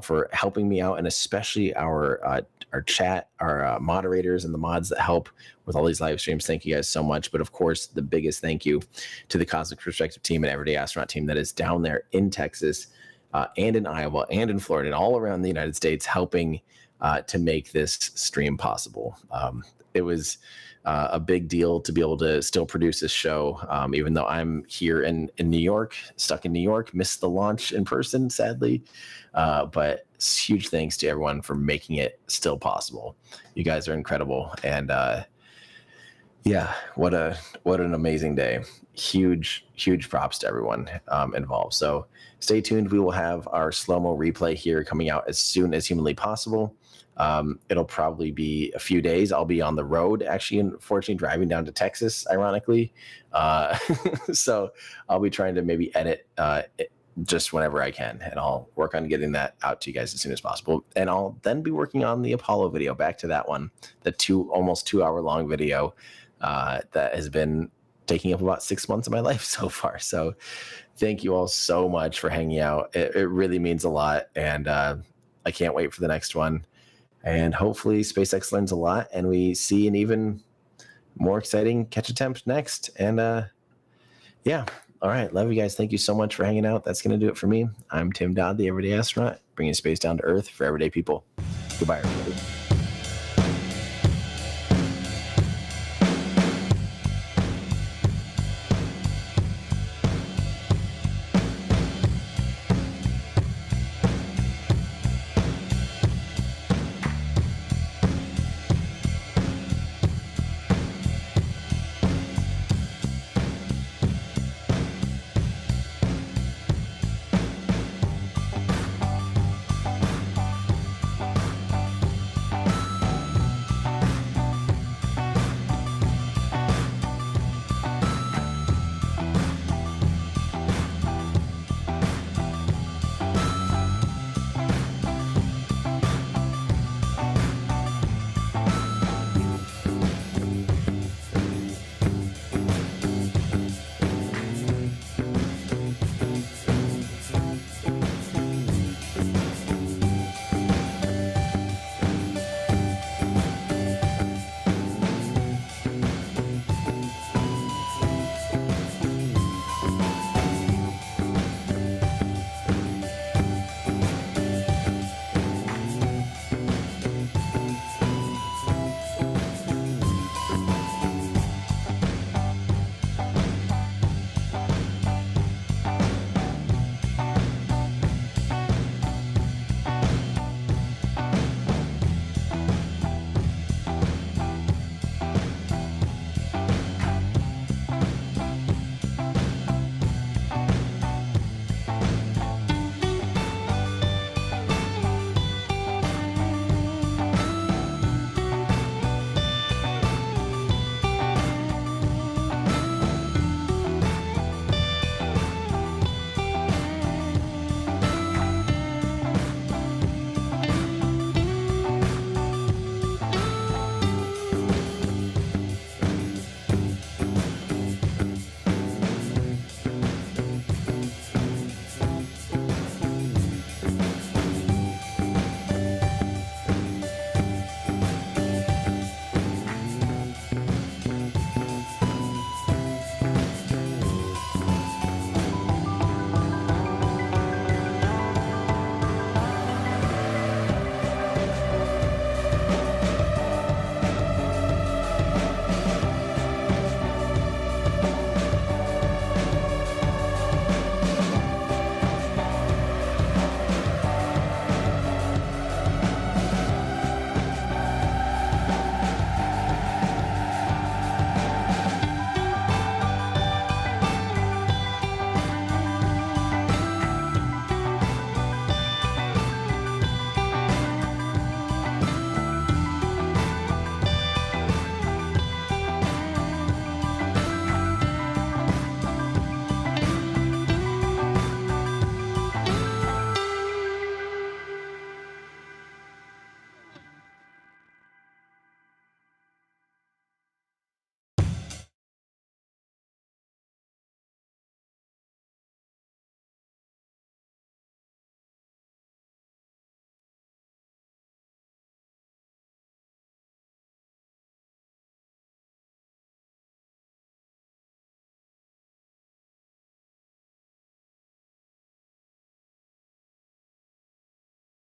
for helping me out, and especially our chat, our moderators and the mods that help with all these live streams. Thank you guys so much. But of course, the biggest thank you to the Cosmic Perspective team and Everyday Astronaut team that is down there in Texas and in Iowa and in Florida and all around the United States, helping to make this stream possible. It was a big deal to be able to still produce this show, even though I'm here in New York, stuck in New York, missed the launch in person, sadly. But huge thanks to everyone for making it still possible. You guys are incredible. And, Yeah, what an amazing day. Huge props to everyone involved. So stay tuned. We will have our slow-mo replay here coming out as soon as humanly possible. It'll probably be a few days. I'll be on the road, actually, unfortunately, driving down to Texas, ironically. So I'll be trying to maybe edit just whenever I can, and I'll work on getting that out to you guys as soon as possible. And I'll then be working on the Apollo video, back to that one, the almost 2 hour long video that has been taking up about 6 months of my life so far. So thank you all so much for hanging out. It really means a lot, and I can't wait for the next one. And hopefully SpaceX learns a lot and we see an even more exciting catch attempt next. And yeah. All right. Love you guys. Thank you so much for hanging out. That's going to do it for me. I'm Tim Dodd, the Everyday Astronaut, bringing space down to Earth for everyday people. Goodbye, everybody.